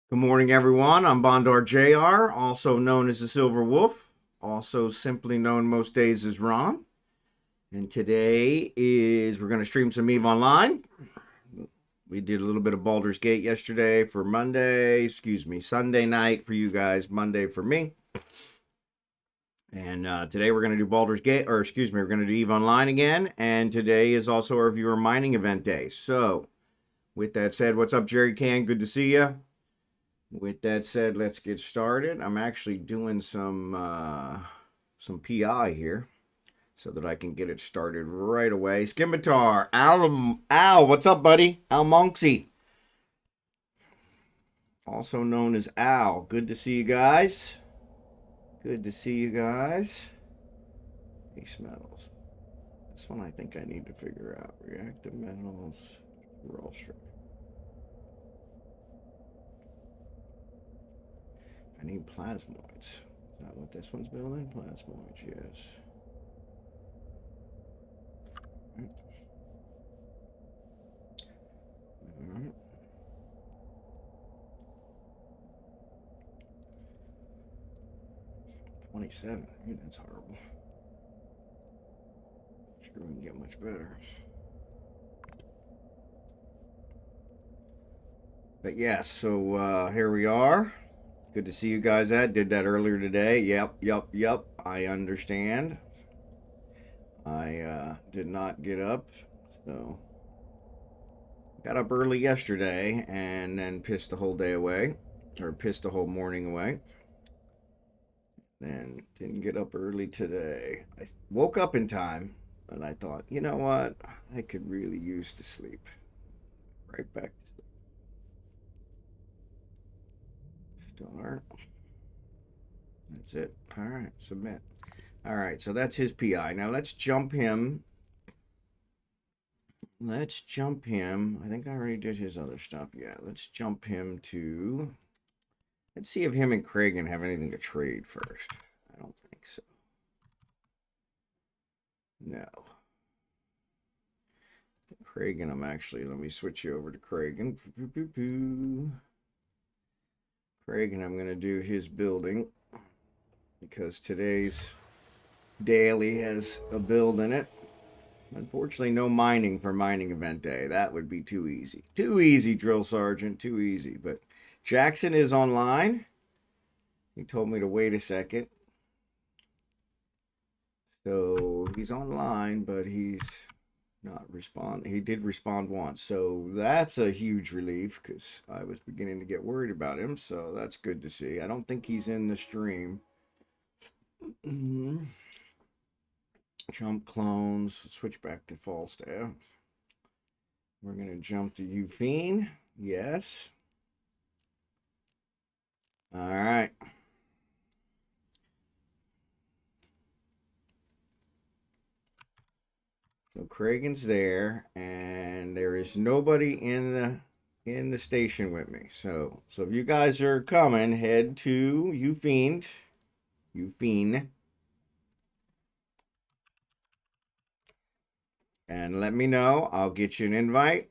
Good morning, everyone. I'm Bondar JR, also known as the Silver Wolf, also simply known most days as Ron. And today we're going to stream some EVE Online. We did a little bit of Baldur's Gate yesterday for Sunday night for you guys, Monday for me. And today we're going to do we're going to do EVE Online again. And today is also our viewer mining event day. So, with that said, what's up, Jerry Can? Good to see you. With that said, let's get started. I'm actually doing some PI here so that I can get it started right away. Scimitar, Al, what's up, buddy? Almonxy, also known as Al. Good to see you guys. Good to see you guys. Base metals. This one I think I need to figure out. Reactive metals, raw structure. I need plasmoids. Is that what this one's building? Plasmoids, yes. All right. 27. Dude, that's horrible. Sure we can get much better. But yes, so here we are. Good to see you guys. Did that earlier today. Yep. I understand. I did not get up, so got up early yesterday and then pissed the whole day away, or pissed the whole morning away. Then didn't get up early today. I woke up in time, and I thought, you know what? I could really use to sleep. Right back to sleep. Start. That's it. All right, submit. All right, so that's his PI. Now let's jump him. Let's jump him. I think I already did his other stuff. Yeah, let's jump him to. Let's see if him and Kragan have anything to trade first. I don't think so. No. Kragan, let me switch you over to Kragan. Kragan, I'm going to do his building because today's daily has a build in it. Unfortunately, no mining for mining event day. That would be too easy. Too easy, Drill Sergeant. Too easy. But Jackson is online. He told me to wait a second. So he's online, but he's not responding. He did respond once. So that's a huge relief because I was beginning to get worried about him. So that's good to see. I don't think he's in the stream. Jump clones. Switch back to Falstaff. We're going to jump to Euphine. Yes. All right. So Kragan's there, and there is nobody in the station with me. So if you guys are coming, head to Euphine, and let me know. I'll get you an invite.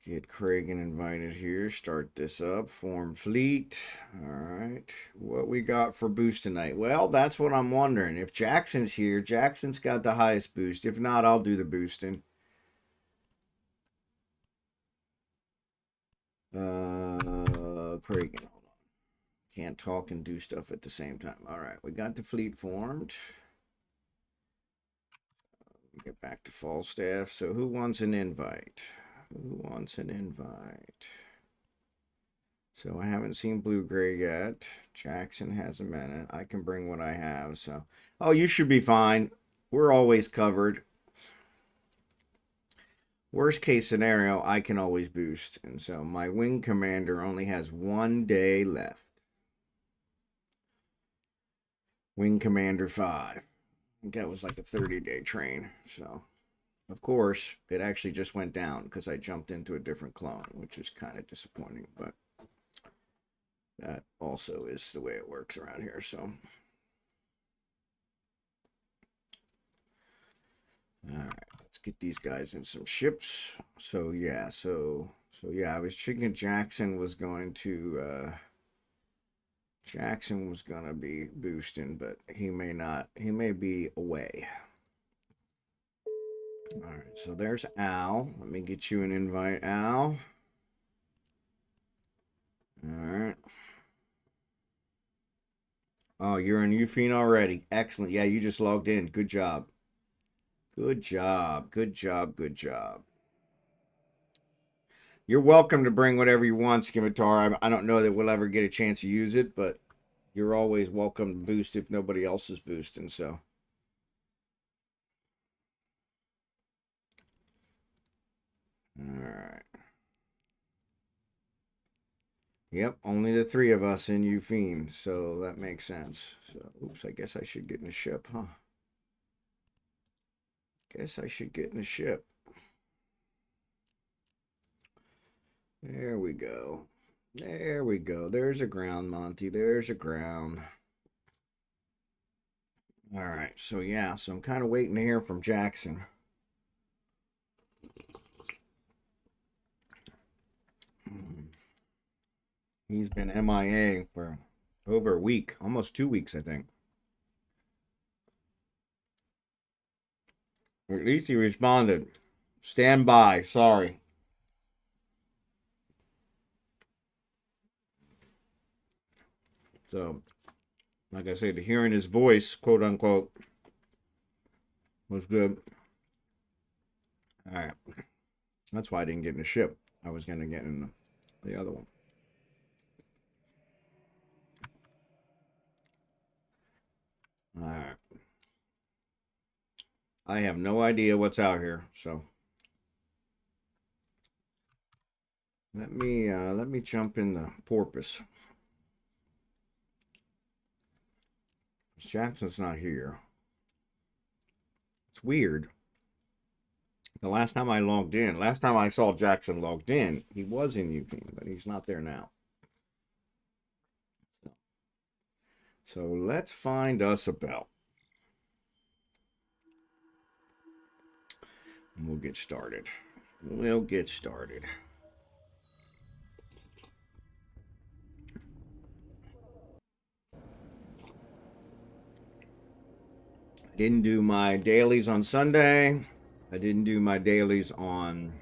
Get Kragan invited here. Start this up. Form fleet. All right. What we got for boost tonight? Well, that's what I'm wondering. If Jackson's here, Jackson's got the highest boost. If not, I'll do the boosting. Kragan. Hold on. Can't talk and do stuff at the same time. All right. We got the fleet formed. Get back to Falstaff. So who wants an invite? Who wants an invite? So I haven't seen Blue-Gray yet. Jackson has a minute. I can bring what I have. So, oh, you should be fine. We're always covered. Worst case scenario, I can always boost. And so my wing commander only has 1 day left. Wing commander 5. I think that was like a 30-day train. So, of course, it actually just went down because I jumped into a different clone, which is kind of disappointing. But that also is the way it works around here. So, all right, Let's get these guys in some ships. So yeah, I was thinking Jackson was gonna be boosting, but he may not. He may be away. All right, so there's Al. Let me get you an invite, Al. All right. Oh, you're in Ufine already. Excellent. Yeah, you just logged in. Good job. Good job. Good job. Good job. You're welcome to bring whatever you want, Scimitar. I don't know that we'll ever get a chance to use it, but you're always welcome to boost if nobody else is boosting, so. All right. Yep, only the 3 of us in Ufine, so that makes sense. So, oops, I guess I should get in a ship, huh? Guess I should get in a ship. There we go. There we go. There's a ground, Monty. There's a ground. All right, so yeah, so I'm kind of waiting to hear from Jackson. He's been MIA for over a week, almost 2 weeks, I think. Or at least he responded. Stand by, sorry. So, like I said, hearing his voice, quote unquote, was good. All right. That's why I didn't get in the ship. I was going to get in the other one. All right. I have no idea what's out here, so let me jump in the porpoise. Jackson's not here. It's weird. The last time I saw Jackson logged in, he was in Ufine, but he's not there now. So let's find us a belt. And we'll get started. We'll get started. I didn't do my dailies on Sunday. I didn't do my dailies on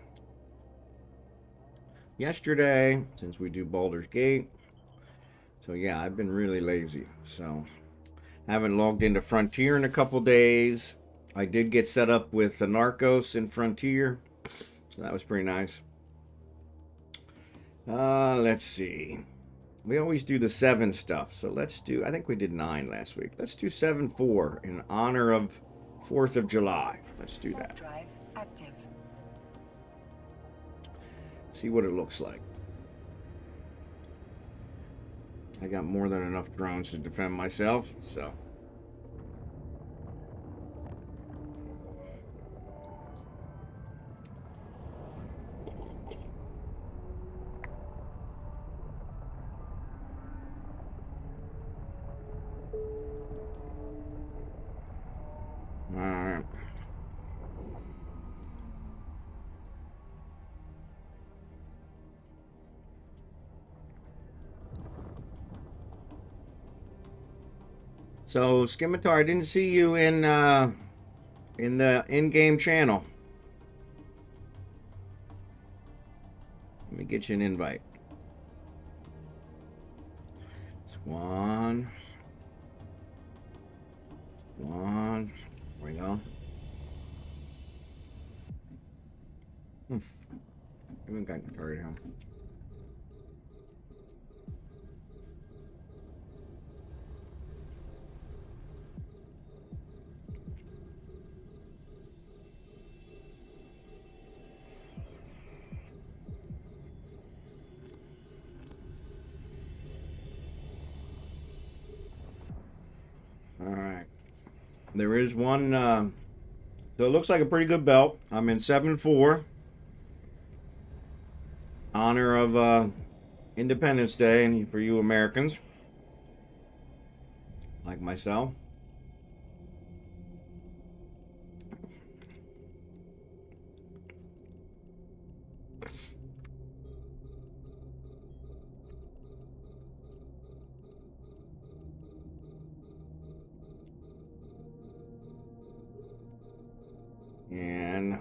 yesterday since we do Baldur's Gate. So yeah, I've been really lazy. So haven't logged into Frontier in a couple days. I did get set up with the Narcos in Frontier. So that was pretty nice. Let's see. We always do the 7 stuff. So let's do, I think we did 9 last week. Let's do 7-4 in honor of 4th of July. Let's do that. Drive active. See what it looks like. I got more than enough drones to defend myself, so. All right. So, Scimitar, I didn't see you in the in-game channel. Let me get you an invite. Swan. There we go. I haven't gotten started him. All right. There is one. So it looks like a pretty good belt. I'm in 7-4. Honor of Independence Day, and for you Americans, like myself.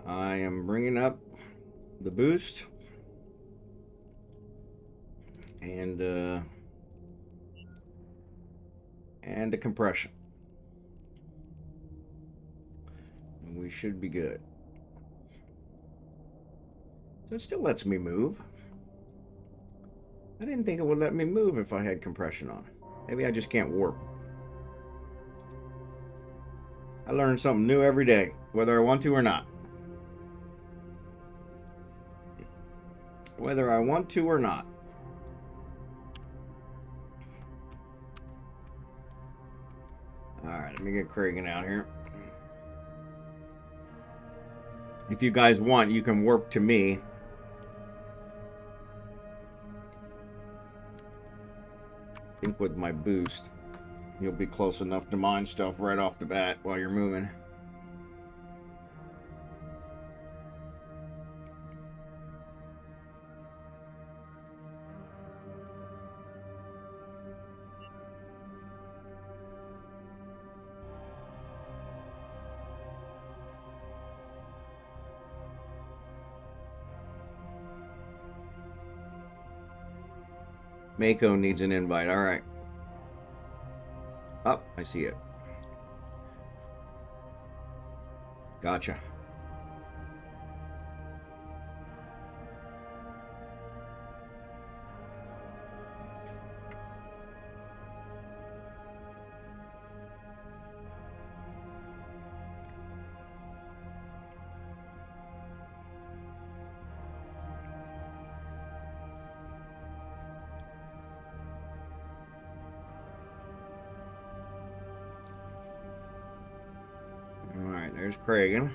I am bringing up the boost and the compression. And we should be good. So it still lets me move. I didn't think it would let me move if I had compression on. Maybe I just can't warp. I learn something new every day, whether I want to or not. Whether I want to or not. Alright, let me get Kragan out here. If you guys want, you can warp to me. I think with my boost, you'll be close enough to mine stuff right off the bat while you're moving. Mako needs an invite. All right. Oh, I see it. Gotcha. Alright, there's Kragan.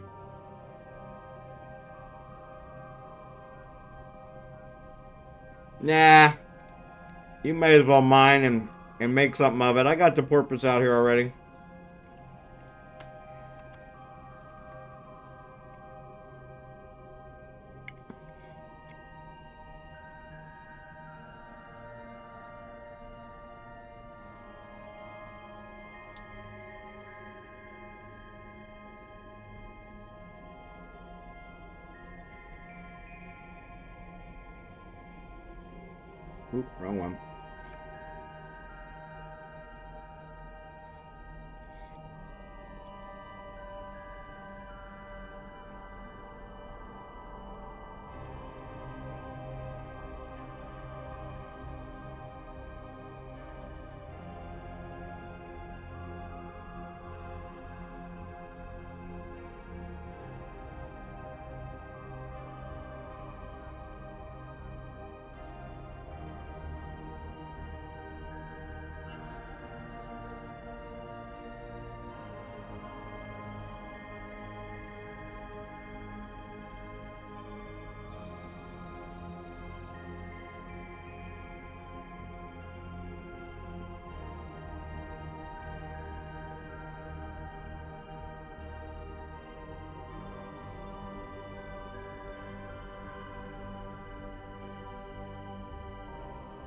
Nah. You may as well mine and make something of it. I got the porpoise out here already. Oop, wrong one.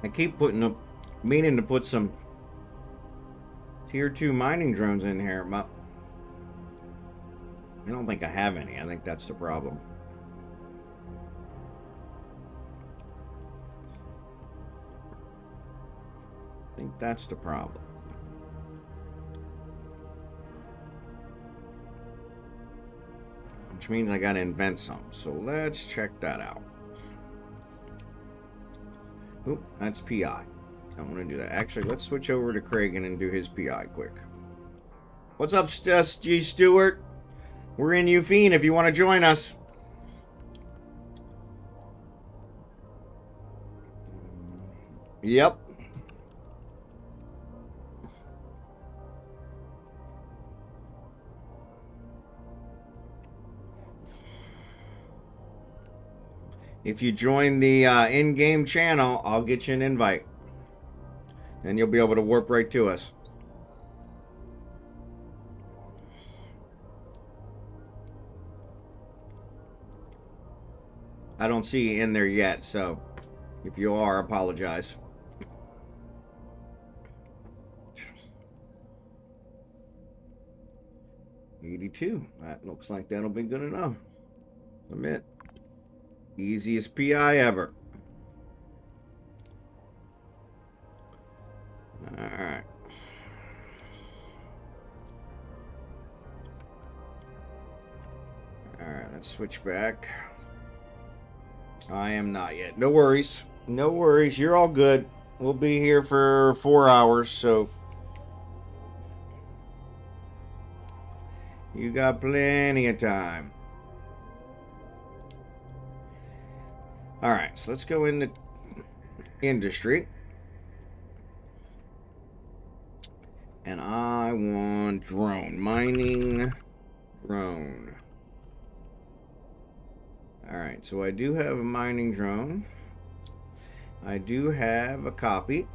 I keep meaning to put some tier 2 mining drones in here, but I don't think I have any. I think that's the problem. I think that's the problem. Which means I gotta invent some. So let's check that out. Oop, that's PI. I don't want to do that. Actually, let's switch over to Kragan and do his PI quick. What's up, Stewart? We're in Ufine if you want to join us. Yep. If you join the in-game channel, I'll get you an invite. And you'll be able to warp right to us. I don't see you in there yet, so if you are, I apologize. $82. That looks like that'll be good enough. Submit. Easiest PI ever. Alright. Alright, let's switch back. I am not yet. No worries. No worries. You're all good. We'll be here for 4 hours, so you got plenty of time. Alright, so let's go into industry. And I want drone. Mining drone. Alright, so I do have a mining drone. I do have a copy.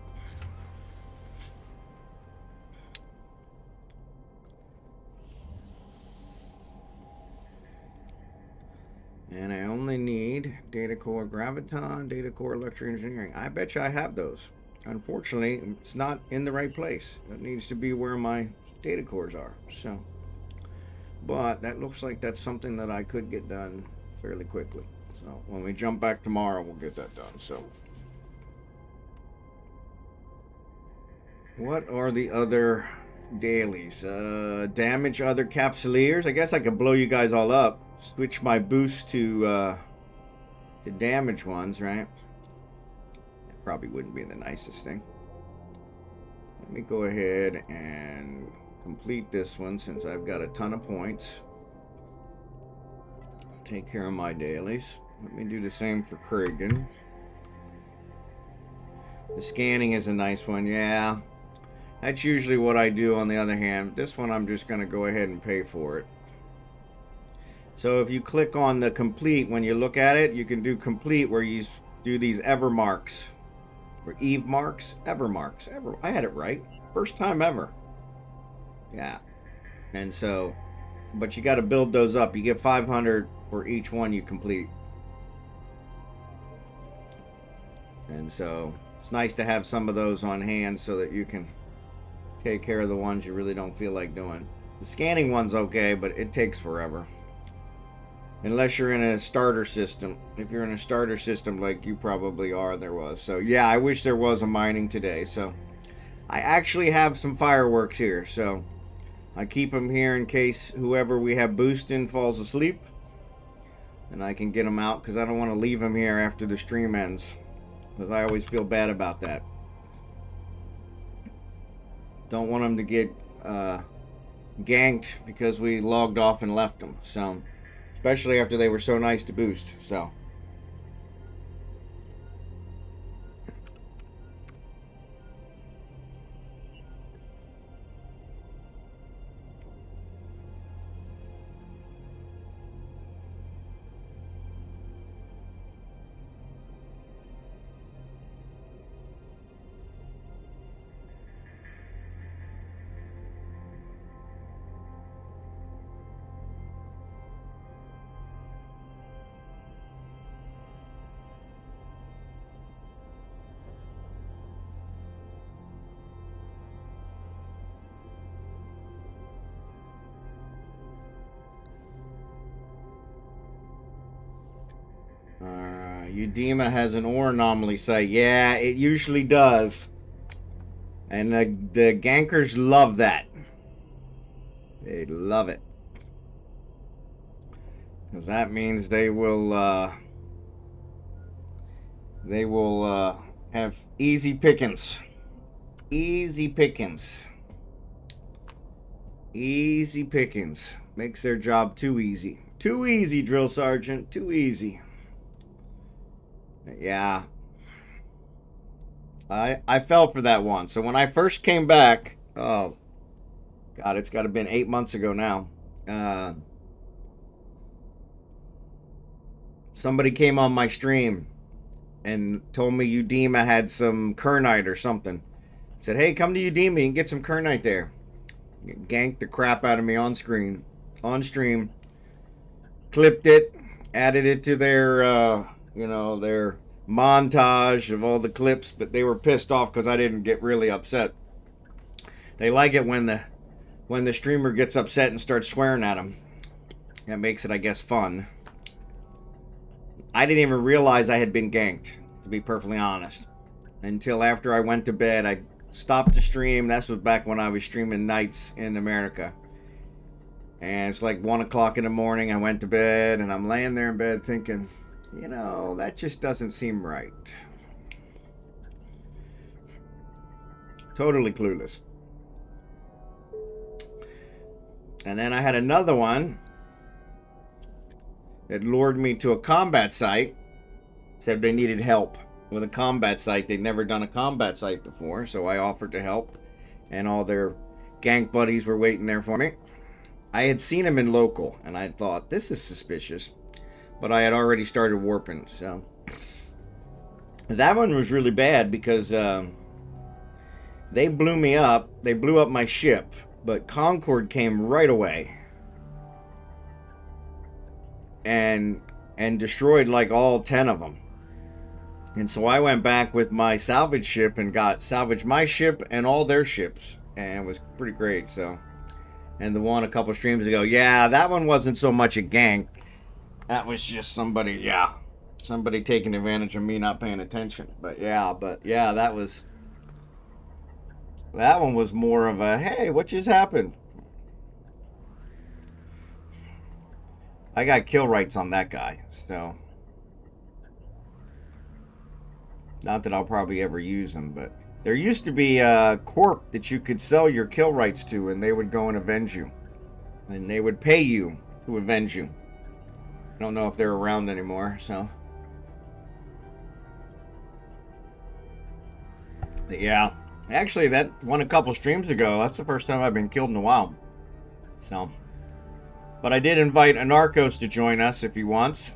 And I only need data core graviton, data core electric engineering. I bet you I have those. Unfortunately, it's not in the right place. It needs to be where my data cores are. So, but that looks like that's something that I could get done fairly quickly. So when we jump back tomorrow, we'll get that done. So, what are the other dailies? Damage other capsuleers. I guess I could blow you guys all up. Switch my boost to damage ones, right? That probably wouldn't be the nicest thing. Let me go ahead and complete this one since I've got a ton of points. Take care of my dailies. Let me do the same for Kragan. The scanning is a nice one, yeah. That's usually what I do. On the other hand, this one I'm just going to go ahead and pay for it. So if you click on the complete, when you look at it, you can do complete where you do these ever marks. Or Eve marks, ever marks. Ever, I had it right. First time ever. Yeah. And so, but you got to build those up. You get 500 for each one you complete. And so, it's nice to have some of those on hand so that you can take care of the ones you really don't feel like doing. The scanning one's okay, but it takes forever. Unless you're in a starter system. If you're in a starter system like you probably are, there was. So yeah, I wish there was a mining today. So I actually have some fireworks here. So I keep them here in case whoever we have boosting falls asleep. And I can get them out because I don't want to leave them here after the stream ends. Because I always feel bad about that. Don't want them to get ganked because we logged off and left them. So... especially after they were so nice to boost, so. Udema has an ore anomaly site. Yeah, it usually does. And the gankers love that. They love it. Because that means they will have easy pickings. Easy pickings. Easy pickings. Makes their job too easy. Too easy, drill sergeant. Too easy. Yeah. I fell for that one. So when I first came back, oh God, it's got to have been 8 months ago now. Somebody came on my stream and told me Udema had some kernite or something. Said, hey, come to Udema and get some kernite there. Ganked the crap out of me on screen, on stream. Clipped it, added it to their their montage of all the clips, but they were pissed off because I didn't get really upset. They like it when the streamer gets upset and starts swearing at them. That makes it, I guess, fun. I didn't even realize I had been ganked, to be perfectly honest. Until after I went to bed, I stopped the stream. That was back when I was streaming nights in America. And it's like 1 o'clock in the morning. I went to bed, and I'm laying there in bed thinking, you know, that just doesn't seem right. Totally clueless. And then I had another one that lured me to a combat site. Said they needed help with a combat site. They'd never done a combat site before, so I offered to help. And all their gank buddies were waiting there for me. I had seen them in local, and I thought, this is suspicious. But I had already started warping, so... That one was really bad because they blew me up. They blew up my ship, but Concord came right away. And destroyed like all 10 of them. And so I went back with my salvage ship and got salvaged my ship and all their ships. And it was pretty great, so... And the one a couple streams ago, yeah, that one wasn't so much a gank. That was just somebody, somebody taking advantage of me not paying attention. But yeah, that one was more of a, hey, what just happened? I got kill rights on that guy, so... Not that I'll probably ever use them, but... There used to be a corp that you could sell your kill rights to, and they would go and avenge you. And they would pay you to avenge you. I don't know if they're around anymore, so... But yeah. Actually, that one a couple streams ago, that's the first time I've been killed in a while. So... But I did invite Anarchos to join us if he wants.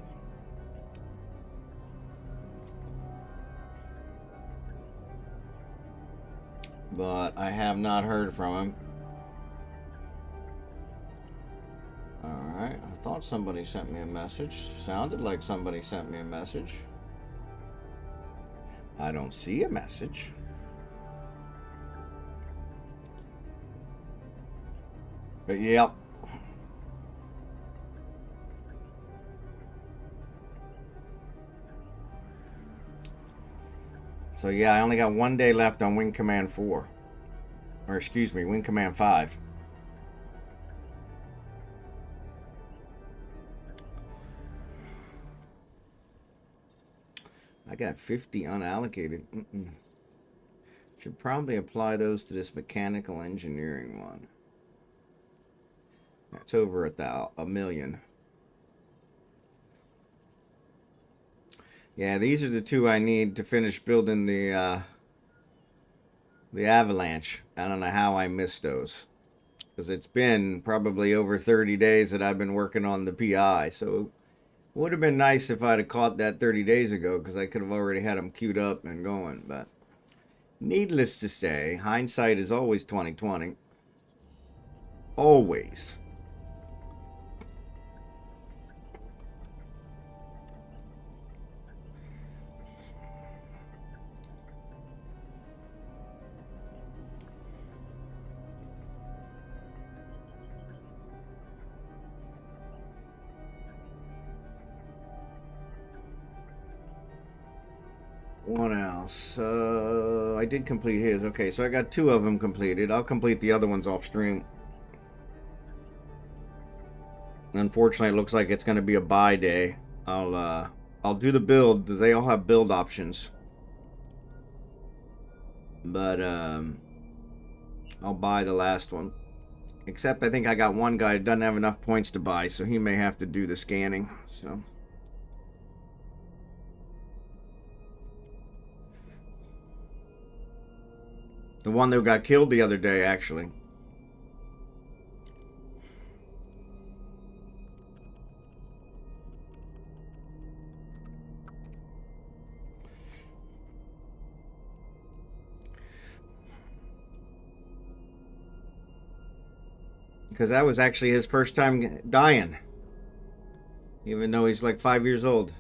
But I have not heard from him. Alright, I thought somebody sent me a message. Sounded like somebody sent me a message. I don't see a message. But yep. So yeah, I only got 1 day left on Wing Command 4. Or excuse me, Wing Command 5. I got 50 unallocated. Should probably apply those to this mechanical engineering one. That's over a million. Yeah, these are the two I need to finish building the avalanche. I don't know how I missed those. Because it's been probably over 30 days that I've been working on the PI. So it would have been nice if I'd have caught that 30 days ago, because I could have already had them queued up and going. But needless to say, hindsight is always 20/20. Always. What else? I did complete his. Okay, so I got 2 of them completed. I'll complete the other ones off stream. Unfortunately, it looks like it's going to be a buy day. I'll do the build. They all have build options. But I'll buy the last one. Except I think I got one guy that doesn't have enough points to buy, so he may have to do the scanning. So the one that got killed the other day, actually. Because that was actually his first time dying. Even though he's like 5 years old.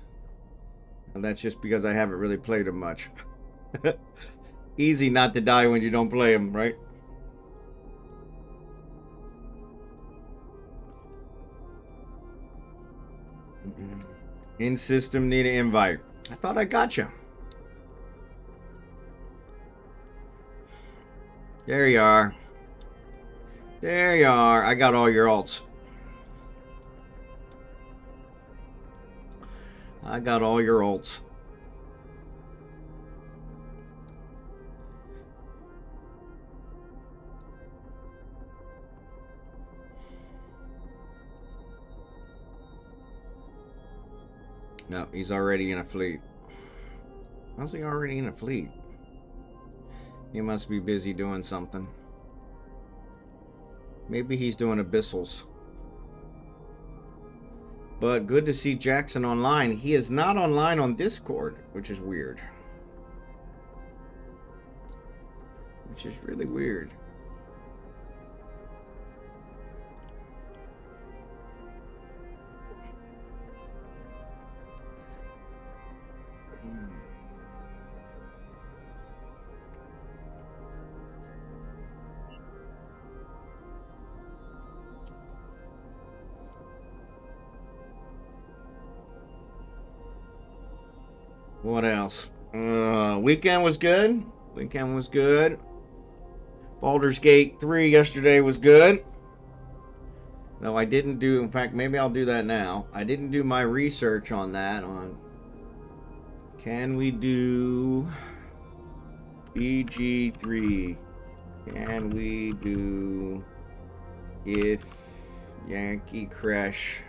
And that's just because I haven't really played him much. Easy not to die when you don't play him, right? In system, need an invite. I thought I got you. There you are. There you are. I got all your alts. I got all your alts. No, he's already in a fleet. How's he already in a fleet? He must be busy doing something. Maybe he's doing abyssals. But good to see Jackson online. He is not online on Discord, which is weird. Which is really weird. What else? Weekend was good. Weekend was good. Baldur's Gate 3 yesterday was good. No, I didn't do, in fact, maybe I'll do that now. I didn't do my research on that. Can we do BG3? Can we do if Yankee Crash?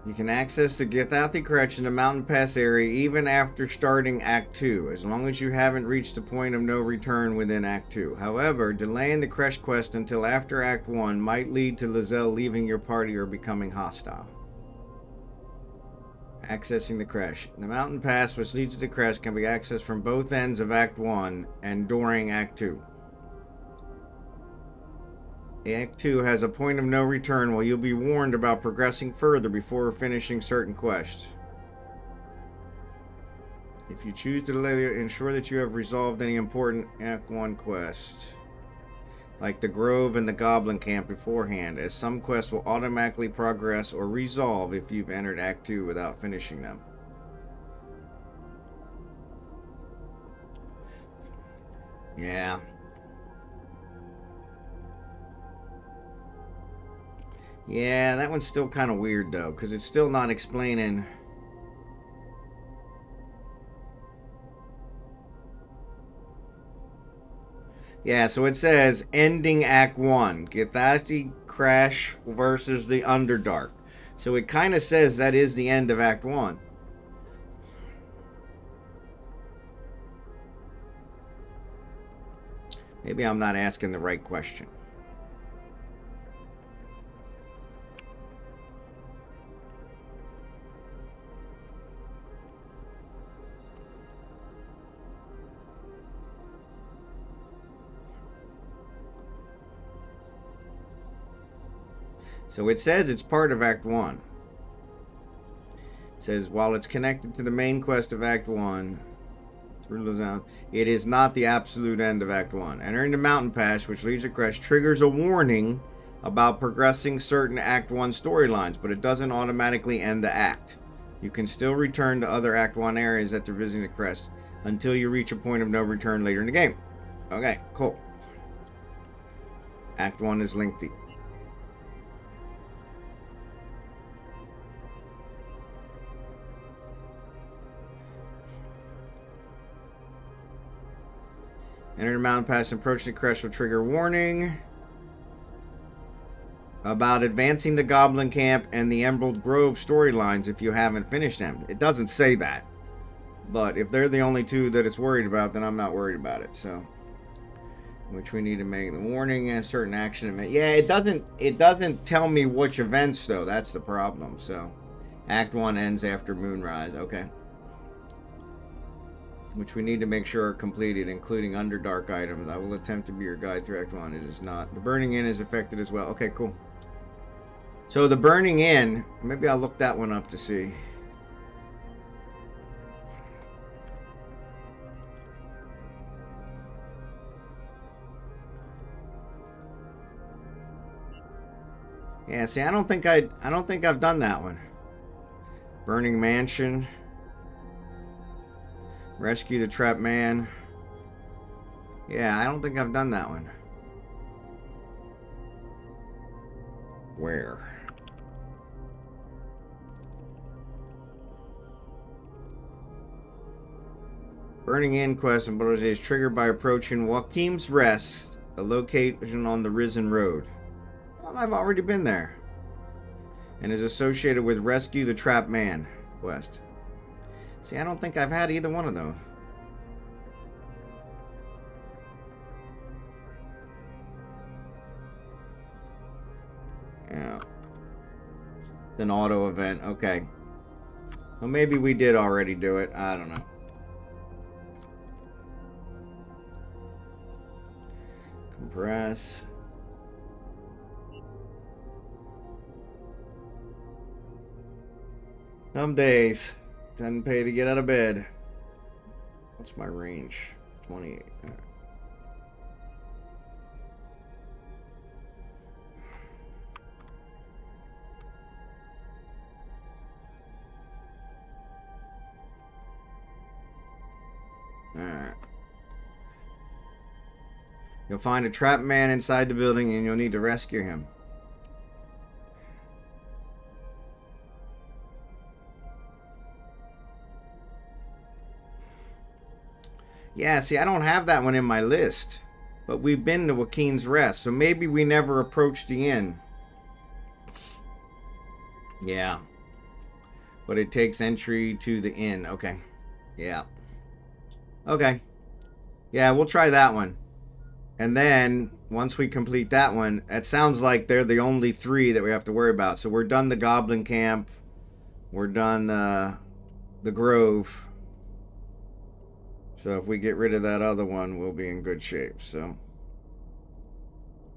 You can access the Githathi Crutch in the Mountain Pass area even after starting Act 2, as long as you haven't reached the point of no return within Act 2. However, delaying the Crutch quest until after Act 1 might lead to Lizelle leaving your party or becoming hostile. Accessing the Crutch. The Mountain Pass, which leads to the Crutch, can be accessed from both ends of Act 1 and during Act 2. Act 2 has a point of no return while you'll be warned about progressing further before finishing certain quests. If you choose to delay, ensure that you have resolved any important Act 1 quests, like the Grove and the Goblin Camp beforehand, as some quests will automatically progress or resolve if you've entered Act 2 without finishing them. Yeah. Yeah, that one's still kind of weird, though, because it's still not explaining. Yeah, so it says ending Act 1. Githathi Crash versus the Underdark. So it kind of says that is the end of Act 1. Maybe I'm not asking the right question. So it says it's part of Act 1. It says, while it's connected to the main quest of Act 1, it is not the absolute end of Act 1. Entering the Mountain Pass, which leads to Crest, triggers a warning about progressing certain Act 1 storylines, but it doesn't automatically end the act. You can still return to other Act 1 areas after visiting the Crest until you reach a point of no return later in the game. Okay, cool. Act 1 is lengthy. Enter the Mountain Pass and approaching the Crest will trigger warning about advancing the Goblin Camp and the Emerald Grove storylines if you haven't finished them. It doesn't say that. But if they're the only two that it's worried about, then I'm not worried about it. So, which we need to make the warning and certain action. Yeah, it doesn't tell me which events though. That's the problem. So, Act 1 ends after Moonrise. Okay. Which we need to make sure are completed, including Underdark items. I will attempt to be your guide through Act 1. It is not. The Burning Inn is affected as well. Okay, cool. So the Burning Inn, maybe I'll look that one up to see. Yeah, see, I don't think I've done that one. Burning Mansion. Rescue the Trapped Man. Yeah, I don't think I've done that one. Where? Burning Inn quest in Baldur's Gate is triggered by approaching Joachim's Rest, a location on the Risen Road. Well, I've already been there. And is associated with Rescue the Trapped Man quest. See, I don't think I've had either one of those. Yeah. It's an auto event. Okay. Well, maybe we did already do it. I don't know. Compress. Some days. Doesn't pay to get out of bed. What's my range? 28. Alright. You'll find a trapped man inside the building and you'll need to rescue him. Yeah, see, I don't have that one in my list. But we've been to Joaquin's Rest, so maybe we never approached the inn. Yeah. But it takes entry to the inn. Okay. Yeah. Okay. Yeah, we'll try that one. And then, once we complete that one, it sounds like they're the only 3 that we have to worry about. So we're done the Goblin Camp. We're done the Grove. So if we get rid of that other one, we'll be in good shape. So,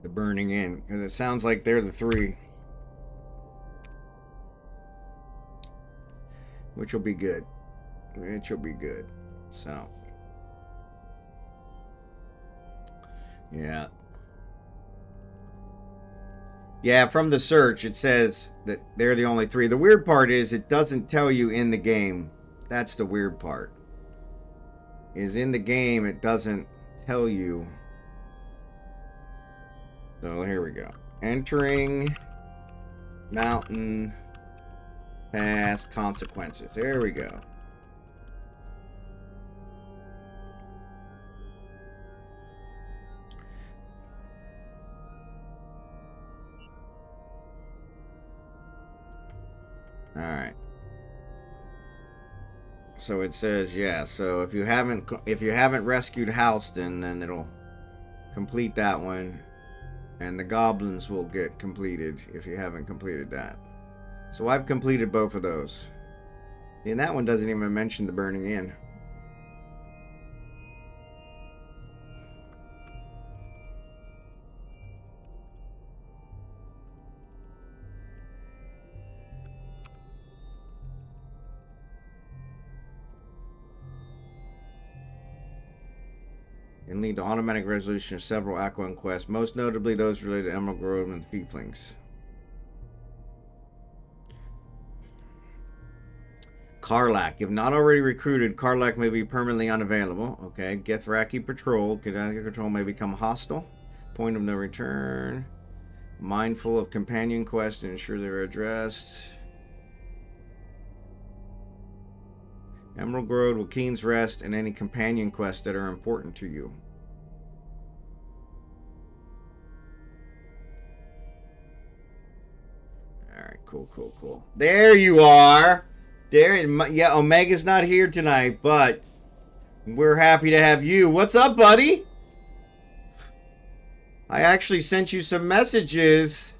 the Burning Inn. Because it sounds like they're the 3. Which will be good. Which will be good. So. Yeah. Yeah, from the search, it says that they're the only 3. The weird part is it doesn't tell you in the game. That's the weird part. Is in the game, it doesn't tell you. So here we go. Entering mountain pass consequences. There we go. All right. So it says, yeah, so if you haven't rescued Halston, then it'll complete that one. And the goblins will get completed if you haven't completed that. So I've completed both of those. And that one doesn't even mention the Burning Inn. And lead to automatic resolution of several Aquan quests, most notably those related to Emerald Grove and the Peeplings. Karlach. If not already recruited, Karlach may be permanently unavailable. Okay. Gethraki Patrol. Gethraki Patrol may become hostile. Point of no return. Mindful of companion quests to ensure they're addressed. Emerald Grove, Joaquin's Rest, and any companion quests that are important to you. Alright, cool. There you are! There, yeah, Omega's not here tonight, but we're happy to have you. What's up, buddy? I actually sent you some messages.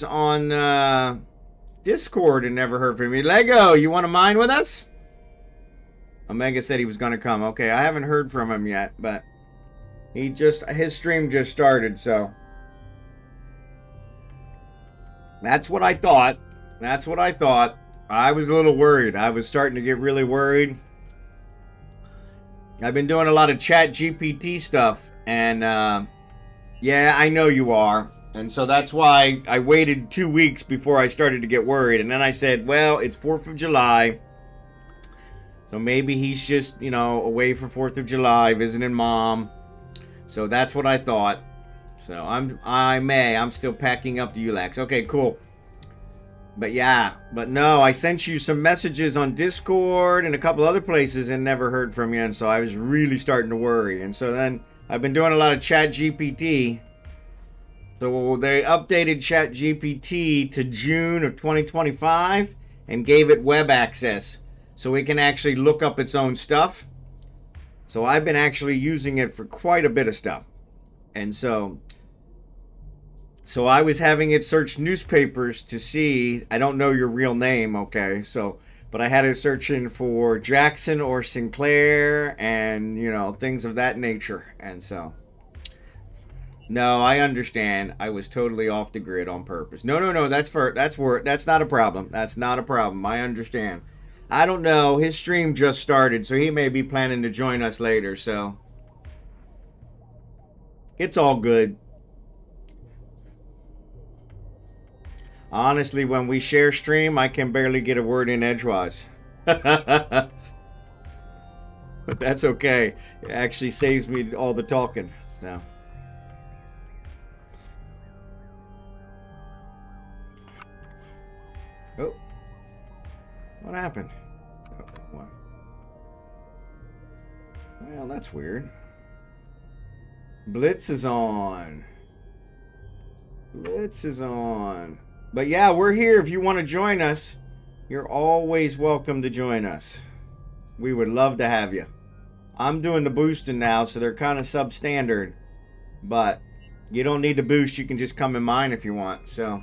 On Discord and never heard from you. Lego, you want to mine with us? Omega said he was going to come. Okay, I haven't heard from him yet, but his stream just started, so. That's what I thought. I was a little worried. I was starting to get really worried. I've been doing a lot of chat GPT stuff, and Yeah, I know you are. And so that's why I waited 2 weeks before I started to get worried. And then I said, well, it's 4th of July. So maybe he's just, you know, away for 4th of July, visiting mom. So that's what I thought. So I'm still packing up the ULAX. Okay, cool. But yeah, but no, I sent you some messages on Discord and a couple other places and never heard from you. And so I was really starting to worry. And so then I've been doing a lot of ChatGPT. So they updated ChatGPT to June of 2025 and gave it web access so it can actually look up its own stuff. So I've been actually using it for quite a bit of stuff. And so I was having it search newspapers to see, I don't know your real name, okay, but I had it searching for Jackson or Sinclair and, you know, things of that nature. And so, no, I understand. I was totally off the grid on purpose. No, that's not a problem. That's not a problem. I understand. I don't know. His stream just started, so he may be planning to join us later, so it's all good. Honestly, when we share stream, I can barely get a word in edgewise. But that's okay. It actually saves me all the talking. So. Oh. What happened? Oh, what? Well, that's weird. Blitz is on. Blitz is on. But yeah, we're here. If you want to join us, you're always welcome to join us. We would love to have you. I'm doing the boosting now, so they're kind of substandard. But you don't need to boost. You can just come in mine if you want. So.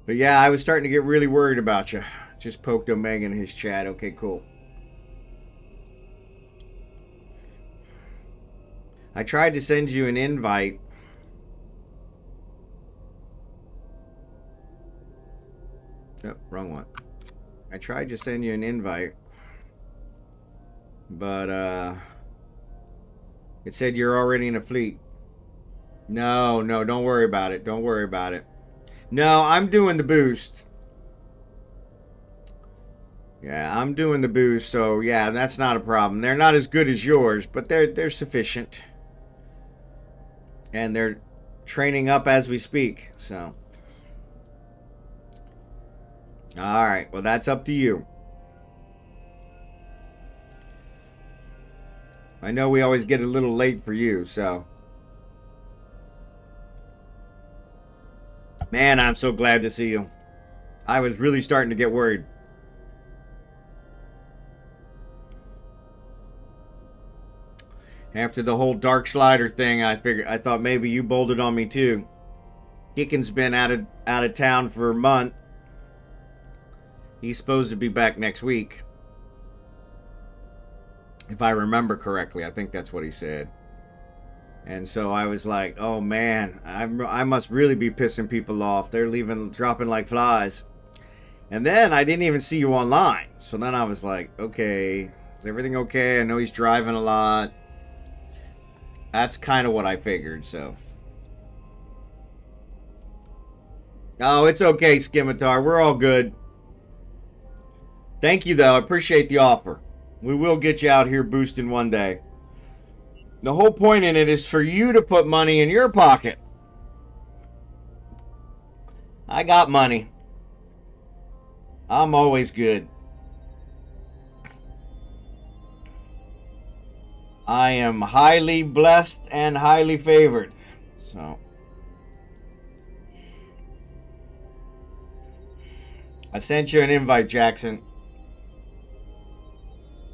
But yeah, I was starting to get really worried about you. Just poked Omega in his chat. Okay, cool. I tried to send you an invite. Oh, wrong one. I tried to send you an invite. But, it said you're already in a fleet. No, don't worry about it. Don't worry about it. No, I'm doing the boost. Yeah, I'm doing the boost, so yeah, that's not a problem. They're not as good as yours, but they're sufficient. And they're training up as we speak, so. Alright, well that's up to you. I know we always get a little late for you, so. Man, I'm so glad to see you. I was really starting to get worried. After the whole Dark Slider thing, I thought maybe you bolted on me too. Kicken's been out of town for a month. He's supposed to be back next week. If I remember correctly, I think that's what he said. And so I was like, oh man, I must really be pissing people off. They're dropping like flies. And then I didn't even see you online. So then I was like, okay, is everything okay? I know he's driving a lot. That's kind of what I figured, so. Oh, it's okay, Scimitar. We're all good. Thank you, though. I appreciate the offer. We will get you out here boosting one day. The whole point in it is for you to put money in your pocket. I got money. I'm always good. I am highly blessed and highly favored. So. I sent you an invite, Jackson.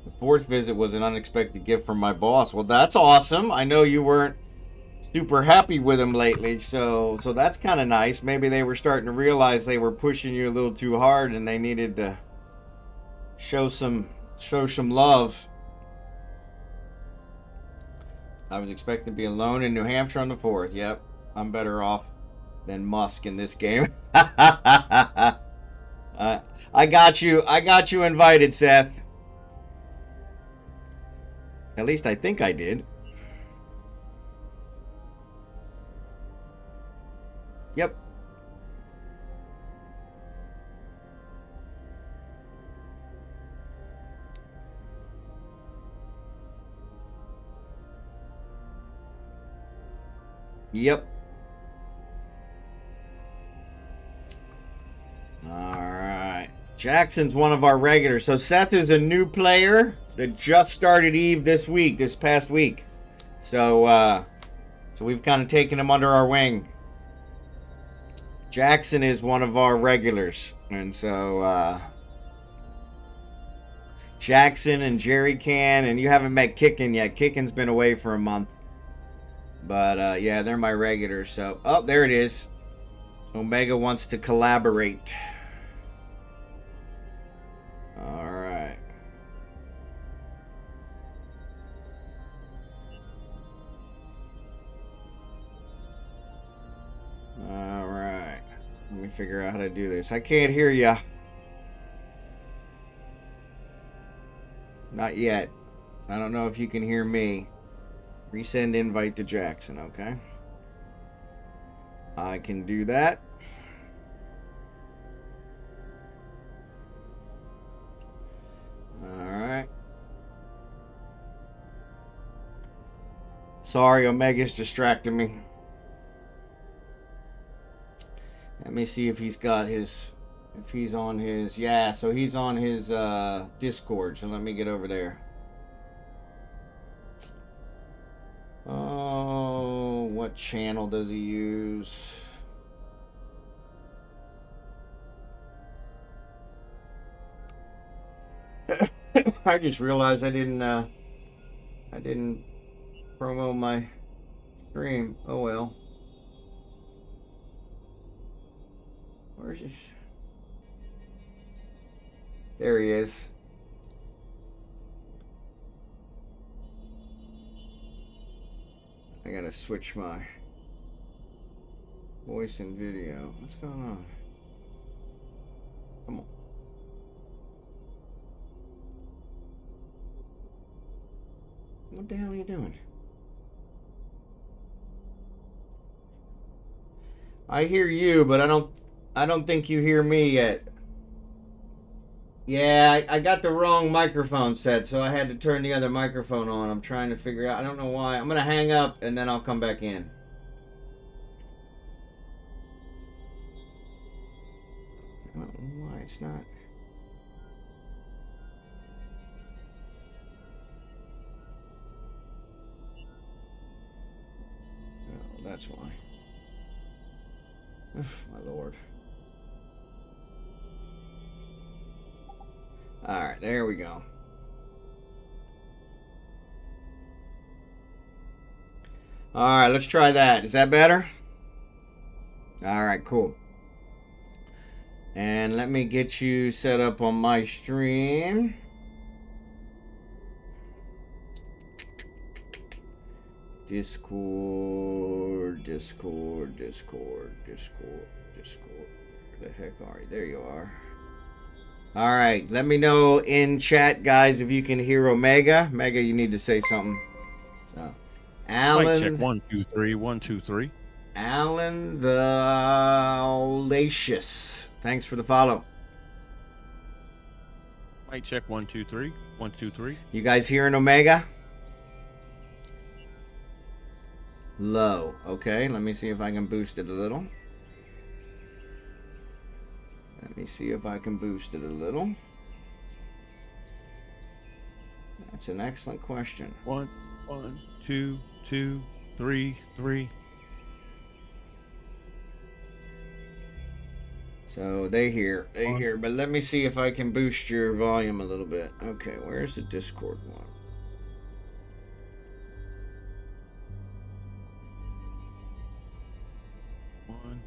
The 4th visit was an unexpected gift from my boss. Well, that's awesome. I know you weren't super happy with him lately, so that's kind of nice. Maybe they were starting to realize they were pushing you a little too hard and they needed to show some love. I was expecting to be alone in New Hampshire on the 4th. Yep, I'm better off than Musk in this game. I got you invited, Seth. At least I think I did. Yep. Yep. Alright. Jackson's one of our regulars. So Seth is a new player that just started Eve this past week. So we've kind of taken him under our wing. Jackson is one of our regulars. And so Jackson and Jerry Can, and you haven't met Kickin yet. Kickin's been away for a month. But yeah, they're my regulars. So, oh, there it is. Omega wants to collaborate. All right. All right. Let me figure out how to do this. I can't hear ya. Not yet. I don't know if you can hear me. Resend invite to Jackson, okay? I can do that. Alright. Sorry, Omega's distracting me. Let me see if he's got his... If he's on his... Yeah, so he's on his Discord, so let me get over there. Oh, what channel does he use? I just realized I didn't promo my stream. Oh well. Where's this? There he is. I gotta switch my voice and video. What's going on? Come on. What the hell are you doing? I hear you, but I don't think you hear me yet. Yeah, I got the wrong microphone set, so I had to turn the other microphone on. I'm trying to figure out. I don't know why. I'm going to hang up, and then I'll come back in. I don't know why it's not. Oh, that's why. My lord. Alright, there we go. Alright, let's try that. Is that better? Alright, cool. And let me get you set up on my stream. Discord. Where the heck are you? There you are. All right, let me know in chat, guys, if you can hear Omega. Omega, you need to say something. So, Alan. Mic check 1 2 3 1 2 3. Alan the Lacious. Thanks for the follow. Mic check 1 2 3 1 2 3. You guys hearing Omega? Low. Okay, let me see if I can boost it a little. Let me see if I can boost it a little. That's an excellent question. 1 1 2 2 3 3. So they hear, but let me see if I can boost your volume a little bit. Okay, where's the Discord one?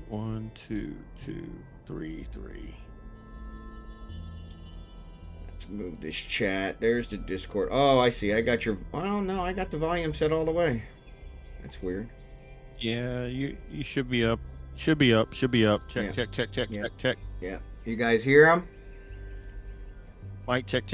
1 2 2 3 3. Let's move this chat. There's the Discord. Oh, I see. I got your. Oh no, I got the volume set all the way. That's weird. Yeah, you should be up. Should be up. Check Yeah. check. Yeah. You guys hear him? Mic check.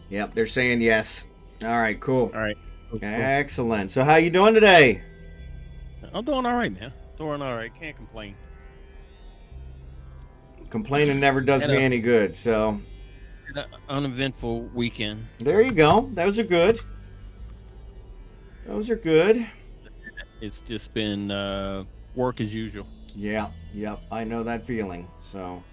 Yep, they're saying yes. All right, cool. All right. Cool. Excellent. So how you doing today? I'm doing all right, man. Doing all right. Can't complain. Complaining never does me any good, so. Had an uneventful weekend. There you go. Those are good. Those are good. It's just been work as usual. Yeah, yep. I know that feeling, so.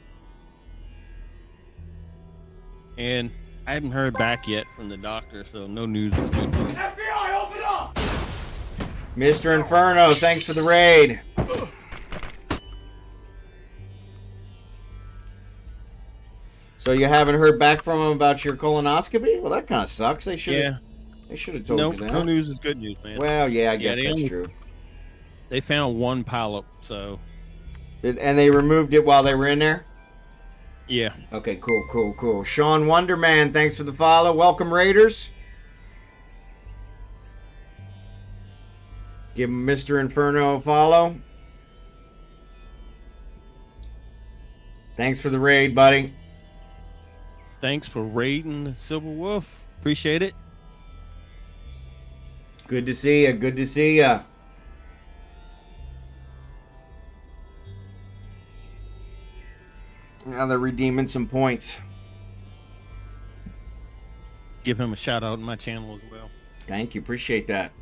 And I haven't heard back yet from the doctor, so no news is good. FBI, open up! Mr. Inferno, thanks for the raid. So you haven't heard back from him about your colonoscopy? Well, that kind of sucks. They should have told you that. No news is good news, man. Well, yeah, I guess that's true. They found one polyp, so. And they removed it while they were in there? Yeah. Okay, cool. SeanWonderMan, thanks for the follow. Welcome, Raiders. Give Mr. Inferno a follow. Thanks for the raid, buddy. Thanks for raiding the Silver Wolf. Appreciate it. Good to see ya. Now they're redeeming some points. Give him a shout out on my channel as well. Thank you. Appreciate that.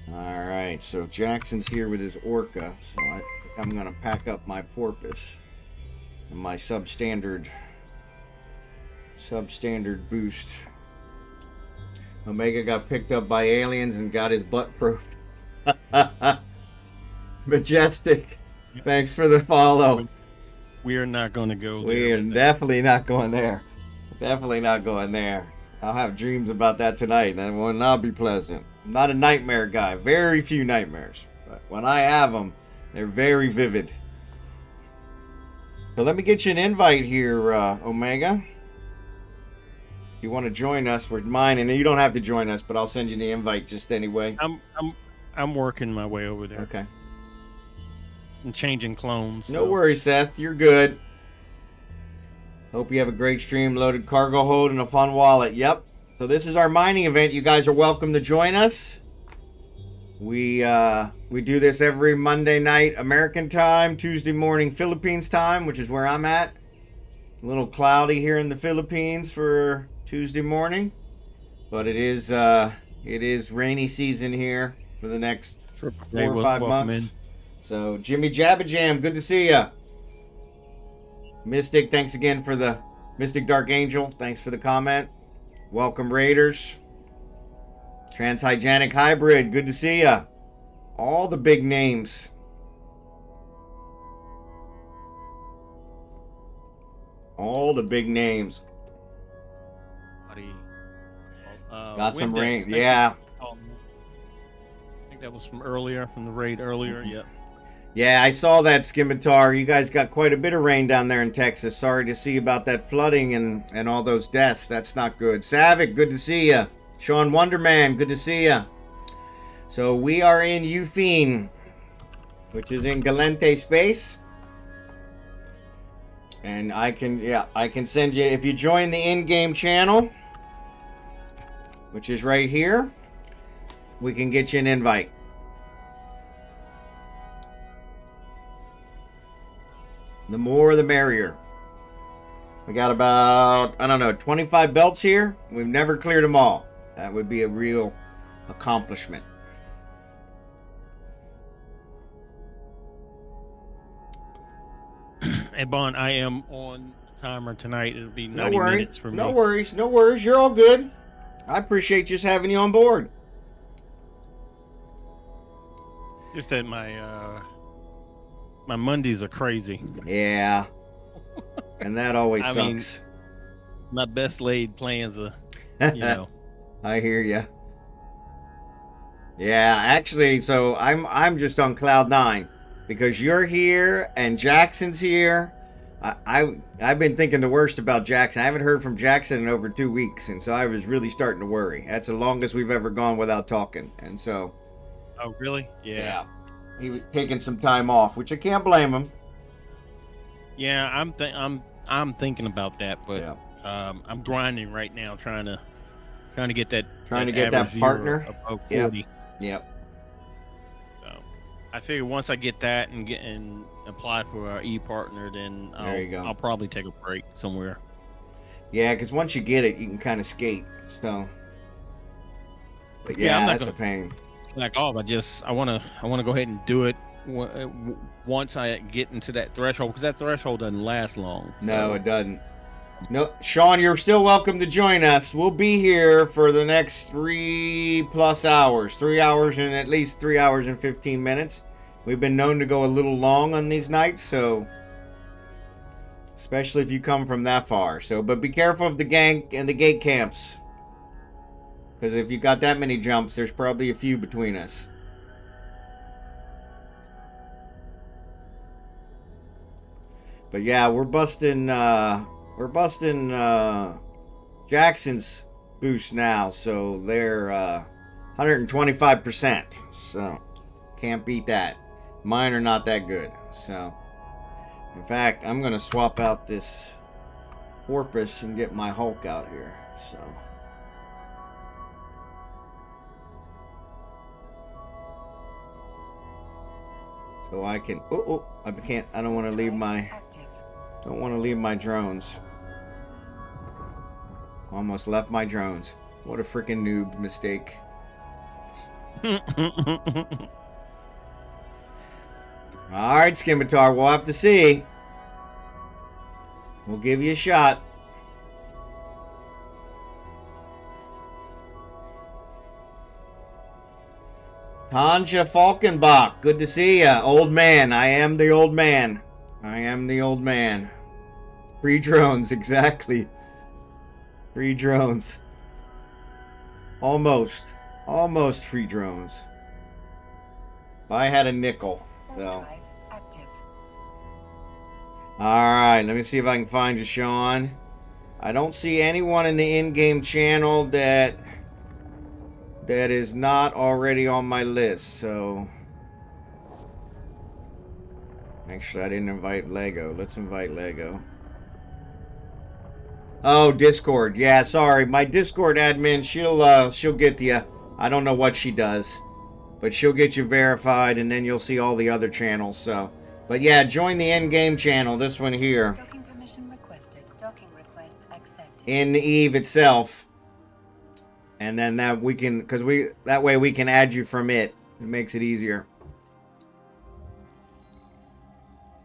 All right. So Jackson's here with his orca. So I'm going to pack up my porpoise and my substandard boost. Omega got picked up by aliens and got his butt proof. Majestic. Thanks for the follow. We are not going to go there. We are definitely not going there. Definitely not going there. I'll have dreams about that tonight. That will not be pleasant. I'm not a nightmare guy. Very few nightmares. But when I have them, they're very vivid. So let me get you an invite here, Omega. If you want to join us, we're mine, and you don't have to join us, but I'll send you the invite just anyway. I'm working my way over there. Okay. I'm changing clones. No worries, Seth. You're good. Hope you have a great stream. Loaded cargo hold and a fun wallet. Yep. So this is our mining event. You guys are welcome to join us. We do this every Monday night American time, Tuesday morning Philippines time, which is where I'm at. A little cloudy here in the Philippines for Tuesday morning, but it is rainy season here for the next 4 or 5 months. So JimmyJabbaJam, good to see ya. Mystic, thanks again for the Mystic Dark Angel. Thanks for the comment. Welcome, Raiders. TransGeniCHybrid, good to see ya. All the big names. All the big names. Got some rain. Yeah. I think that was from the raid earlier. Yeah. Yeah, I saw that, Scimitar. You guys got quite a bit of rain down there in Texas. Sorry to see about that flooding and all those deaths. That's not good. Saviek, good to see ya. SeanWonderMan, good to see ya. So we are in Ufine, which is in Galente space. And I can send you, if you join the in-game channel, which is right here, we can get you an invite. The more the merrier. We got about, 25 belts here. We've never cleared them all. That would be a real accomplishment. Hey, Bond, I am on timer tonight. It'll be 90 minutes for me. No worries. You're all good. I appreciate just having you on board. Just that my Mondays are crazy. Yeah. And that always sucks. Mean, my best laid plans are, I hear you. Yeah, actually, so I'm just on cloud 9 because you're here and Jackson's here. I've been thinking the worst about Jackson. I haven't heard from Jackson in over 2 weeks, and so I was really starting to worry. That's the longest we've ever gone without talking, and so. Oh, really? Yeah. He was taking some time off, which I can't blame him. Yeah, I'm thinking about that, but I'm grinding right now, trying to Trying to get that. Trying to get that average partner. viewer above Yep. 40. Yep. So I figure once I get that and apply for our partner, then There you go. I'll probably take a break somewhere. Yeah, because once you get it, you can kind of skate. So, but Yeah, I'm not that's a gonna pain. slack off. I wanna go ahead and do it once I get into that threshold, because that threshold doesn't last long. No, so. it doesn't. No, Sean, you're still welcome to join us. We'll be here for the next 3+ hours. 3 hours and at least 3 hours and 15 minutes. We've been known to go a little long on these nights, so especially if you come from that far. So, but be careful of the gank and the gate camps, because if you got that many jumps, there's probably a few between us. But yeah, we're busting Jackson's boost now, so they're 125%. So can't beat that. Mine are not that good. So in fact, I'm gonna swap out this porpoise and get my Hulk out here. So I can. I can't. I don't want to leave my. Don't want to leave my drones. Almost left my drones. What a freaking noob mistake. Alright, Scimitar, we'll have to see. We'll give you a shot. Tanjafalkenback, good to see ya. Old man, I am the old man. I am the old man. Free drones, exactly. Free drones. Almost free drones. I had a nickel, so. Alright, let me see if I can find you, Sean. I don't see anyone in the in-game channel that is not already on my list, so. Actually, I didn't invite Lego. Let's invite Lego. Oh, Discord. Yeah, sorry. My Discord admin, she'll get to you. I don't know what she does, but she'll get you verified, and then you'll see all the other channels. So, but yeah, join the in-game channel. This one here. Docking permission requested. Docking request accepted. In Eve itself, and then that we can, that way we can add you from it. It makes it easier.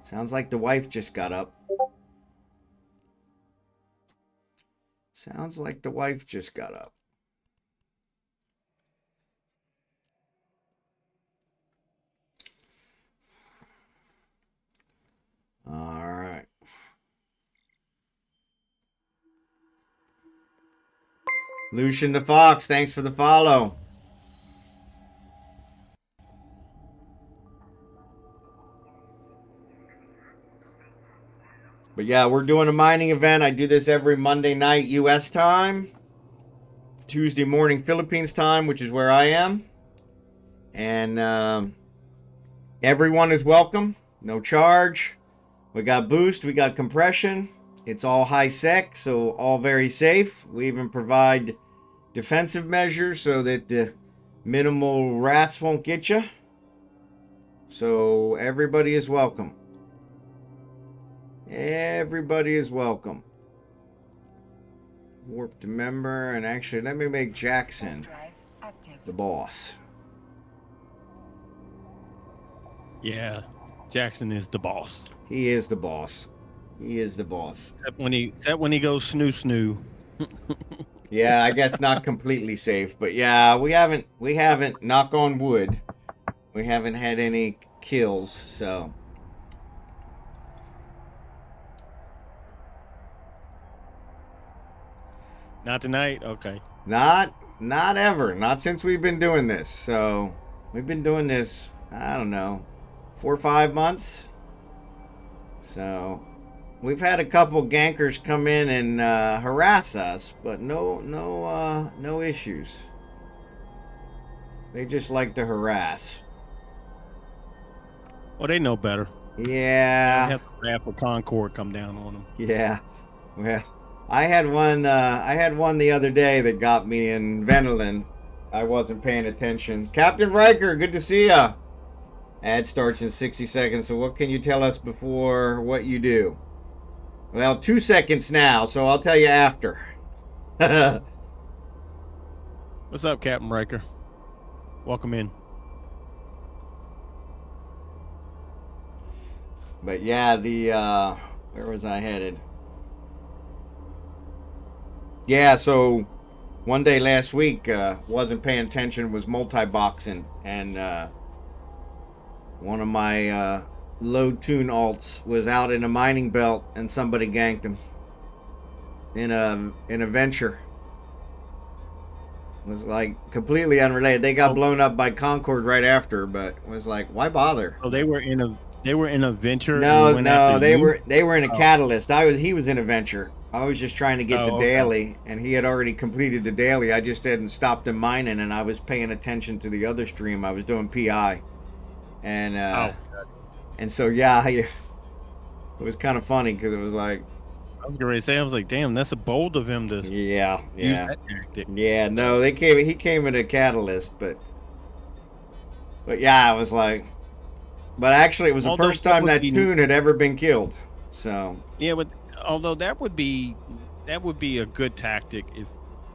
Sounds like the wife just got up. Sounds like the wife just got up. All right. Lucian the Fox, thanks for the follow. But yeah, we're doing a mining event. I do this every Monday night US time, Tuesday morning Philippines time, which is where I am. And everyone is welcome. No charge. We got boost. We got compression. It's all high sec, so all very safe. We even provide defensive measures so that the minimal rats won't get you. So everybody is welcome. Everybody is welcome. Warp to member, and actually let me make Jackson the boss. Yeah, Jackson is the boss. He is the boss. He is the boss. Except when he goes snoo. Yeah, I guess not completely safe, but yeah, we haven't, knock on wood, we haven't had any kills, so. Not tonight? Okay. Not ever. Not since we've been doing this. So, we've been doing this, I don't know, 4 or 5 months. So, we've had a couple gankers come in and harass us, but no issues. They just like to harass. Well, they know better. Yeah. They have to have a Concord come down on them. Yeah. Well, I had one. I had one the other day that got me in Venelin. I wasn't paying attention. CaptRiker, good to see ya. Ad starts in 60 seconds. So what can you tell us before what you do? Well, 2 seconds now, so I'll tell you after. What's up, CaptRiker? Welcome in. But yeah, the where was I headed? Yeah, so one day last week, wasn't paying attention, was multi-boxing, and one of my low tune alts was out in a mining belt, and somebody ganked him in a venture. It was like completely unrelated. They got blown up by Concord right after, but was like, why bother? Oh, they were in a venture. No, and no, they you? were in a catalyst. He was in a venture. I was just trying to get the daily, and he had already completed the daily. I just hadn't stopped him mining, and I was paying attention to the other stream. I was doing PI, and so yeah, it was kind of funny because it was like, I was going to say, I was like, damn, that's a bold of him to use that tactic. Yeah, no, he came in a catalyst, but yeah, I was like, but actually it was the first time that tune had ever been killed. So yeah, but although that would be a good tactic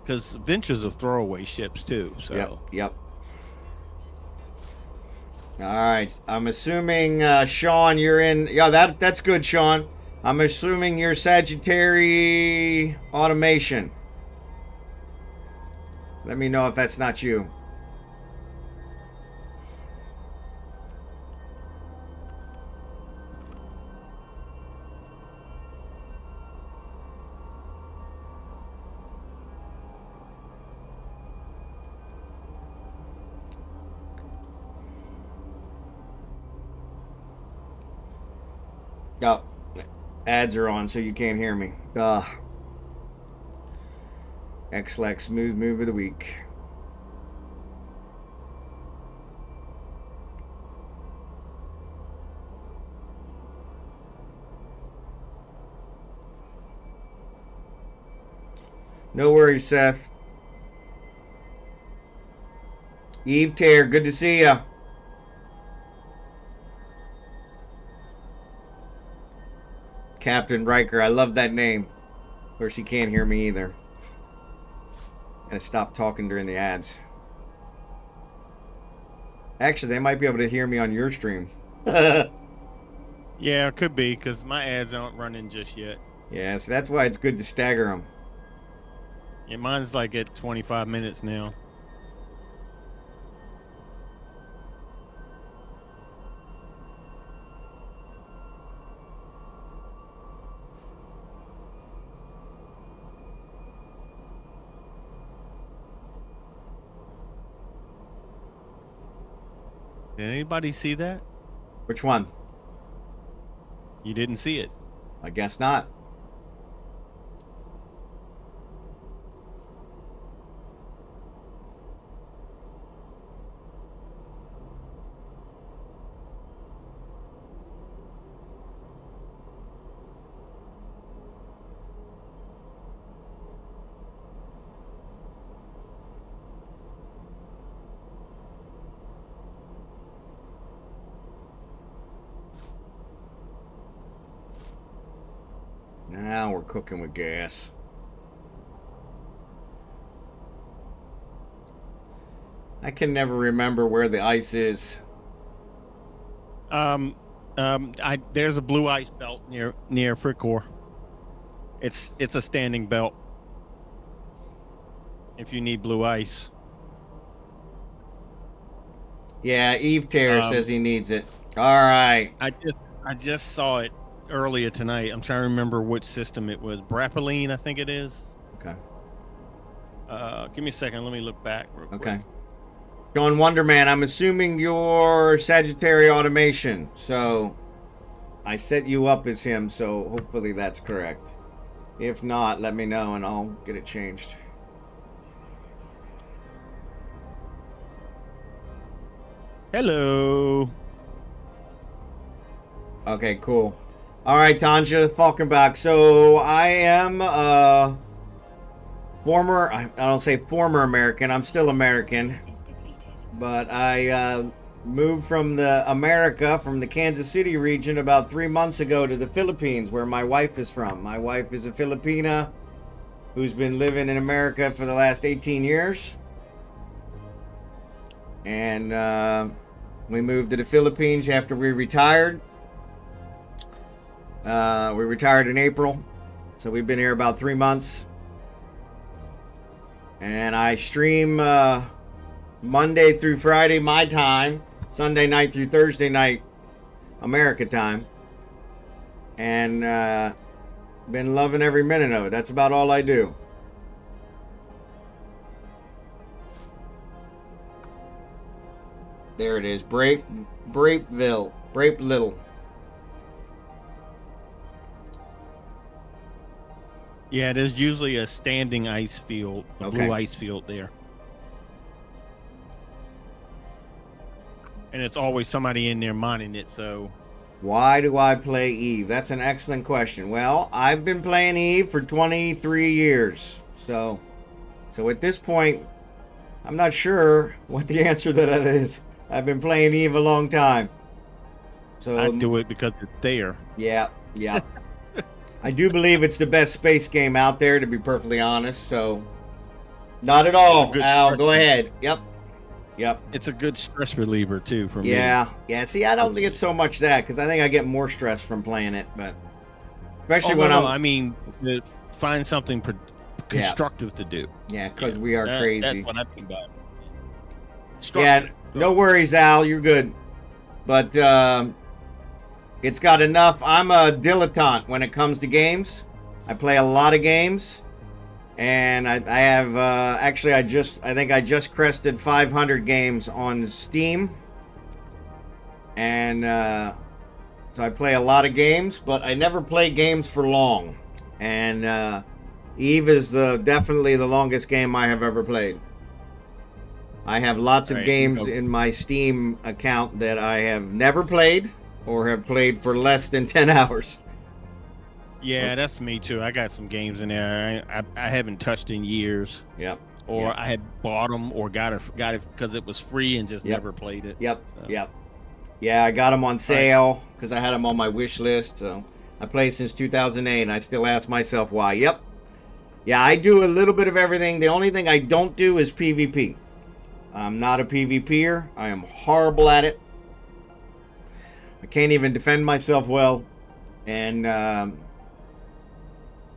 because ventures are throwaway ships too. So yep. All right, I'm assuming Sean, you're in. Yeah, that's good, Sean. I'm assuming you're Sagittary Automation. Let me know if that's not you. Oh, ads are on, so you can't hear me. X-Lex smooth move of the week. No worries, Seth. EveTare, good to see ya. CaptRiker, I love that name. Of course, you can't hear me either. Gotta stop talking during the ads. Actually, they might be able to hear me on your stream. yeah, it could be because my ads aren't running just yet. Yeah, so that's why it's good to stagger them. Yeah, mine's like at 25 minutes now. Did anybody see that? Which one? You didn't see it. I guess not. Now we're cooking with gas. I can never remember where the ice is. There's a blue ice belt near Fricor. It's a standing belt. If you need blue ice. Yeah, EveTare says he needs it. All right. I just saw it earlier tonight. I'm trying to remember which system it was. Brapeline, I think it is. Okay. Give me a second. Let me look back real quick. Okay. SeanWonderMan, I'm assuming you're Sagittary Automation. So I set you up as him, so hopefully that's correct. If not, let me know and I'll get it changed. Hello. Okay, cool. All right, tanjafalkenback. So I am former, I don't say former American, I'm still American, Is depleted. but I moved from the Kansas City region about 3 months ago to the Philippines, where my wife is from. My wife is a Filipina who's been living in America for the last 18 years. And we moved to the Philippines after we retired. We retired in April, so we've been here about 3 months. And I stream Monday through Friday my time, Sunday night through Thursday night America time, and been loving every minute of it. That's about all I do. There it is, Brapeville, Brape Little. Yeah, there's usually a standing ice field, a Okay. blue ice field there. And it's always somebody in there mining it, so... Why do I play Eve? That's an excellent question. Well, I've been playing Eve for 23 years. So at this point, I'm not sure what the answer to that is. I've been playing Eve a long time. So I do it because it's there. Yeah. I do believe it's the best space game out there, to be perfectly honest. So, not at all. good Al, stress go ahead. Yep. It's a good stress reliever, too, for me. Yeah. See, I don't think it's so much that, because I think I get more stress from playing it, but especially when I mean, to find something constructive to do. Yeah, because we are crazy. That's what I mean by it. Yeah, no worries, Al. You're good. But it's got enough. I'm a dilettante when it comes to games. I play a lot of games, and I have actually I think I just crested 500 games on Steam, and so I play a lot of games, but I never play games for long. And Eve is definitely the longest game I have ever played. I have lots of games in my Steam account that I have never played or have played for less than 10 hours. Yeah, that's me too. I got some games in there I haven't touched in years. Yep. Or I had bought them or got it because it was free and just never played it. Yep. Yeah, I got them on sale because I had them on my wish list. So I played since 2008, and I still ask myself why. Yep. Yeah, I do a little bit of everything. The only thing I don't do is PvP. I'm not a PvPer. I am horrible at it. I can't even defend myself well. And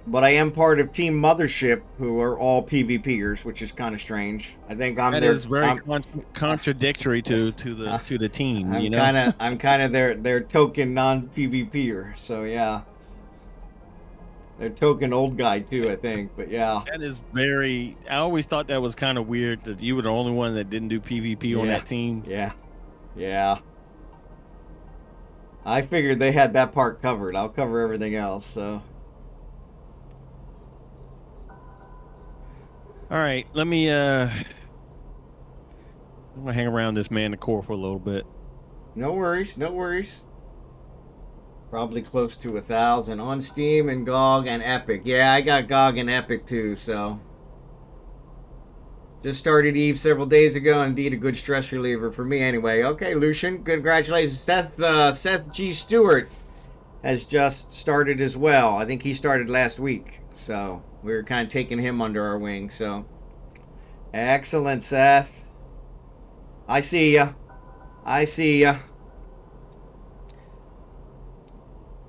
but I am part of Team Mothership, who are all PvPers, which is kind of strange. I think that is very contradictory to the team. I'm kind of their token non-PvPer. So yeah, their token old guy too, I think. But yeah, that is very. I always thought that was kind of weird that you were the only one that didn't do PvP on that team. Yeah. I figured they had that part covered. I'll cover everything else. So. All right, I'm gonna hang around this man the core for a little bit. No worries. Probably close to 1,000 on Steam and GOG and Epic. Yeah, I got GOG and Epic too, so. Just started Eve several days ago. Indeed, a good stress reliever for me anyway. Okay, Lucian, congratulations. Sethgstewart has just started as well. I think he started last week, so we were kind of taking him under our wing. So, excellent, Seth. I see ya.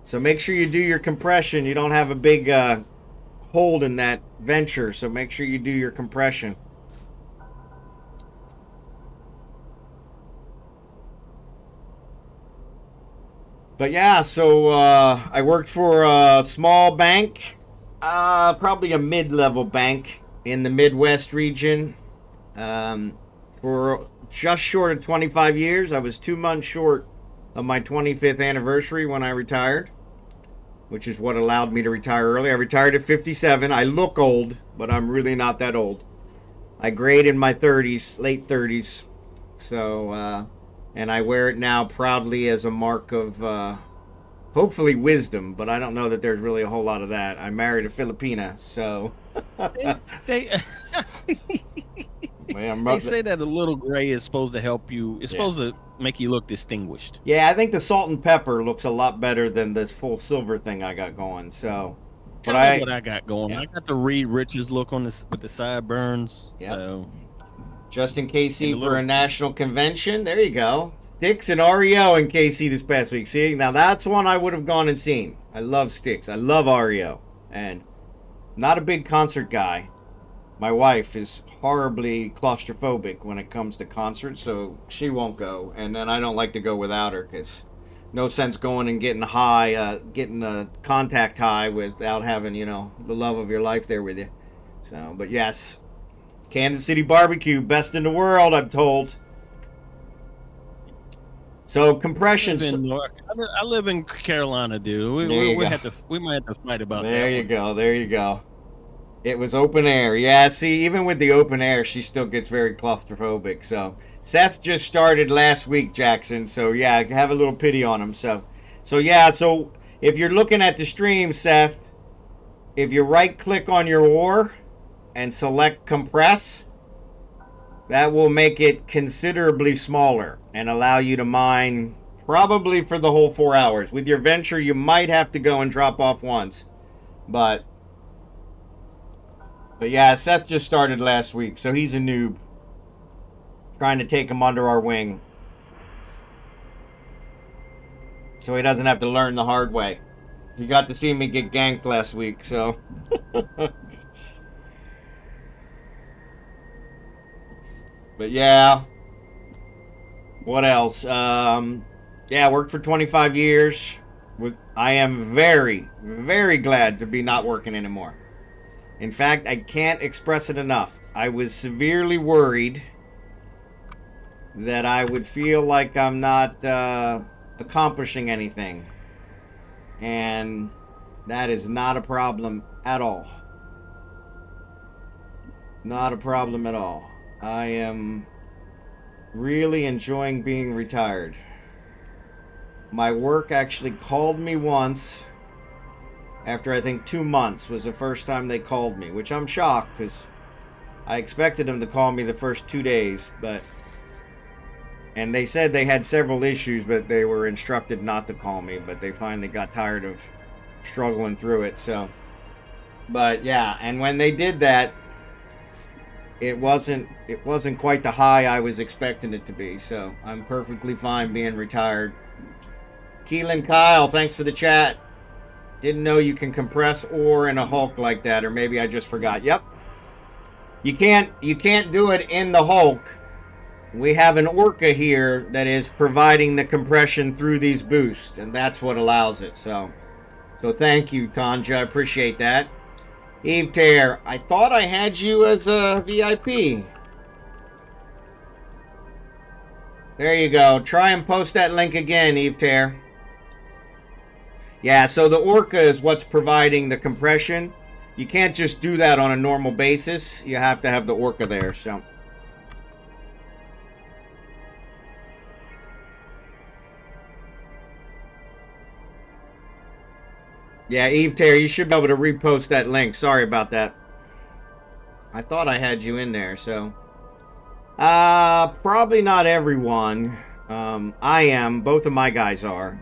So make sure you do your compression. You don't have a big hold in that venture, so make sure you do your compression. But yeah, so I worked for a small bank, probably a mid-level bank in the Midwest region for just short of 25 years. I was 2 months short of my 25th anniversary when I retired, which is what allowed me to retire early. I retired at 57. I look old, but I'm really not that old. I grade in my 30s, late 30s. So, and I wear it now proudly as a mark of hopefully wisdom, but I don't know that there's really a whole lot of that. I married a Filipina, so They man, they say that a little gray is supposed to help you. It's supposed to make you look distinguished. yeah, I think the salt and pepper looks a lot better than this full silver thing I got going. So, but Tell me what I got going. yeah. I got the Reed Richards look on this with the sideburns. Yep. So just in KC And the for a little- national convention. There you go. Styx and REO in KC this past week. See, now that's one I would have gone and seen. I love Styx. I love REO. And not a big concert guy. My wife is horribly claustrophobic when it comes to concerts, so she won't go. And then I don't like to go without her because no sense going and getting high, getting a contact high without having, you know, the love of your life there with you. So, but yes, Kansas City barbecue, best in the world, I'm told. So compressions. I live in Carolina, dude. There you We go. might have to fight about that. There you go. There you go. It was open air. Yeah, see, even with the open air, she still gets very claustrophobic. So Seth just started last week, Jackson. So yeah, have a little pity on him. So yeah. So if you're looking at the stream, Seth, if you right click on your ore and select compress, that will make it considerably smaller and allow you to mine probably for the whole 4 hours. With your venture, you might have to go and drop off once, but yeah, Seth just started last week, so he's a noob. Trying to take him under our wing, so he doesn't have to learn the hard way. He got to see me get ganked last week, so. But yeah. What else? Yeah, worked for 25 years. I am very, very glad to be not working anymore. In fact, I can't express it enough. I was severely worried that I would feel like I'm not accomplishing anything. And that is not a problem at all. Not a problem at all. I am really enjoying being retired. My work actually called me once. After I think 2 months was the first time they called me, which I'm shocked because I expected them to call me the first 2 days, and they said they had several issues, but they were instructed not to call me, but they finally got tired of struggling through it. So, but yeah, and when they did that, it wasn't quite the high I was expecting it to be. So I'm perfectly fine being retired. Keelan Kyle, thanks for the chat. Didn't know you can compress ore in a Hulk like that, or maybe I just forgot. Yep. You can't do it in the Hulk. We have an Orca here that is providing the compression through these boosts, and that's what allows it. So thank you, Tanja. I appreciate that. EveTare, I thought I had you as a VIP. There you go. Try and post that link again, EveTare. Yeah, so the Orca is what's providing the compression. You can't just do that on a normal basis. You have to have the Orca there, so. Yeah, EveTare, you should be able to repost that link. Sorry about that. I thought I had you in there, so. Probably not everyone. I am. Both of my guys are.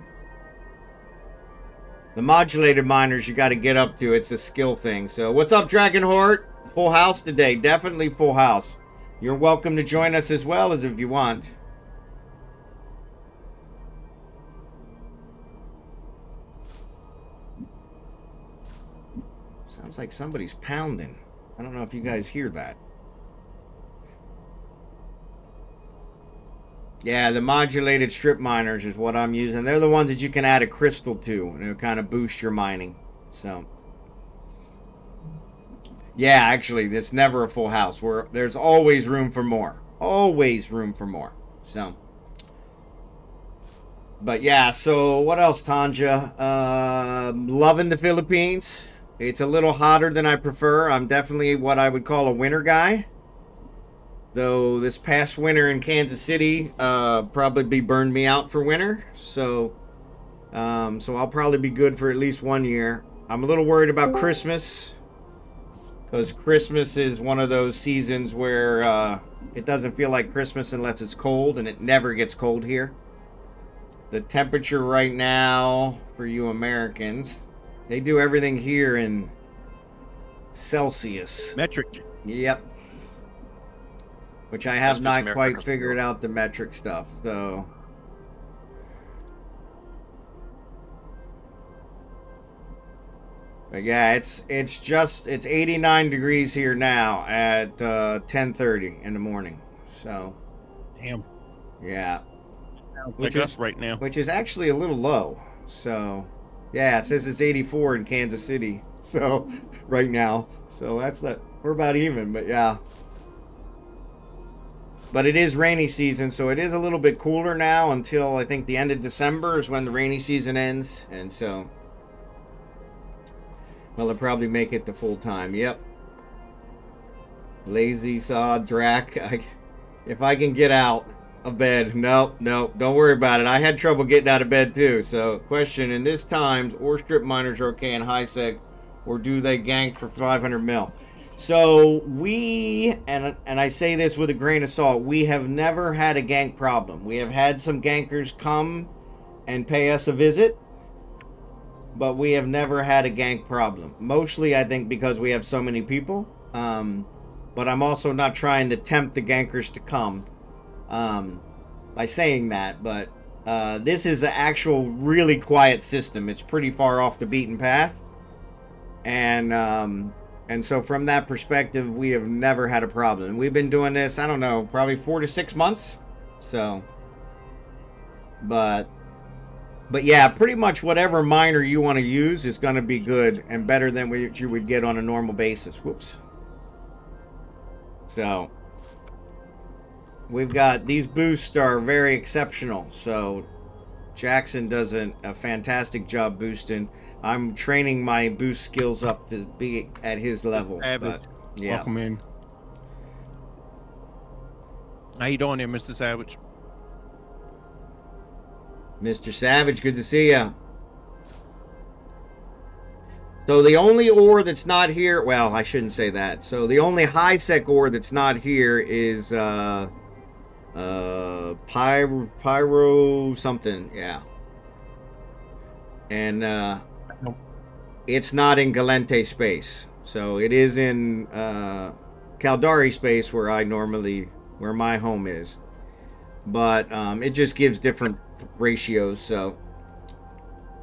The modulated miners you got to get up to. It's a skill thing. So what's up, Drachenhort? Full house today. Definitely full house. You're welcome to join us as well as if you want. Sounds like somebody's pounding. I don't know if you guys hear that. Yeah, the modulated strip miners is what I'm using. They're the ones that you can add a crystal to, and it'll kind of boost your mining. So, yeah, actually, it's never a full house. There's always room for more. Always room for more. So, but yeah, so what else, Tanja? Loving the Philippines. It's a little hotter than I prefer. I'm definitely what I would call a winter guy. Though this past winter in Kansas City probably burned me out for winter. So So I'll probably be good for at least 1 year. I'm a little worried about Christmas, because Christmas is one of those seasons where it doesn't feel like Christmas unless it's cold, and it never gets cold here. The temperature right now for you Americans, they do everything here in Celsius. Metric. Yep. Which I have That's not just quite America. figured out the metric stuff, so. But yeah, it's 89 degrees here now at 10:30 in the morning. So, Damn. yeah. Like us right now. Which is actually a little low. So, yeah, it says it's 84 in Kansas City. So, right now. So, we're about even, but yeah. But it is rainy season, so it is a little bit cooler now until I think the end of December is when the rainy season ends. And so, well, it'll probably make it to full time. Yep. Lazy saw Drac. If I can get out of bed. No, don't worry about it. I had trouble getting out of bed too. So, question, in this times, or strip miners are okay in high sec, or do they gank for 500 mil? So and I say this with a grain of salt, we have never had a gank problem. We have had some gankers come and pay us a visit, but we have never had a gank problem. Mostly, I think, because we have so many people. But I'm also not trying to tempt the gankers to come by saying that. But this is an actual really quiet system. It's pretty far off the beaten path. And so from that perspective, we have never had a problem. We've been doing this, I don't know, probably 4 to 6 months. So, but yeah, pretty much whatever miner you want to use is going to be good and better than what you would get on a normal basis. Whoops. So, we've got, these boosts are very exceptional. So, Jackson does a fantastic job boosting. I'm training my boost skills up to be at his level. But, yeah. Welcome in. How you doing there, Mr. Savage? Mr. Savage, good to see ya. So the only ore that's not here, well, I shouldn't say that. So the only high sec ore that's not here is pyro something, yeah. And it's not in Galente space. So it is in Caldari space where where my home is. But it just gives different ratios, so.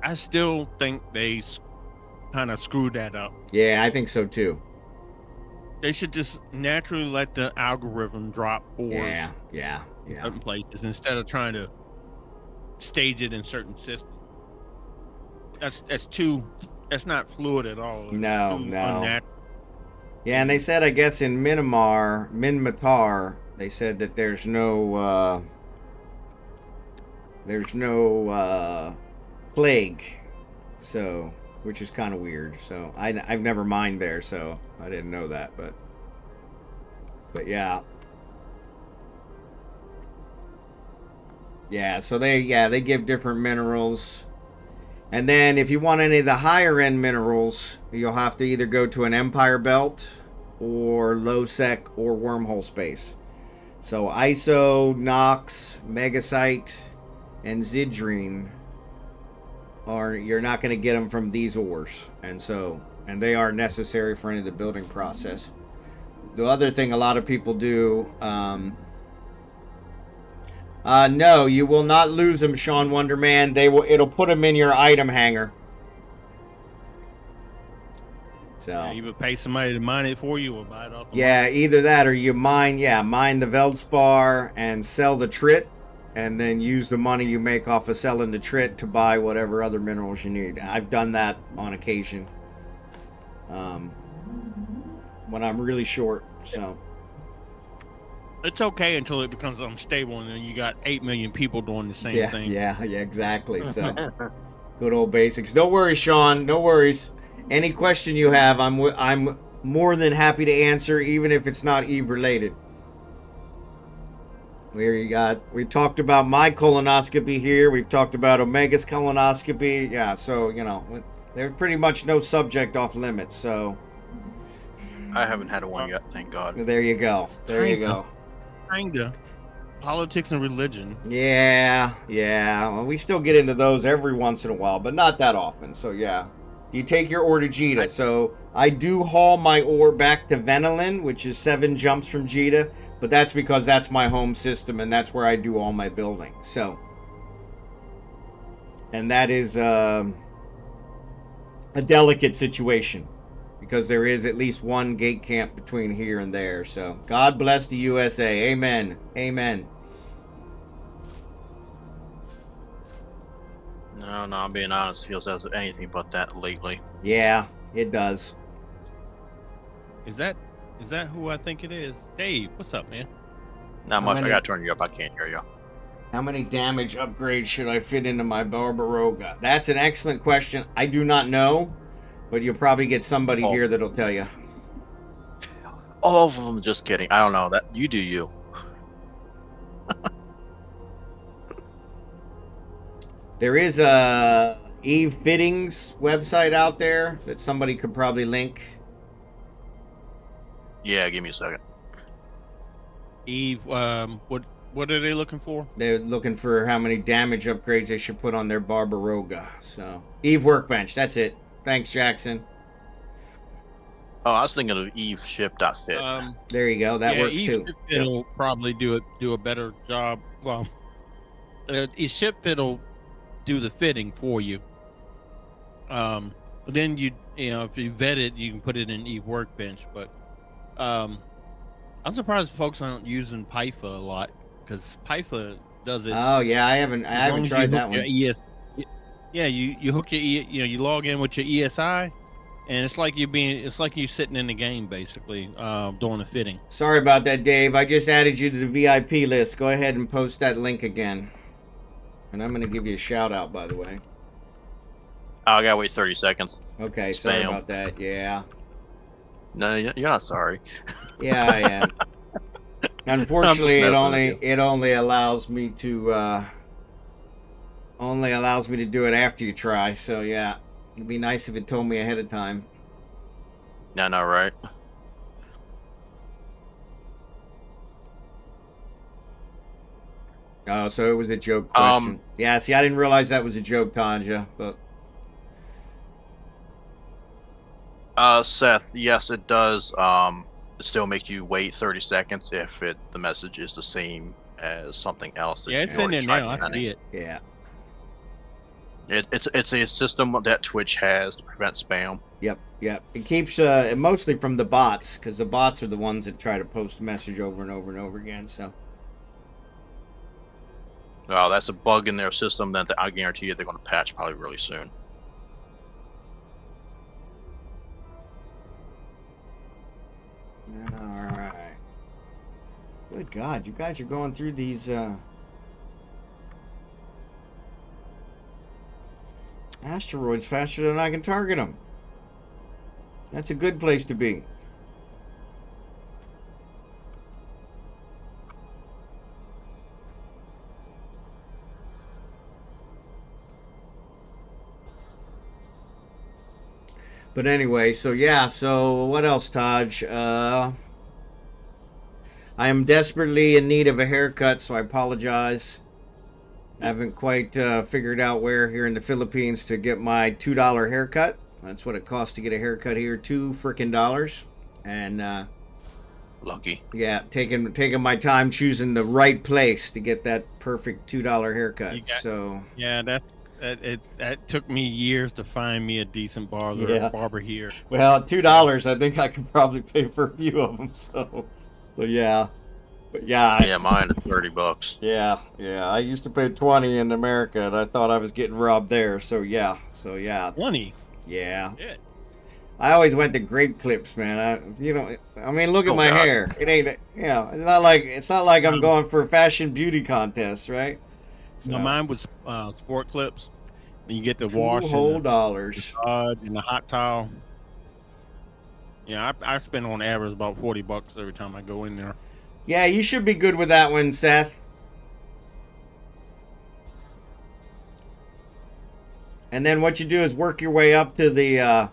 I still think they kind of screwed that up. Yeah, I think so too. They should just naturally let the algorithm drop ores Yeah. in certain places instead of trying to stage it in certain systems. That's not fluid at all. It's No. unnatural. Yeah, and they said, I guess in Minmatar, they said that there's no plague, so, which is kind of weird. So I've never mined there, so I didn't know that, but yeah. Yeah, so they give different minerals. And then if you want any of the higher end minerals, you'll have to either go to an Empire Belt or low sec or wormhole space. So ISO, Nox, Megasite, and Zidrine you're not going to get them from these ores. And they are necessary for any of the building process. The other thing a lot of people do, no, you will not lose them, SeanWonderMan. It'll put them in your item hanger. So Yeah, either pay somebody to mine it for you or buy it off. yeah, either that or you mine the Veldspar and sell the Trit, and then use the money you make off of selling the Trit to buy whatever other minerals you need. I've done that on occasion when I'm really short. So It's okay until it becomes unstable, and then you got 8 million people doing the same thing. Yeah, exactly. So good old basics. Don't worry, Sean. No worries. Any question you have, I'm more than happy to answer, even if it's not Eve related. We talked about my colonoscopy here. We've talked about Omega's colonoscopy. Yeah, so, you know, there's pretty much no subject off limits. So I haven't had one yet, thank God. there you go. There you go. Kinda. Politics and religion. Yeah. Well, we still get into those every once in a while, but not that often. So yeah. You take your ore to Jita. So I do haul my ore back to Venolin, which is 7 jumps from Jita, but that's because that's my home system and that's where I do all my building. So, and that is a delicate situation because there is at least one gate camp between here and there. So God bless the USA. Amen. Amen. No, I'm being honest. Feels as anything but that lately. Yeah, it does. Is that who I think it is? Dave, what's up, man? Not How much. many- I gotta turn you up. I can't hear you. How many damage upgrades should I fit into my Barbaroga? That's an excellent question. I do not know, but you'll probably get somebody here that'll tell you. All of them. Just kidding. I don't know. That you do you. There is a Eve Fittings website out there that somebody could probably link. Yeah, give me a second. Eve, what are they looking for? They're looking for how many damage upgrades they should put on their Barbaroga. So Eve Workbench, that's it. Thanks, Jackson. Oh, I was thinking of eveship.fit. There you go. That works too. It'll probably do a better job. Well, ShipFit will do the fitting for you. Then you know if you vet it, you can put it in Eve Workbench. But I'm surprised folks aren't using Pytha a lot because Pytha does it. Oh yeah, I haven't tried that one. Yeah, you hook your you log in with your ESI, and it's like you sitting in the game basically, doing the fitting. Sorry about that, Dave. I just added you to the VIP list. Go ahead and post that link again. And I'm going to give you a shout out, by the way. Oh, I gotta wait 30 seconds. Okay, sorry Spam. about that. Yeah. No, you're not sorry. Yeah, I am. Unfortunately, it only allows me to do it after you try. So yeah, it'd be nice if it told me ahead of time. No, right. Oh, so it was a joke question. Yeah, see, I didn't realize that was a joke, Tanja. But Seth, yes, it does. Still make you wait 30 seconds if the message is the same as something else. Yeah, it's in there now. I see it. Yeah. It's a system that Twitch has to prevent spam. Yep. It keeps mostly from the bots, because the bots are the ones that try to post a message over and over and over again. So. Well, that's a bug in their system that I guarantee you they're going to patch probably really soon. All right. Good God, you guys are going through these asteroids faster than I can target them. That's a good place to be. But anyway, so yeah, so what else, Taj? I am desperately in need of a haircut, so I apologize. I haven't quite figured out where here in the Philippines to get my $2 haircut. That's what it costs to get a haircut here, $2 frickin'. And lucky. Yeah, taking my time choosing the right place to get that perfect $2 haircut. Yeah, that took me years to find me a decent barber here. Well, $2, I think I could probably pay for a few of them. So yeah. But yeah, mine is $30. Yeah. I used to pay $20 in America, and I thought I was getting robbed there. So yeah. 20. Yeah. Shit. I always went to grape clips, man. Look at my hair. It ain't, it's not like I'm going for a fashion beauty contest, right? So, no, mine was sport clips. And you get the wash $2 and the hot towel. Yeah, I spend on average about $40 every time I go in there. Yeah, you should be good with that one, Seth. And then what you do is work your way up to the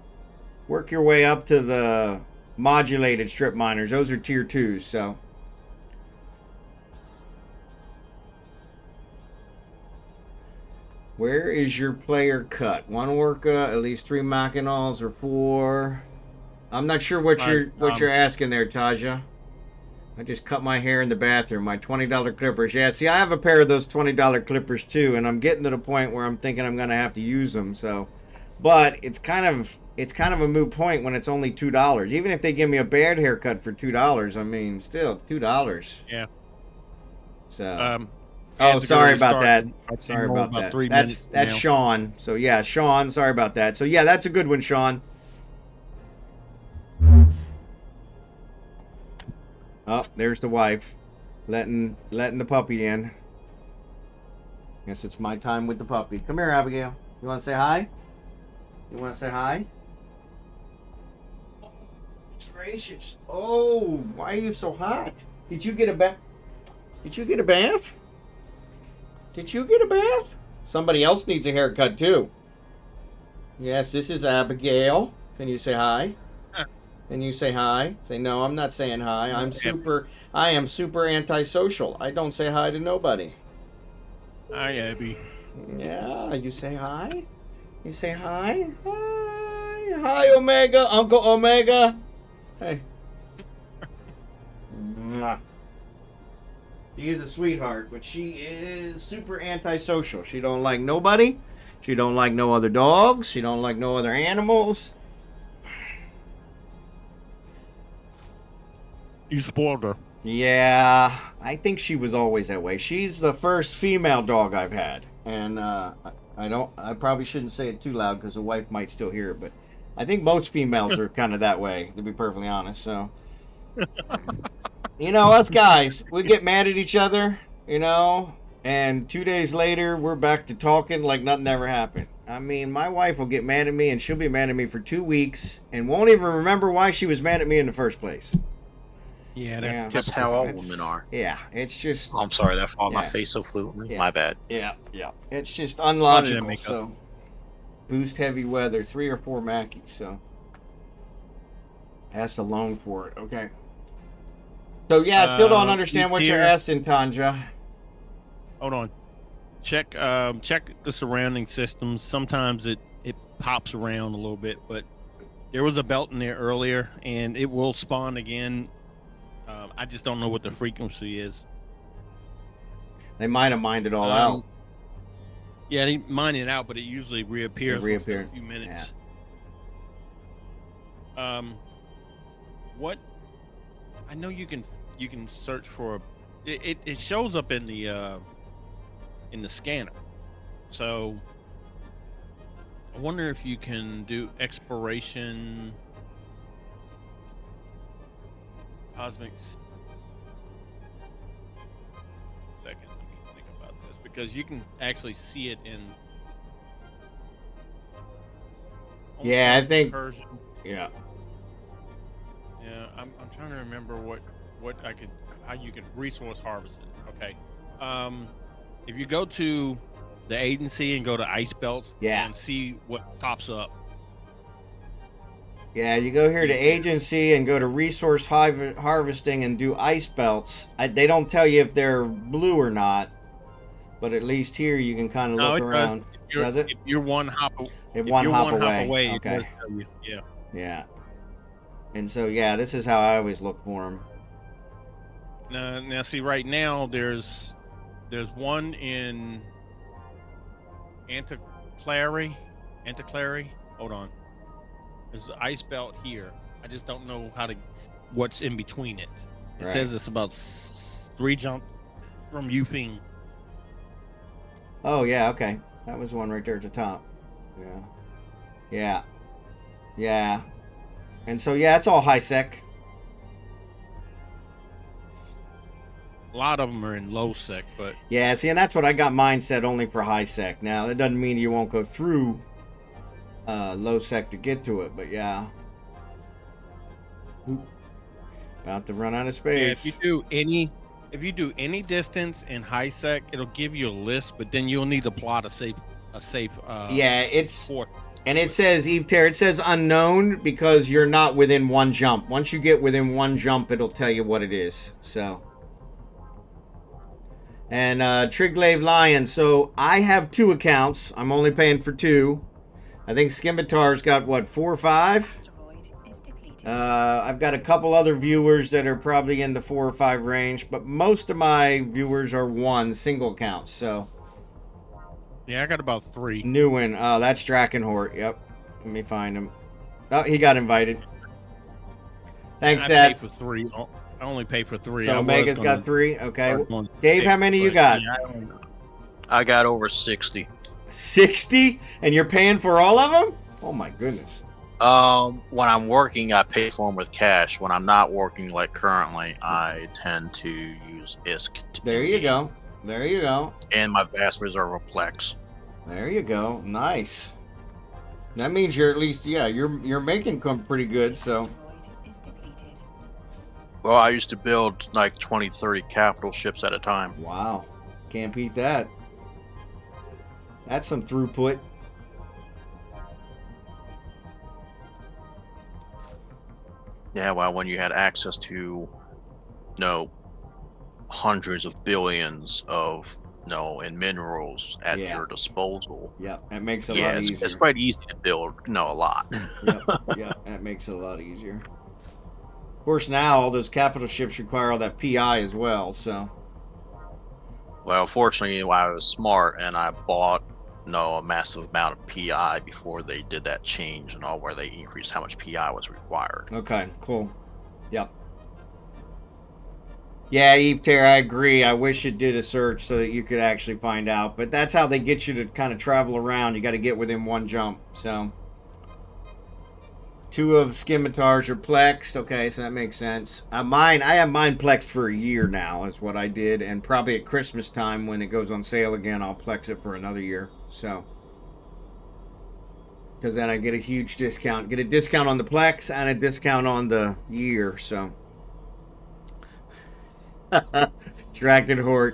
modulated strip miners. Those are tier 2s, so. Where is your player cut? 1 Orca, at least 3 Machinals or 4. I'm not sure what you're asking there, Taja. I just cut my hair in the bathroom. My $20 clippers. Yeah, see, I have a pair of those $20 clippers too, and I'm getting to the point where I'm thinking I'm gonna have to use them. So, but it's kind of a moot point when it's only $2. Even if they give me a bad haircut for $2, I mean, still $2. Yeah. So. Oh, sorry about that. Sorry about that. That's Sean. So yeah, Sean. Sorry about that. So yeah, that's a good one, Sean. Oh, there's the wife, letting the puppy in. Guess it's my time with the puppy. Come here, Abigail. You want to say hi? You want to say hi? It's gracious. Oh, why are you so hot? Did you get a bath? Did you get a bath? Did you get a bath? Somebody else needs a haircut too. Yes, this is Abigail. Can you say hi? Can you say hi? Say no, I'm not saying hi. I am super antisocial. I don't say hi to nobody. Hi, Abby. Yeah, you say hi? You say hi? Hi. Hi, Omega. Uncle Omega. Hey. She is a sweetheart, but she is super antisocial. She don't like nobody. She don't like no other dogs. She don't like no other animals. You spoiled her. Yeah, I think she was always that way. She's the first female dog I've had, and I probably shouldn't say it too loud because the wife might still hear it, but I think most females are kind of that way, to be perfectly honest. So, you know, us guys, we get mad at each other, you know, and 2 days later we're back to talking like nothing ever happened. I mean, my wife will get mad at me, and she'll be mad at me for 2 weeks and won't even remember why she was mad at me in the first place. Yeah, that's how all women are. Yeah, it's just. Oh, I'm sorry, that fall on my face so fluently. Yeah. My bad. Yeah. It's just unlogical. So, boost heavy weather, 3 or 4 Mackies. So, that's the loan for it. Okay. So yeah, I still don't understand what you're asking, Tanja. Hold on. Check the surrounding systems. Sometimes it pops around a little bit, but there was a belt in there earlier, and it will spawn again. I just don't know what the frequency is. They might have mined it all out. Yeah, they mine it out, but it usually reappears in a few minutes. Yeah. What? I know you can search for it shows up in the scanner. So I wonder if you can do exploration. Cosmic. Second, let me think about this, because you can actually see it in. Yeah, I think. Persian. Yeah. Yeah, I'm trying to remember how you could resource harvest it. Okay. If you go to the agency and go to ice belts, and see what pops up. Yeah, you go here to agency and go to resource harvesting and do ice belts. They don't tell you if they're blue or not, but at least here you can kind of look around. Does it? If you're one hop away, okay. It does tell you. Yeah. Yeah. And so yeah, this is how I always look for them. Now see, right now there's one in Anticlary. Hold on. There's the ice belt here. I just don't know what's in between it. It says it's about 3 jumps from Yufeng. Oh yeah, okay. That was one right there at the top. Yeah. And so yeah, it's all high sec. A lot of them are in low sec, but yeah. See, and that's what I got mine set only for high sec. Now that doesn't mean you won't go through low sec to get to it, but yeah. About to run out of space. Yeah, if you do any distance in high sec, it'll give you a list, but then you'll need to plot a safe safe. Yeah, it's Port. and it says EveTare. It says unknown because you're not within one jump. Once you get within one jump, it'll tell you what it is. So. And Triglavelion. So I have 2 accounts. I'm only paying for 2. I think Skimitar's got what, 4 or 5? Asteroid is depleted. I've got a couple other viewers that are probably in the 4 or 5 range, but most of my viewers are 1 single accounts. So Yeah, I got about 3. new one. Oh, that's drachenhort. Yep. Let me find him. Oh, he got invited. Thanks, I Seth. pay for 3. I only pay for 3. So I Omega's was gonna- got 3. Okay. I was going Dave, how 6, many you but got? yeah, I don't- I got over 60. 60? And you're paying for all of them? Oh my goodness. When I'm working, I pay for them with cash. When I'm not working, like currently, I tend to use ISK. There you go. There you go. And my vast reserve of Plex. There you go. Nice. That means you're at least, yeah, you're making come pretty good, so. Asteroid is depleted. Well, I used to build like 20, 30 capital ships at a time. Wow. Can't beat that. That's some throughput. Yeah, well, when you had access to, you know, hundreds of billions of, you know, in minerals at Yeah. your disposal. Yep, that makes it a Yeah, lot it's easier. quite easy to build, you know, a lot. Yep, that makes it a lot easier. Of course, now all those capital ships require all that PI as well, so. Well, fortunately, I was smart and I bought, you know, a massive amount of PI before they did that change and all, where they increased how much PI was required. Okay, cool. Yep. Yeah, EveTare, I agree. I wish it did a search so that you could actually find out. But that's how they get you to kind of travel around. You got to get within one jump. So, 2 of Skimitar's are plexed. Okay, so that makes sense. I have mine plexed for a year now, is what I did. And probably at Christmas time when it goes on sale again, I'll plex it for another year. So, because then I get a huge discount. Get a discount on the plex and a discount on the year, so. Drachenhort.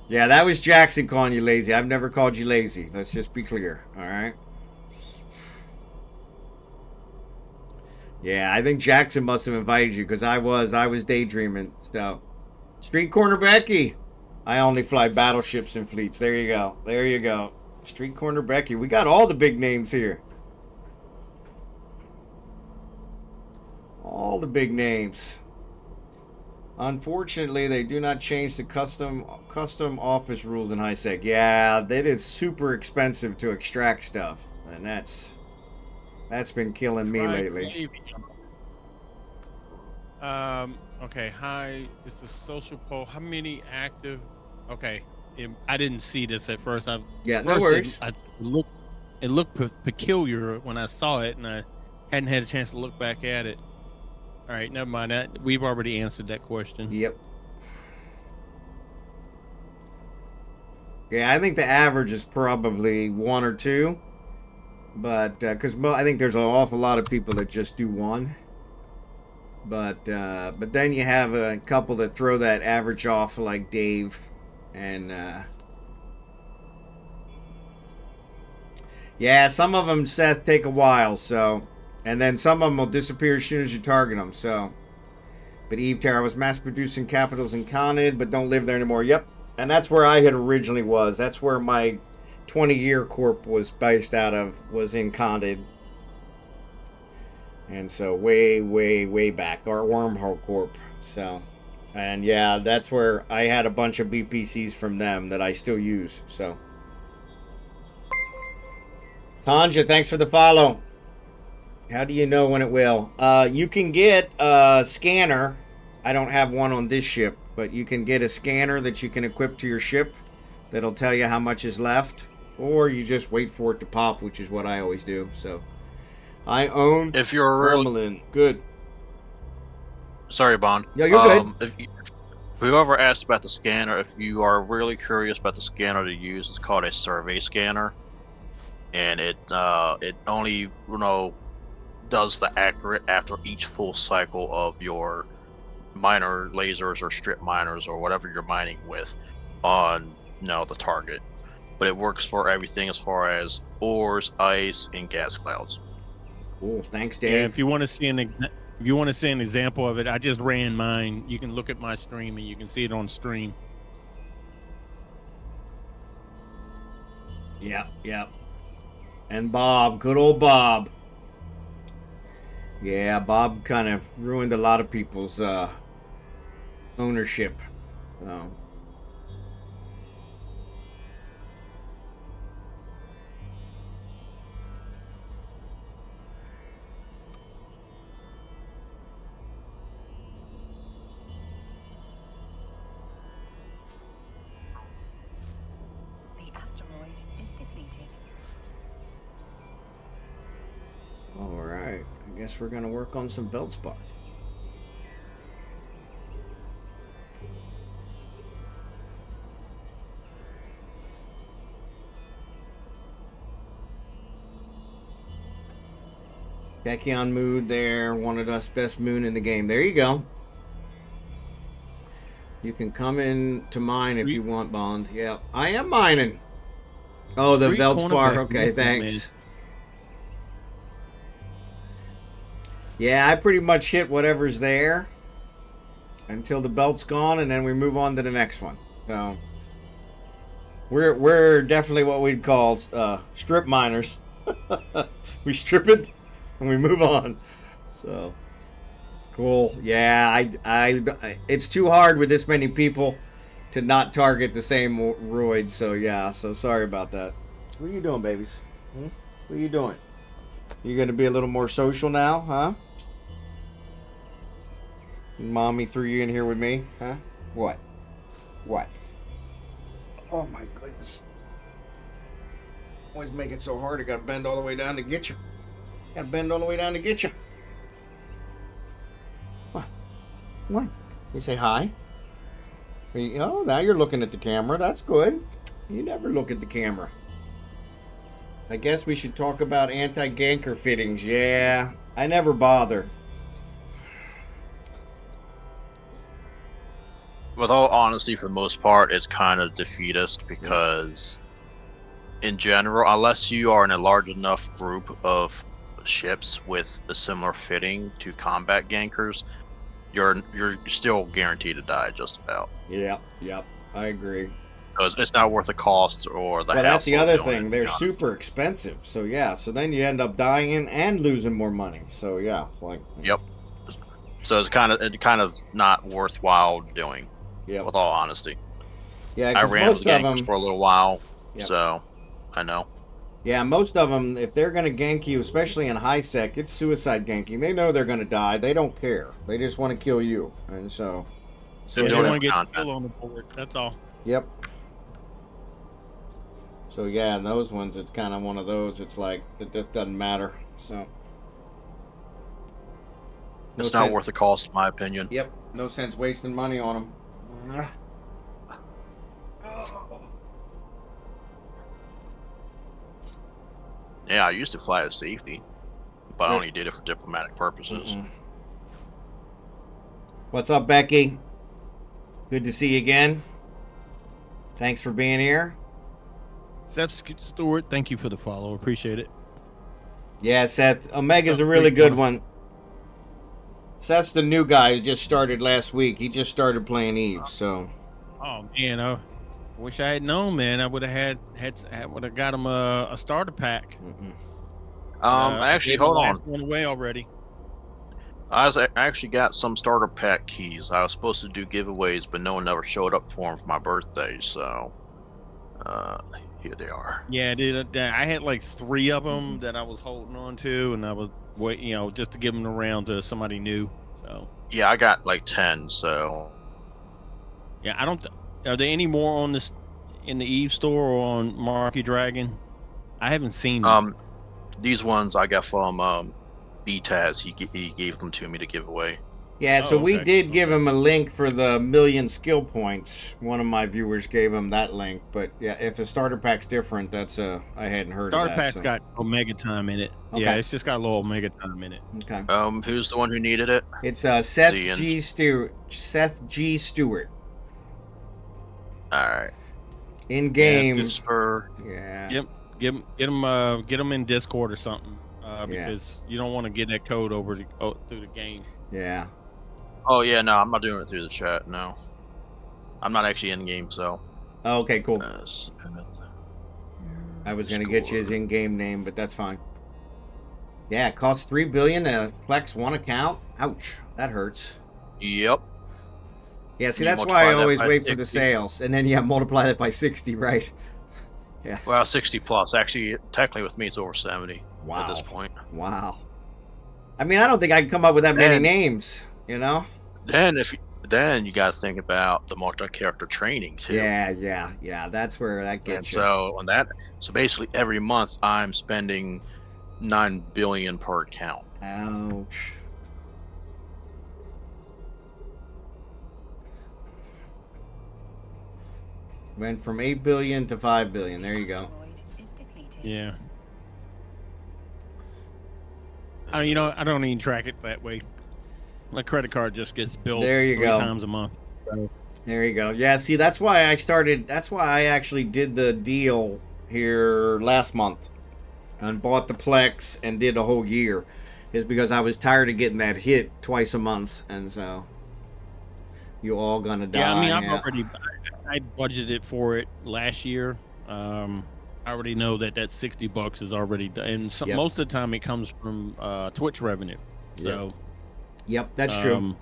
Yeah, that was Jackson calling you lazy. I've never called you lazy. Let's just be clear. All right. Yeah, I think Jackson must have invited you because I was daydreaming. So, StreetCornerBecky. I only fly battleships and fleets. There you go. There you go. StreetCornerBecky. We got all the big names here. All the big names. Unfortunately, they do not change the custom office rules in HiSec. Yeah, that is super expensive to extract stuff, and that's been killing me lately. Okay. Hi. It's a social poll. How many active? Okay. I didn't see this at first. Yeah, no worries. It looked peculiar when I saw it, and I hadn't had a chance to look back at it. All right, never mind that. We've already answered that question. Yep. Yeah, I think the average is probably 1 or 2, but because I think there's an awful lot of people that just do 1. But then you have a couple that throw that average off, like Dave, and yeah, some of them, Seth, take a while. So. And then some of them will disappear as soon as you target them, so. But EveTare, I was mass-producing capitals in Conid, but don't live there anymore. Yep, and that's where I had originally was. That's where my 20-year corp was based out of, was in Conid. And so way, way, way back, our Wormhole Corp. So, and yeah, that's where I had a bunch of BPCs from them that I still use, so. Tanja, thanks for the follow. How do you know when it will? You can get a scanner. I don't have one on this ship, but you can get a scanner that you can equip to your ship that'll tell you how much is left. Or you just wait for it to pop, which is what I always do. So, I own If you're really... Ermelin. Good. Sorry, Bond. Yeah, you're good. If whoever asked about the scanner, if you are really curious about the scanner to use, it's called a survey scanner. And it only, you know, does the accurate after each full cycle of your miner lasers or strip miners or whatever you're mining with on, you know, the target. but it works for everything as far as ores, ice, and gas clouds. Cool. Thanks, Yeah, Dave. if you want to see an example of it, I just ran mine. You can look at my stream and you can see it on stream. Yep, yep. And Bob, good old Bob. Yeah, Bob kind of ruined a lot of people's ownership. So. The asteroid is depleted. All right. I guess we're gonna work on some Veldspar. Tachyon mood there. Wanted us best moon in the game. There you go. You can come in to mine if you want, Bond. Yeah, I am mining. Oh, the Veldspar. Okay, thanks. Yeah, I pretty much hit whatever's there until the belt's gone, and then we move on to the next one. So we're definitely what we'd call strip miners. We strip it and we move on. So cool. Yeah, I it's too hard with this many people to not target the same roids. So yeah, so sorry about that. What are you doing, babies? What are you doing? You gonna be a little more social now, huh? Mommy threw you in here with me, huh? What? What? Oh my goodness. Always make it so hard. I gotta bend all the way down to get you. Gotta bend all the way down to get you. What? What? You say hi? Oh, now you're looking at the camera. That's good. You never look at the camera. I guess we should talk about anti-ganker fittings. Yeah, I never bother. With all honesty, for the most part, it's kind of defeatist because, in general, unless you are in a large enough group of ships with a similar fitting to combat gankers, you're still guaranteed to die just about. Yep, I agree. Because it's not worth the cost or the. Well, that's the other thing. They're super expensive. So yeah, so then you end up dying and losing more money. So yeah, like. Yep. So it's kind of not worthwhile doing. Yeah. With all honesty. Yeah, I ran with gankers for a little while, yep. So I know. Yeah, most of them, if they're going to gank you, especially in high sec, it's suicide ganking. They know they're going to die. They don't care. They just want to kill you, and so. They want to get the kill on the board. That's all. Yep. So yeah, and those ones, it's kind of one of those. It's like it just doesn't matter. So. It's not worth the cost, in my opinion. Yep. No sense wasting money on them. Yeah, I used to fly as safety, but I only did it for diplomatic purposes. What's up, Becky? Good to see you again. Thanks for being here. Sethgstewart, thank you for the follow. Appreciate it. Yeah, Seth. Omega's a really good one. Seth's the new guy who just started last week. He just started playing Eve, so. Oh man, I wish I had known, man. I would have got him a starter pack. Actually, hold on. One away already. I actually got some starter pack keys. I was supposed to do giveaways, but no one ever showed up for them for my birthday. So, here they are. Yeah, dude. I had like 3 of them that I was holding on to, and I was waiting, just to give them around to somebody new. So. Yeah, I got like 10. So. Yeah, I don't. Are there any more on this in the Eve store or on Marky Dragon? I haven't seen them. These ones I got from BTAS. He gave them to me to give away. Yeah, so we did give him a link for the 1,000,000 skill points. One of my viewers gave him that link, but yeah, if the starter pack's different, that's I hadn't heard starter of that. Starter pack's got Omega time in it. Okay. Yeah, it's just got a little Omega time in it. Okay. Who's the one who needed it? It's Seth G. Stewart. Seth G. Stewart. All right. In game. just for Yeah. Get them in Discord or something, because you don't want to get that code over through the game. Yeah. Oh yeah, no, I'm not doing it through the chat. No, I'm not actually in game, so. Oh, okay, cool. I was gonna get you his in-game name, but that's fine. Yeah, it costs $3 billion to flex one account. Ouch, that hurts. Yep. Yeah, see, You that's why I multiply that always by wait for the 60. sales, and then multiply that by 60, right? Yeah. Well, 60 plus. Actually, technically with me, it's over 70 Wow. at this point. Wow. I mean, I don't think I can come up with that many And- names, you know? Then you got to think about the multi-character training too. Yeah. That's where that And gets you. so basically every month I'm spending 9 billion per account. Ouch. Went from 8 billion to 5 billion. There you go. Yeah. I don't even track it that way. My credit card just gets billed There you 3 go. times a month. So, There you go. Yeah, see, that's why I actually did the deal here last month and bought the Plex and did a whole year, is because I was tired of getting that hit twice a month, and so you all gonna die. yeah, I mean, I budgeted for it last year. I already know that $60 is already done, and Yep. most of the time it comes from Twitch revenue. So, Yep, that's true.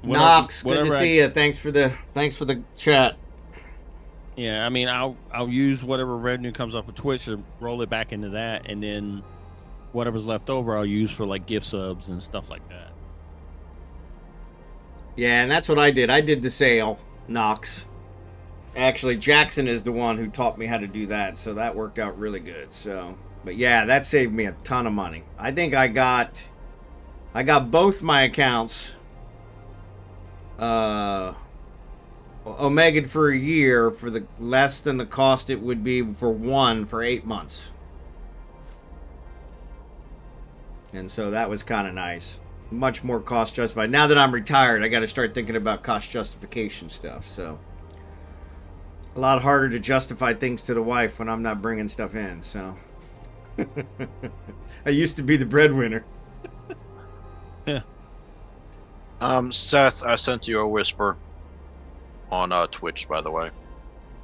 whatever- Knox, good to whatever see you. Thanks for the chat. Yeah, I mean, I'll use whatever revenue comes off of Twitch and roll it back into that, and then whatever's left over, I'll use for like gift subs and stuff like that. Yeah, and that's what I did. I did the sale, Knox. Actually, Jackson is the one who taught me how to do that, so that worked out really good. So, but yeah, that saved me a ton of money. I think I got both my accounts Omega'd for a year for the less than the cost it would be for one for 8 months. And so that was kind of nice. Much more cost justified. Now that I'm retired, I got to start thinking about cost justification stuff. So a lot harder to justify things to the wife when I'm not bringing stuff in. So I used to be the breadwinner. Yeah. Seth, I sent you a whisper on Twitch, by the way.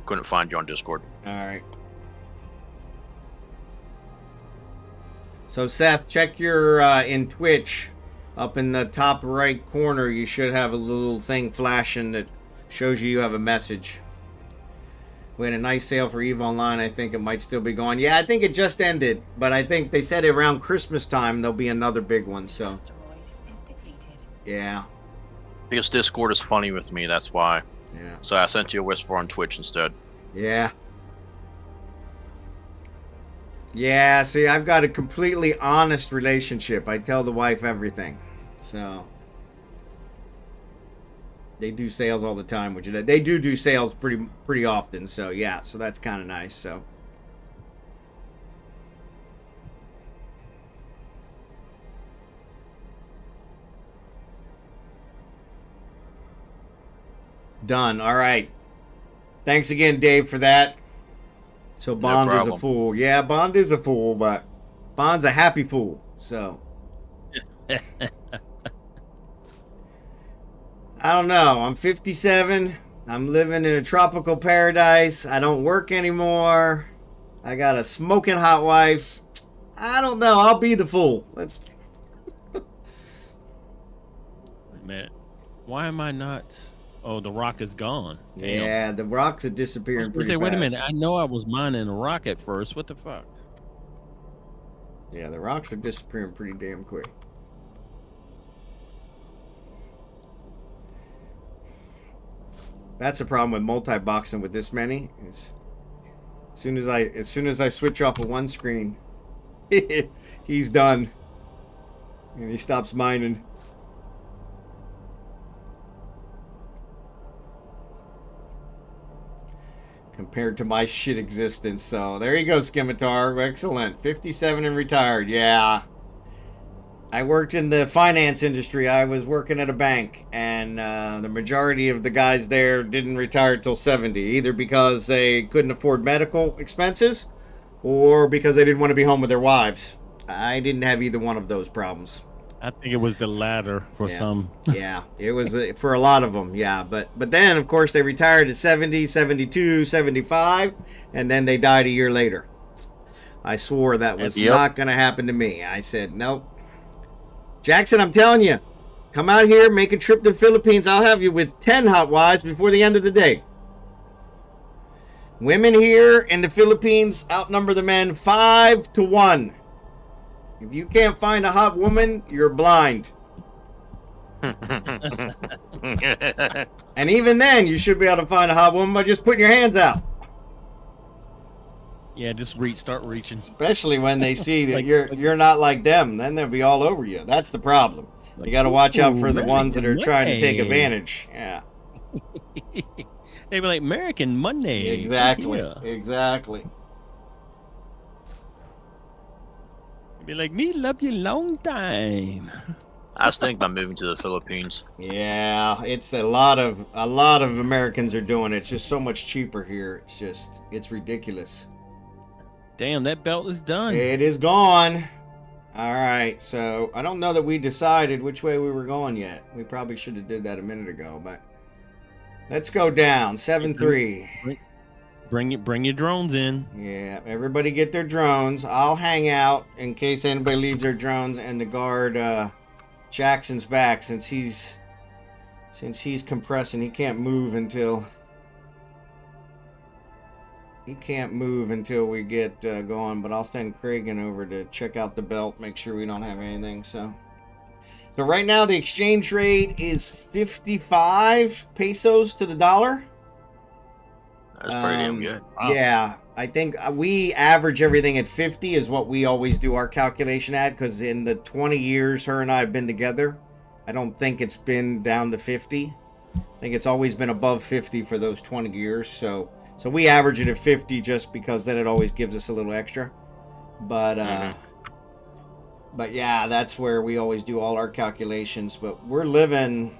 Couldn't find you on Discord. All right. So Seth, check your in Twitch. Up in the top right corner, you should have a little thing flashing that shows you have a message. We had a nice sale for EVE Online. I think it might still be going. Yeah, I think it just ended, but I think they said around Christmas time there'll be another big one. So, yeah. Because Discord is funny with me, that's why. Yeah. So I sent you a whisper on Twitch instead. Yeah. Yeah, see, I've got a completely honest relationship. I tell the wife everything. So they do sales all the time, which they do sales pretty often. So yeah, so that's kind of nice. So done. All right. Thanks again, Dave, for that. So Bond is a fool. Yeah, Bond is a fool, but Bond's a happy fool. So I don't know. I'm 57. I'm living in a tropical paradise. I don't work anymore. I got a smoking hot wife. I don't know. I'll be the fool. Let's. Wait a minute. Why am I not? Oh, the rock is gone. Damn. Yeah, the rocks are disappearing pretty fast. Wait a minute. I know I was mining a rock at first. What the fuck? Yeah, the rocks are disappearing pretty damn quick. That's the problem with multi-boxing with this many. As soon as I switch off of one screen, he's done. And he stops mining. Compared to my shit existence. So there you go, Scimitar. Excellent. 57 and retired. Yeah. I worked in the finance industry. I was working at a bank, and the majority of the guys there didn't retire till 70, either because they couldn't afford medical expenses or because they didn't want to be home with their wives. I didn't have either one of those problems. I think it was the latter for some. Yeah, it was for a lot of them, yeah. But then, of course, they retired at 70, 72, 75, and then they died a year later. I swore that was not going to happen to me. I said, nope. Jackson, I'm telling you, come out here, make a trip to the Philippines. I'll have you with 10 hot wives before the end of the day. Women here in the Philippines outnumber the men 5 to 1. If you can't find a hot woman, you're blind. And even then, you should be able to find a hot woman by just putting your hands out. Yeah, just start reaching. Especially when they see that you're not like them, then they'll be all over you. That's the problem. You got to watch out for the ones that are trying to take advantage. Yeah. They be like, American money. Exactly. Yeah. Exactly. Be like, me love you long time. I was thinking about moving to the Philippines. Yeah, it's a lot of Americans are doing it. It's just so much cheaper here. It's ridiculous. Damn, that belt is done. It is gone. All right, so I don't know that we decided which way we were going yet. We probably should have did that a minute ago, but let's go down 7-3. Bring your drones in. Yeah, everybody get their drones. I'll hang out in case anybody leaves their drones and to guard Jackson's back since he's compressing. He can't move until we get going. But I'll send Kragan over to check out the belt, make sure we don't have anything. So right now the exchange rate is 55 pesos to the dollar. That's pretty damn good. Wow. Yeah, I think we average everything at 50 is what we always do our calculation at, because in the 20 years her and I have been together, I don't think it's been down to 50. I think it's always been above 50 for those 20 years. So we average it at 50 just because then it always gives us a little extra. But but yeah, that's where we always do all our calculations. But we're living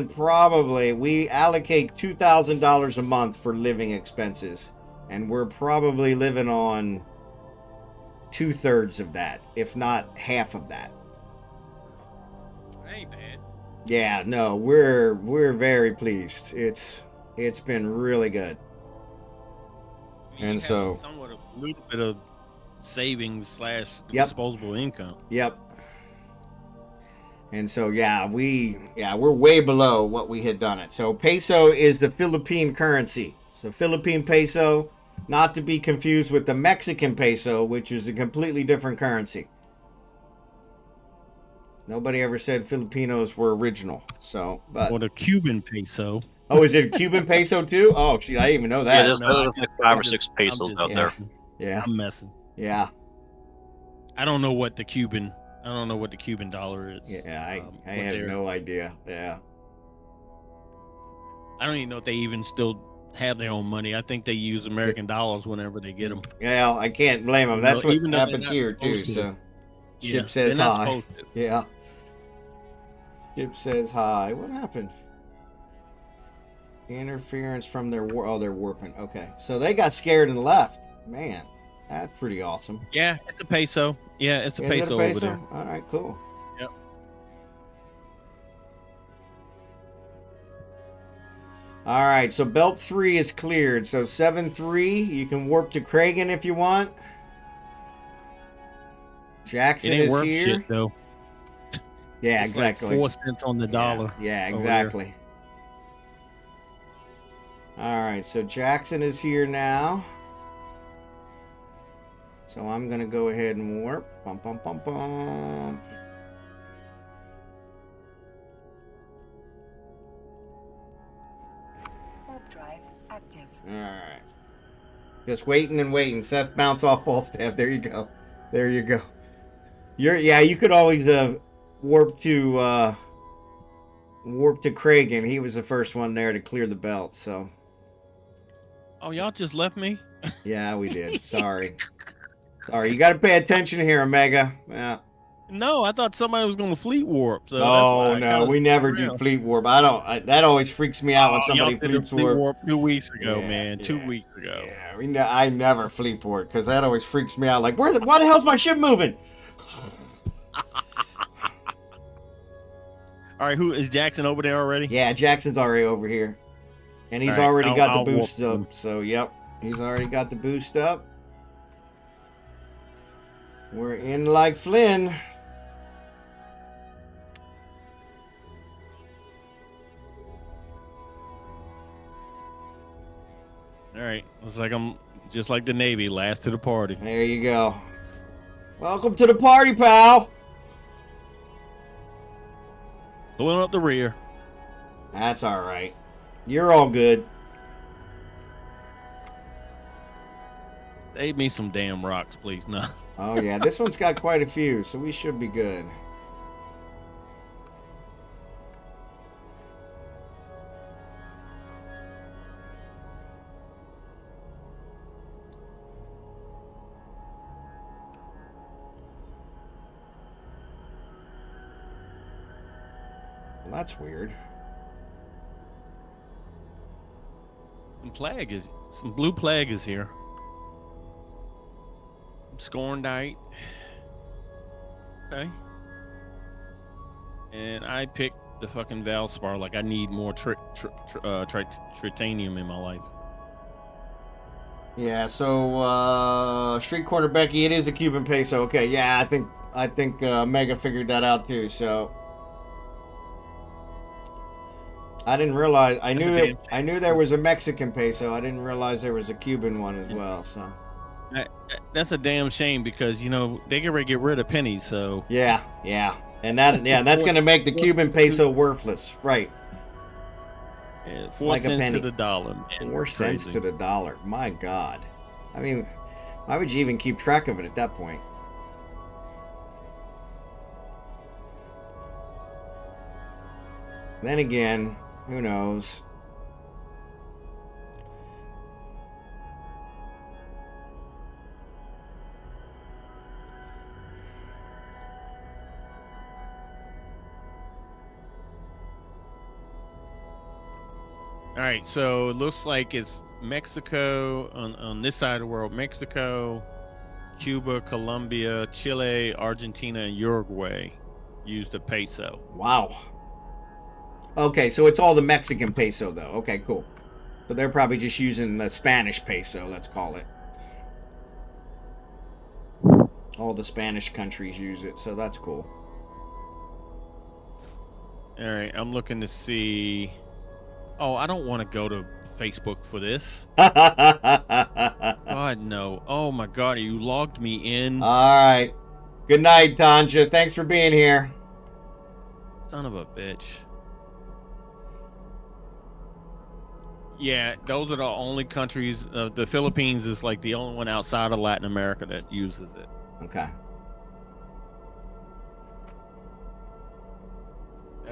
probably, we allocate $2,000 a month for living expenses, and we're probably living on 2/3 of that, if not half of that. Ain't bad. Yeah, no, we're very pleased. It's been really good. And so somewhat a little bit of savings / Yep. disposable income. Yep. And so we're way below what we had done it. So peso is the Philippine currency. So Philippine peso, not to be confused with the Mexican peso, which is a completely different currency. Nobody ever said Filipinos were original. So, but Or the Cuban peso. oh, is it a Cuban peso too? Oh, shit, I didn't even know Yeah, that. there's like 5 or 6 pesos out there. Yeah, I'm messing. yeah, I don't know what the Cuban dollar is. yeah. I what had they're- no idea. Yeah. I don't even know if they even still have their own money. I think they use American dollars whenever they get them. Yeah, I can't blame them. That's what Even though they're happens not here too. supposed to. So, Yeah, ship says they're not hi. supposed to. Yeah. Ship says hi. What happened? Interference from their they're warping. Okay, so they got scared and left. Man, that's pretty awesome. Yeah, it's a peso. Yeah, it's a Is it peso over there. All right, cool. Yep. All right, so belt 3 is cleared. So 7-3, you can warp to Kragan if you want. Jackson It ain't is worth here. shit though. Yeah, It's exactly. Like 4 cents on the dollar. Yeah, over exactly. All right, so Jackson is here now. So I'm going to go ahead and warp. Bum, bum, bum, bum. Warp drive active. All right. Just waiting and waiting. Seth, bounce off ball stab. There you go. There you go. You could always warp to Kragan. He was the first one there to clear the belt, so Oh, y'all just left me? yeah, we did. Sorry. You got to pay attention here, Omega. Yeah. No, I thought somebody was going to fleet warp. So that's No, why I no, kinda we never stuck do around. fleet warp. That always freaks me out when Oh, y'all somebody did a fleet fleet warp. warp 2 weeks ago, Yeah, man. 2 yeah, weeks ago. yeah. I never fleet warp because that always freaks me out. Like, why the hell's my ship moving? All right, who is Jackson over there already? Yeah, Jackson's already over here, and he's All right, already got the I'll warp boost him. up. So, yep, he's already got the boost up. We're in like Flynn. All right, looks like I'm just like the Navy, last to the party. There you go. Welcome to the party, pal. Pulling up the rear. That's all right. You're all good. Save me some damn rocks, please. No. Oh, yeah, this one's got quite a few, so we should be good. Well, that's weird. Some blue plague is here. Scorndite. Okay. And I picked the fucking Valspar. Like I need more tritanium in my life. Yeah, so StreetCornerBecky, it is a Cuban peso. Okay, yeah, I think Mega figured that out too. So I didn't realize. I knew there was a Mexican peso. I didn't realize there was a Cuban one as well. So that's a damn shame because they get ready to get rid of pennies. So yeah, and that's gonna make the Cuban peso worthless, right? 4 Like a cents penny. to the dollar. Man. 4 cents Crazy. to the dollar. My God, I mean, why would you even keep track of it at that point? Then again, who knows? All right, so it looks like it's Mexico on this side of the world. Mexico, Cuba, Colombia, Chile, Argentina, and Uruguay use the peso. Wow. Okay, so it's all the Mexican peso, though. Okay, cool. So they're probably just using the Spanish peso, let's call it. All the Spanish countries use it, so that's cool. All right, I'm looking to see. Oh, I don't want to go to Facebook for this. God, no. Oh, my God, you logged me in. All right. Good night, Tanja. Thanks for being here. Son of a bitch. Yeah, those are the only countries. The Philippines is like the only one outside of Latin America that uses it. Okay.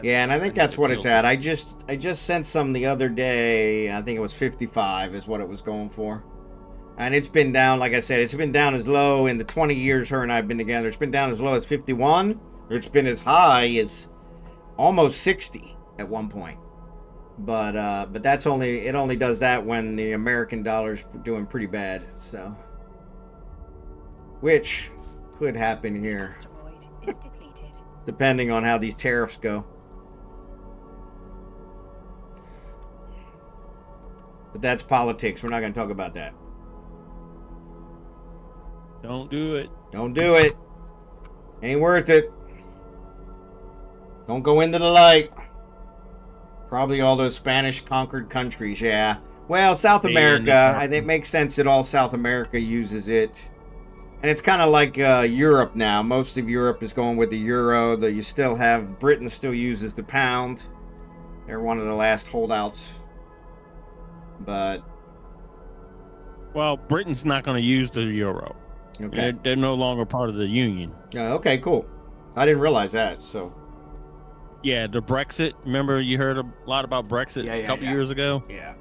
Yeah, and I think that's what it's at. I just sent some the other day. I think it was 55 is what it was going for. And it's been down, like I said, it's been down as low in the 20 years her and I have been together. It's been down as low as 51. It's been as high as almost 60 at one point. But that's it only does that when the American dollar's doing pretty bad. So, which could happen here, Asteroid is depleted. depending on how these tariffs go. But that's politics. We're not going to talk about that. Don't do it. Don't do it. Ain't worth it. Don't go into the light. Probably all those Spanish conquered countries, yeah. Well, South America, I think it makes sense that all South America uses it. And it's kind of like Europe now. Most of Europe is going with the euro. You still have Britain still uses the pound. They're one of the last holdouts. But Well, Britain's not going to use the euro. okay, They're no longer part of the union. okay, cool. I didn't realize that. So Yeah, the Brexit. Remember, you heard a lot about Brexit a couple years ago? yeah.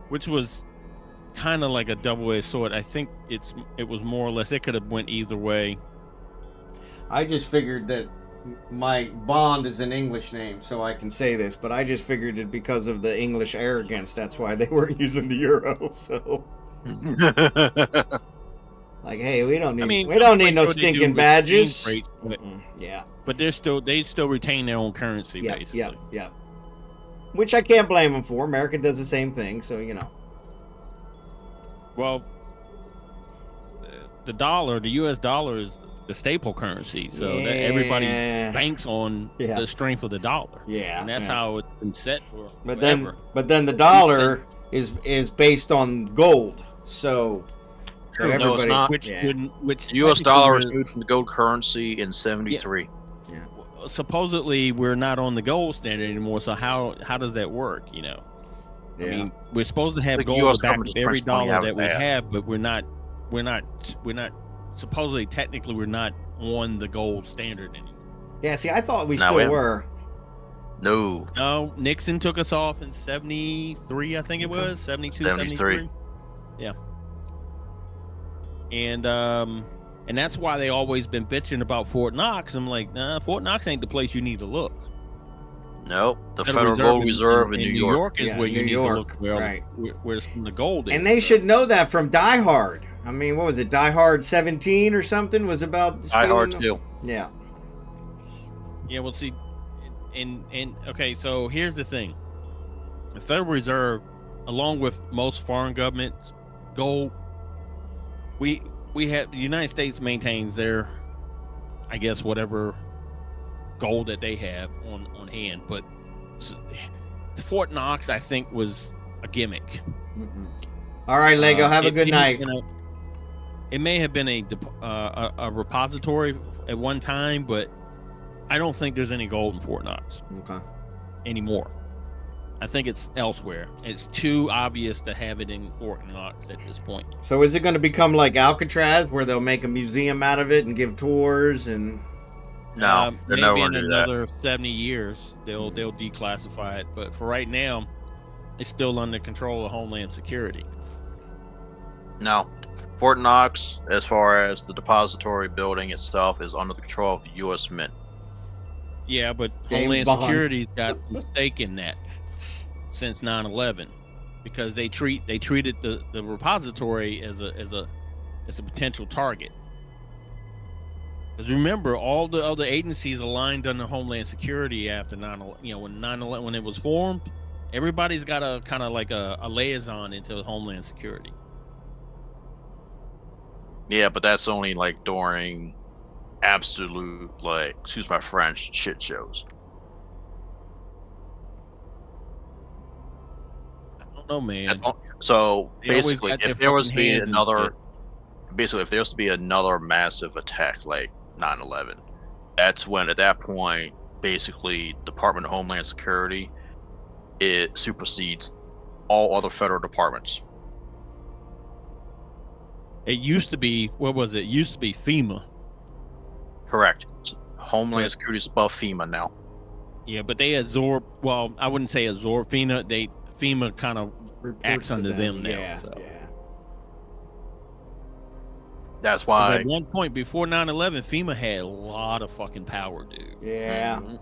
Which was kind of like a double-edged sword. I think it was more or less, it could have went either way. I just figured that my Bond is an English name, so I can say this, but I just figured it because of the English arrogance. That's why they weren't using the euro. So, like, hey, we don't need no stinking badges. Rates, Yeah, but they still retain their own currency, basically. Yeah. Which I can't blame them for. America does the same thing, so you know. Well, the dollar, the U.S. dollar is the staple currency, so that everybody banks on the strength of the dollar. Yeah, and that's how it's been set for. But then the dollar is based on gold, so everybody. No, it's not. Which the U.S. dollar is moved from the gold currency in '73. Yeah. Supposedly we're not on the gold standard anymore, so how does that work? You know, I mean, we're supposed to have gold back of every dollar that we have, but we're not supposedly, technically, we're not on the gold standard anymore. Yeah, see, I thought we still were. No, Nixon took us off in 73, I think it was 72, 73. Yeah. And that's why they always been bitching about Fort Knox. I'm like, nah, Fort Knox ain't the place you need to look. Nope, the Federal Gold Reserve in New York is where you need to look. Where's the gold is. And they should know that from Die Hard. I mean, what was it? Die Hard 17 or something was about. Die Hard 2. Yeah. Yeah. Well, see, and okay. So here's the thing: the Federal Reserve, along with most foreign governments, gold. We have the United States maintains their, I guess, whatever gold that they have on hand, but Fort Knox, I think, was a gimmick. Mm-hmm. All right, Lego, have a good night. It may have been a repository at one time, but I don't think there's any gold in Fort Knox anymore. I think it's elsewhere. It's too obvious to have it in Fort Knox at this point. So is it going to become like Alcatraz, where they'll make a museum out of it and give tours and? No, maybe in another 70 years they'll declassify it. But for right now, it's still under control of Homeland Security. No, Fort Knox, as far as the depository building itself, is under the control of the U.S. Mint. Yeah, but Homeland Security's got some stake in that since 9/11, because they treated the repository as a potential target. Because remember, all the other agencies aligned under Homeland Security after 9/11. You know, when 9/11, when it was formed, everybody's got a kind of like a liaison into Homeland Security. Yeah, but that's only like during absolute, like, excuse my French, shit shows. I don't know, man. So basically, if there was to be another massive attack like 9/11, that's when, at that point, basically, Department of Homeland Security, it supersedes all other federal departments. It used to be, what was it? It used to be FEMA. Correct. Homeland Security is above FEMA now. Yeah, but they absorb, well, I wouldn't say absorb FEMA. FEMA kind of acts under them now. Yeah, so. yeah. That's why. At one point before 9/11, FEMA had a lot of fucking power, dude. Yeah. Mm-hmm.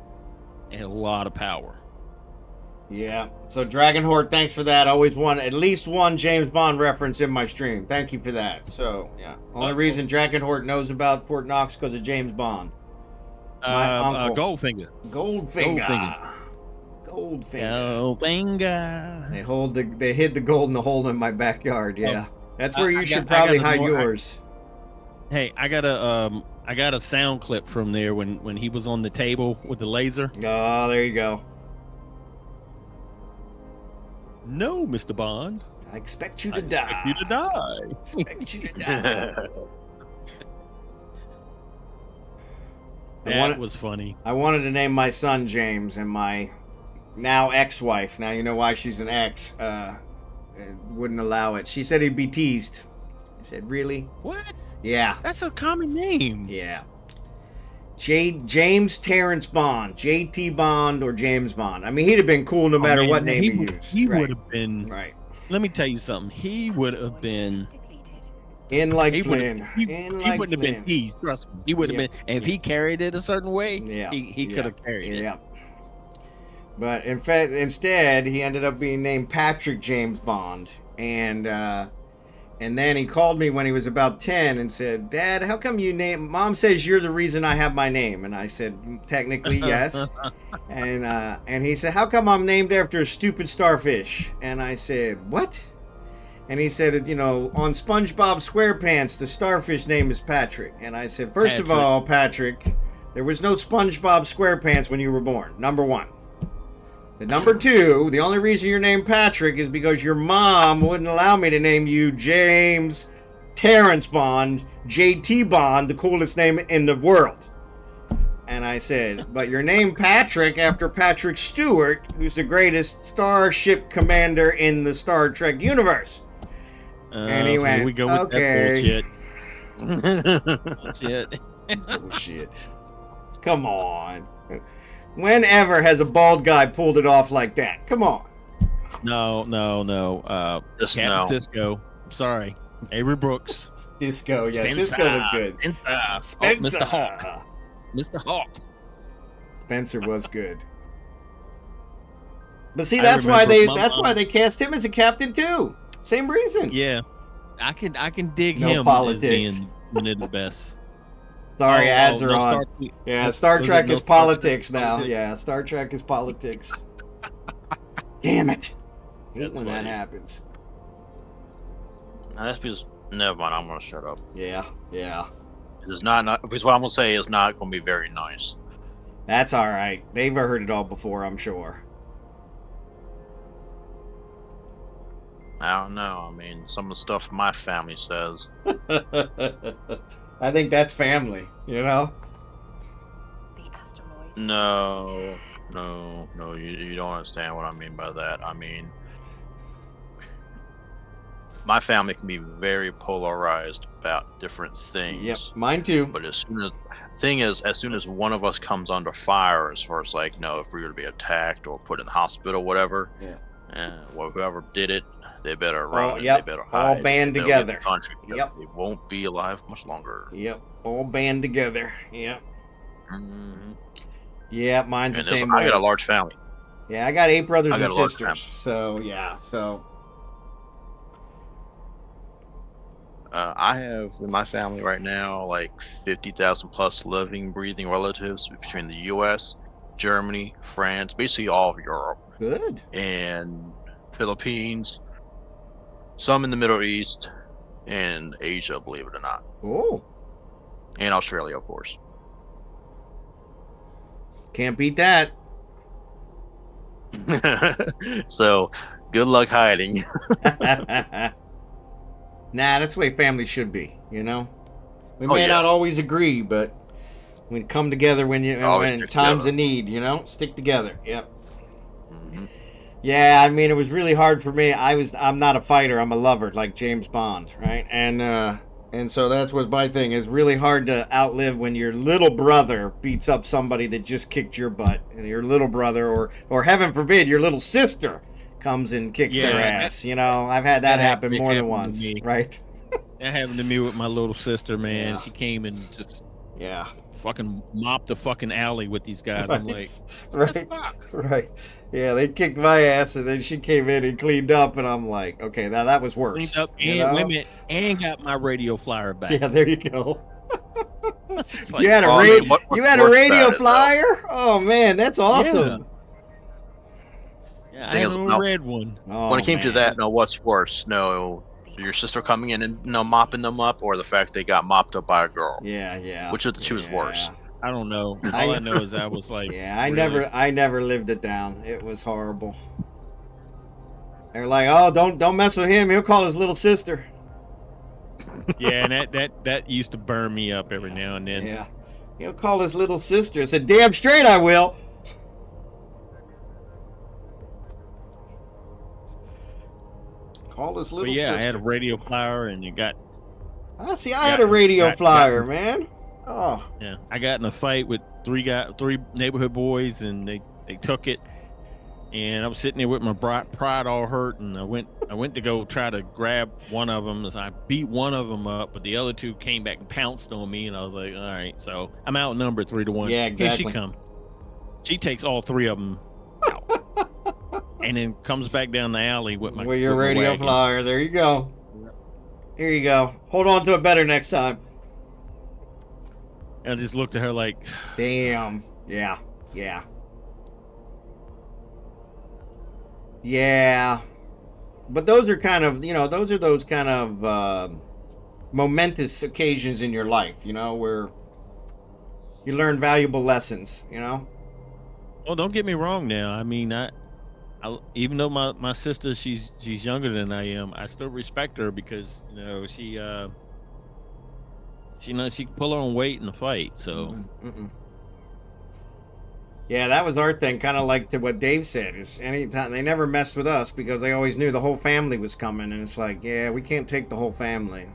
They had a lot of power. Yeah. So Drachenhort, thanks for that. Always at least one James Bond reference in my stream. Thank you for that. So yeah, only reason Drachenhort knows about Fort Knox because of James Bond. My uncle. Goldfinger. They hid the gold in the hole in my backyard. Yeah, that's where you should probably hide yours. Hey, I got a sound clip from there when he was on the table with the laser. Oh, there you go. No, Mr. Bond. I expect you to die. Expect you to die. That was funny. I wanted to name my son James, and my now ex-wife, now you know why she's an ex, wouldn't allow it. She said he'd be teased. I said, really? What? Yeah. That's a common name. Yeah. James Terrence Bond, JT Bond, or James Bond. I mean, he'd have been cool no matter what name he used. He would have been right. Let me tell you something. He would have been. In like He Flynn. he In like wouldn't have Flynn. been teased. Trust me. He would have Yep. been. And if he carried it a certain way, Yeah. he could have carried it. Yeah. But in fact, instead, he ended up being named Patrick James Bond, and then he called me when he was about 10 and said, "Dad, how come you name? Mom says you're the reason I have my name." And I said, "Technically, yes." And he said, "How come I'm named after a stupid starfish?" And I said, "What?" And he said, "You know, on SpongeBob SquarePants, the starfish name is Patrick." And I said, "First of all, Patrick, there was no SpongeBob SquarePants when you were born. Number one. So number two, the only reason you're named Patrick is because your mom wouldn't allow me to name you James Terrence Bond, JT Bond, the coolest name in the world." And I said, "But you're named Patrick after Patrick Stewart, who's the greatest starship commander in the Star Trek universe." And he went, "Here we go with "Okay." that bullshit." Bullshit. Come on. Whenever has a bald guy pulled it off like that? Come on. No. Just Captain no. Cisco. I'm sorry. Avery Brooks. Cisco, yeah, Spencer. Cisco was good. Spencer. Mr. Hawk. Mr. Hawk. Spencer was good. But see, I that's why remember they cast him as a captain too. Same reason. Yeah, I can dig No him politics. as being one of the best. Sorry, ads are no on. Yeah, Star was Trek it no is Star politics Trek now. politics? Yeah, Star Trek is politics. Damn it! Hate That's when that funny. happens. Now, that's because never mind. I'm gonna shut up. Yeah. It's not because what I'm gonna say is not gonna be very nice. That's all right. They've heard it all before, I'm sure. I don't know. I mean, some of the stuff my family says. I think that's family, you know? The asteroid. No, you don't understand what I mean by that. I mean, my family can be very polarized about different things. Yep, mine too. But as soon as one of us comes under fire, as far as like, no, if we were to be attacked or put in the hospital, whatever, whoever did it, they better run. Yep, They better all hide. band They better leave together. the country. Yep. They won't be alive much longer. Yep, all band together. Yep. Mm-hmm. Yeah, mine's the And same I way. got a large family. Yeah, I got 8 brothers I and got a large sisters. So, yeah, so. I have in my family right now like 50,000 plus living, breathing relatives between the U.S., Germany, France, basically all of Europe, Good. and Philippines, some in the Middle East, and Asia, believe it or not, Cool. and Australia, of course. Can't beat that. So, good luck hiding. Nah, that's the way family should be, you know? We Oh, may yeah. not always agree, but we come together when Always when stick times together. of need, you know? Stick together. Yep. Mhm. Yeah, I mean, it was really hard for me. I'm not a fighter. I'm a lover, like James Bond, right? And so that's what my thing is. Really hard to outlive when your little brother beats up somebody that just kicked your butt, and your little brother, or heaven forbid, your little sister comes and kicks their Yeah, ass. You know, I've had that happen actually more than happened to once, me. right? That happened to me with my little sister, man. Yeah. She came and just Yeah. fucking mopped the fucking alley with these guys. I'm like, right, what the fuck? right. Yeah, they kicked my ass, and then she came in and cleaned up, and I'm like, okay, now that was worse. Cleaned up you and know? women and got my radio flyer back. Yeah, there you go. It's like, You had a Well, I mean, what's you had a worse radio about it, though? flyer? Oh man, that's awesome. yeah, I Thing had is, a no- little red one. Oh, When it came to man. that, no, what's worse? No, your sister coming in and mopping them up, or the fact they got mopped up by a girl? Yeah. Which of the two is worse? I don't know. All I know is I was like, Yeah, I really? never lived it down. It was horrible. They're like, oh, don't mess with him. He'll call his little sister. Yeah, and that used to burn me up every now and then. Yeah, he'll call his little sister. I said, damn straight I will. Call his little But yeah, sister. I had a radio flyer, and it got See, I had a radio got- flyer, man. Oh, yeah. I got in a fight with three neighborhood boys, and they took it. And I was sitting there with my pride all hurt, and I went I went to go try to grab one of them. As I beat one of them up, but the other two came back and pounced on me, and I was like, all right, so I'm outnumbered 3-1. Yeah, exactly. Here she come. She takes all 3 of them out, and then comes back down the alley with my your with my radio wagon. flyer. There you go. Here you go. Hold on to it better next time. And I just looked at her like, Damn. Yeah. Yeah. Yeah. But those are kind of, those kind of momentous occasions in your life, where you learn valuable lessons, oh, don't get me wrong now. I mean, I even though my sister, she's younger than I am, I still respect her because, she knows she can pull her own weight in the fight. So, yeah, that was our thing, kind of like to what Dave said. Is anytime they never messed with us because they always knew the whole family was coming, and it's like, yeah, we can't take the whole family.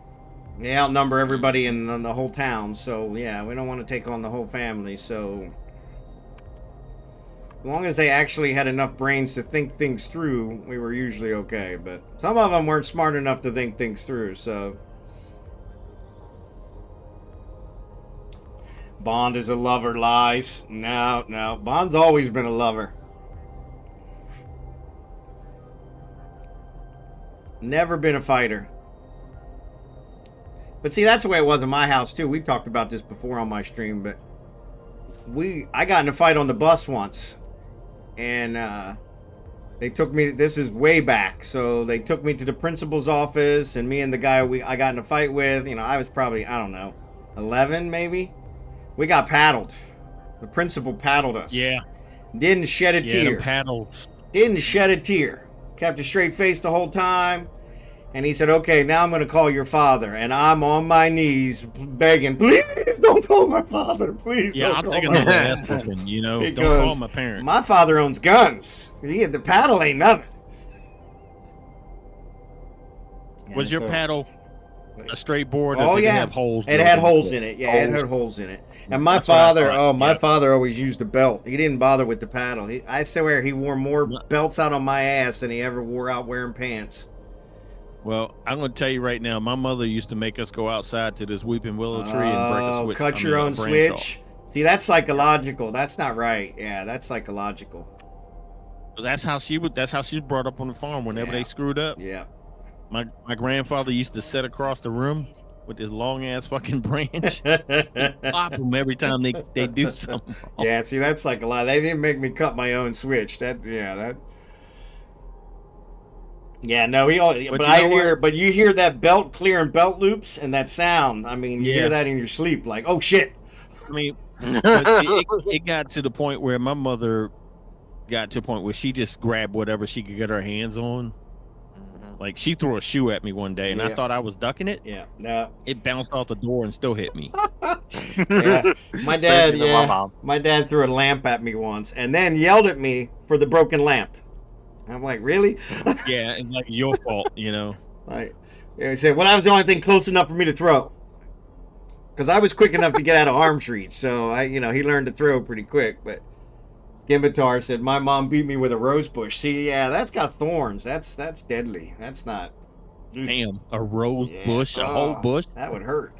They outnumber everybody in the whole town, so yeah, we don't want to take on the whole family. So, as long as they actually had enough brains to think things through, we were usually okay. But some of them weren't smart enough to think things through, so. Bond is a lover, lies. No. Bond's always been a lover. Never been a fighter. But see, that's the way it was in my house, too. We talked about this before on my stream, but I got in a fight on the bus once. And they took me, this is way back, so they took me to the principal's office, and me and the guy I got in a fight with, I was probably, I don't know, 11 maybe? We got paddled. The principal paddled us. yeah, Didn't shed a tear. the paddles. Didn't shed a tear. Kept a straight face the whole time. And he said, okay, now I'm going to call your father. And I'm on my knees begging, please don't call my father. Please Yeah, don't I'll call take my another father. ass whooping, don't Because call my parents. My father owns guns. The paddle ain't nothing. Was And your so- paddle a straight board? Oh, or did yeah. it have holes? It had holes in it. Yeah, it had holes in it. And my That's what I father, thought, my yeah. father always used a belt. He didn't bother with the paddle. I swear he wore more belts out on my ass than he ever wore out wearing pants. Well, I'm going to tell you right now, my mother used to make us go outside to this weeping willow tree and break a switch. Cut your own switch. See, that's psychological. That's not right. Yeah, that's psychological. That's how she was brought up on the farm. Whenever Yeah. they screwed up, Yeah. my grandfather used to sit across the room with this long ass fucking branch, pop them every time they do something wrong. Yeah, see, that's like a lot. They didn't make me cut my own switch. Yeah, no, but you hear that belt clearing belt loops and that sound. I mean, you hear that in your sleep, like, oh shit. I mean, but see, it got to the point where my mother got to a point where she just grabbed whatever she could get her hands on. Like, she threw a shoe at me one day, and I thought I was ducking it. Yeah, no. It bounced off the door and still hit me. Yeah. My dad threw a lamp at me once and then yelled at me for the broken lamp. I'm like, really? Yeah, it's like your fault, Like, he said, well, that was the only thing close enough for me to throw. Because I was quick enough to get out of arm's reach, so he learned to throw pretty quick. But Skimitar said, my mom beat me with a rose bush. See, yeah, that's got thorns. That's deadly. That's not. Damn, a rose bush, a whole bush. That would hurt.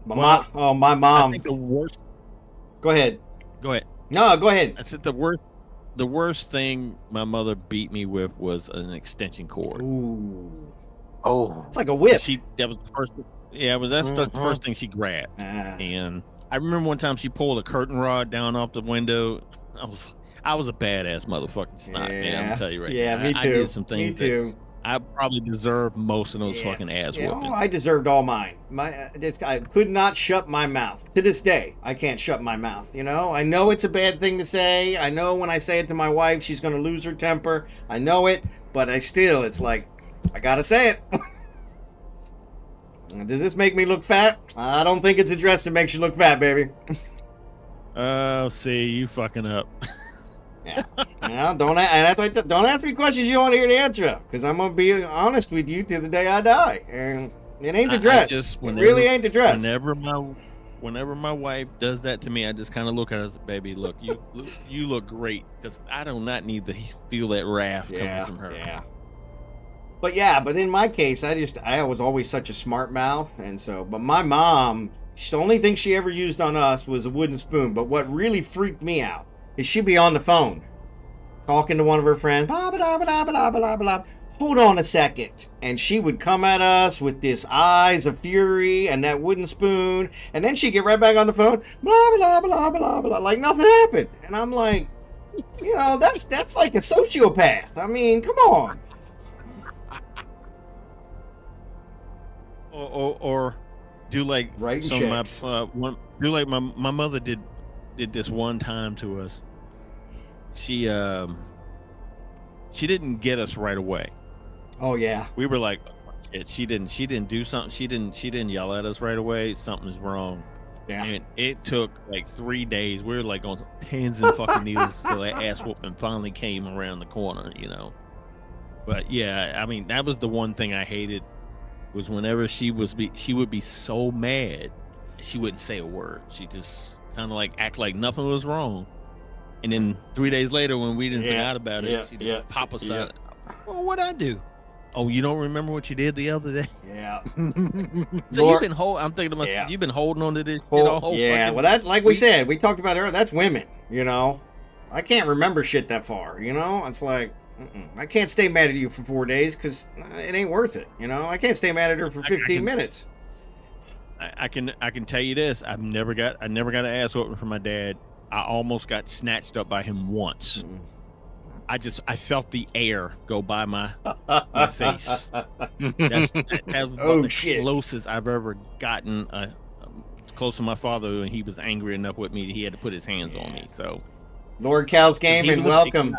But Well, my I mom. think the worst. Go ahead. Go ahead. No, go ahead. I said the worst thing my mother beat me with was an extension cord. Ooh. Oh, It's like a whip. That was the first. Yeah, that's the first thing she grabbed. Ah. And I remember one time she pulled a curtain rod down off the window. I was a badass motherfucking snot, man. I'm gonna tell you right yeah, now. me too. I did some things me too. that I probably deserved most of those fucking ass whoopings. I deserved all mine. I could not shut my mouth. To this day, I can't shut my mouth. I know it's a bad thing to say. I know when I say it to my wife, she's going to lose her temper. I know it, but it's like, I got to say it. Does this make me look fat? I don't think it's a dress that makes you look fat, baby. Oh, see, you fucking up. Yeah. Don't ask me questions you don't want to hear the answer, because I'm gonna be honest with you till the day I die. And it ain't the dress. It really ain't the dress. whenever my wife does that to me, I just kind of look at her and say, "Baby, look, you look great," because I do not need to feel that wrath coming from her. Yeah. But in my case, I was always such a smart mouth, and so. But my mom, the only thing she ever used on us was a wooden spoon. But what really freaked me out is she'd be on the phone, talking to one of her friends, blah blah blah blah blah blah blah. Hold on a second, and she would come at us with this eyes of fury and that wooden spoon, and then she'd get right back on the phone, blah blah blah blah blah, like nothing happened. And I'm like, that's like a sociopath. I mean, come on. Or do like Writing some checks. do like my mother did this one time to us. She didn't get us right away. Oh yeah. We were like, she didn't do something. She didn't yell at us right away. Something's wrong. Yeah. And it took like 3 days. We were like on pins and fucking needles till that ass whooping finally came around the corner, But yeah, I mean, that was the one thing I hated, was whenever she would be so mad, she wouldn't say a word. She just kind of like act like nothing was wrong. And then 3 days later, when we didn't forget about it, she just pop us out. Well, what'd I do? Oh, you don't remember what you did the other day? Yeah. So you've been I'm thinking to myself, you've been holding on to this shit all yeah. Well, that, like we said, we talked about earlier, that's women, I can't remember shit that far, It's like, I can't stay mad at you for 4 days because it ain't worth it, I can't stay mad at her for 15 minutes. I can tell you this: I never got an ass whooping from my dad. I almost got snatched up by him once. I felt the air go by my face. That's the closest I've ever gotten close to my father, and he was angry enough with me that he had to put his hands on me. So, lordkalsgaming, welcome.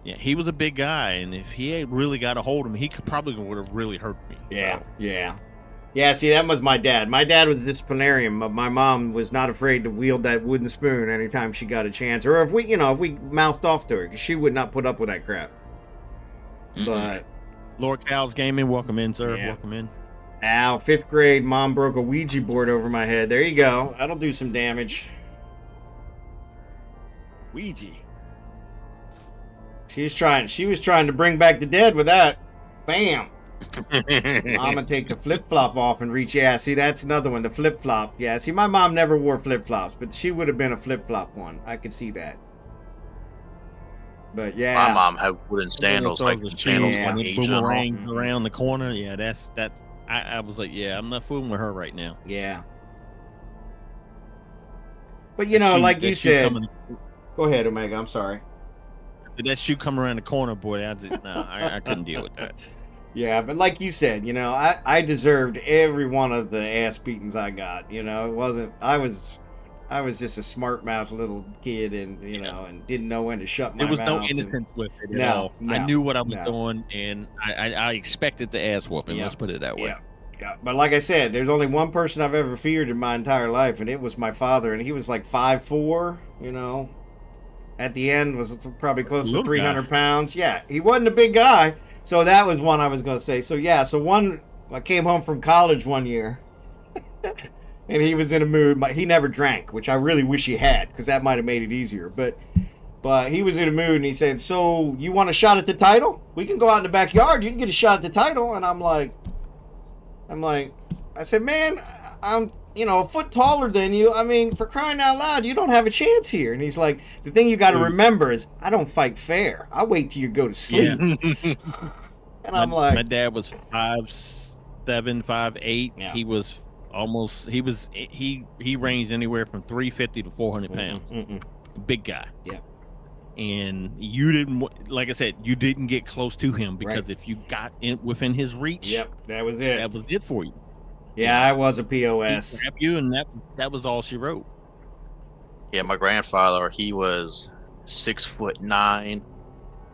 Yeah, he was a big guy, and if he had really got a hold of me, he probably would have really hurt me. Yeah, see, that was my dad. My dad was disciplinarian, but my mom was not afraid to wield that wooden spoon anytime she got a chance. Or if we mouthed off to her, because she would not put up with that crap. But lordkalsgaming, welcome in, sir. Yeah. Welcome in. Ow, 5th grade, mom broke a Ouija board over my head. There you go. That'll do some damage. Ouija. She was trying to bring back the dead with that. Bam. I'm gonna take the flip-flop off and reach. Yeah, see, that's another one, the flip-flop. Yeah, see, my mom never wore flip-flops, but she would have been a flip-flop one. I could see that. But yeah, my mom had wooden sandals, like sandals with boomerangs around the corner. Yeah, that's that. I was like, yeah, I'm not fooling with her right now. Yeah. But like you said, go ahead, Omega. I'm sorry. That shoe come around the corner, boy. I couldn't deal with that. Yeah, but like you said, I deserved every one of the ass beatings I got. It wasn't. I was just a smart mouth little kid, and and didn't know when to shut my mouth. There was no innocence with it at all. I knew what I was doing, and I expected the ass whooping. Let's put it that way. Yeah. But like I said, there's only one person I've ever feared in my entire life, and it was my father, and he was like 5'4", At the end was probably close to 300 pounds. Yeah, he wasn't a big guy. So that was one I was going to say. So yeah, I came home from college one year, and he was in a mood. He never drank, which I really wish he had, because that might have made it easier. But he was in a mood, and he said, "So you want a shot at the title? We can go out in the backyard. You can get a shot at the title." And I'm like, I said, "Man, I'm a foot taller than you. I mean, for crying out loud, you don't have a chance here." And he's like, "The thing you got to remember is I don't fight fair. I wait till you go to sleep." Yeah. And I'm like, my dad was 5'7", 5'8". Yeah. He was he ranged anywhere from 350 to 400 pounds. Big guy. Yeah. And you didn't, like I said, you didn't get close to him, because if you got within his reach, that was it. That was it for you. Yeah, I was a POS. He grabbed you, and that was all she wrote. Yeah, my grandfather, he was 6'9".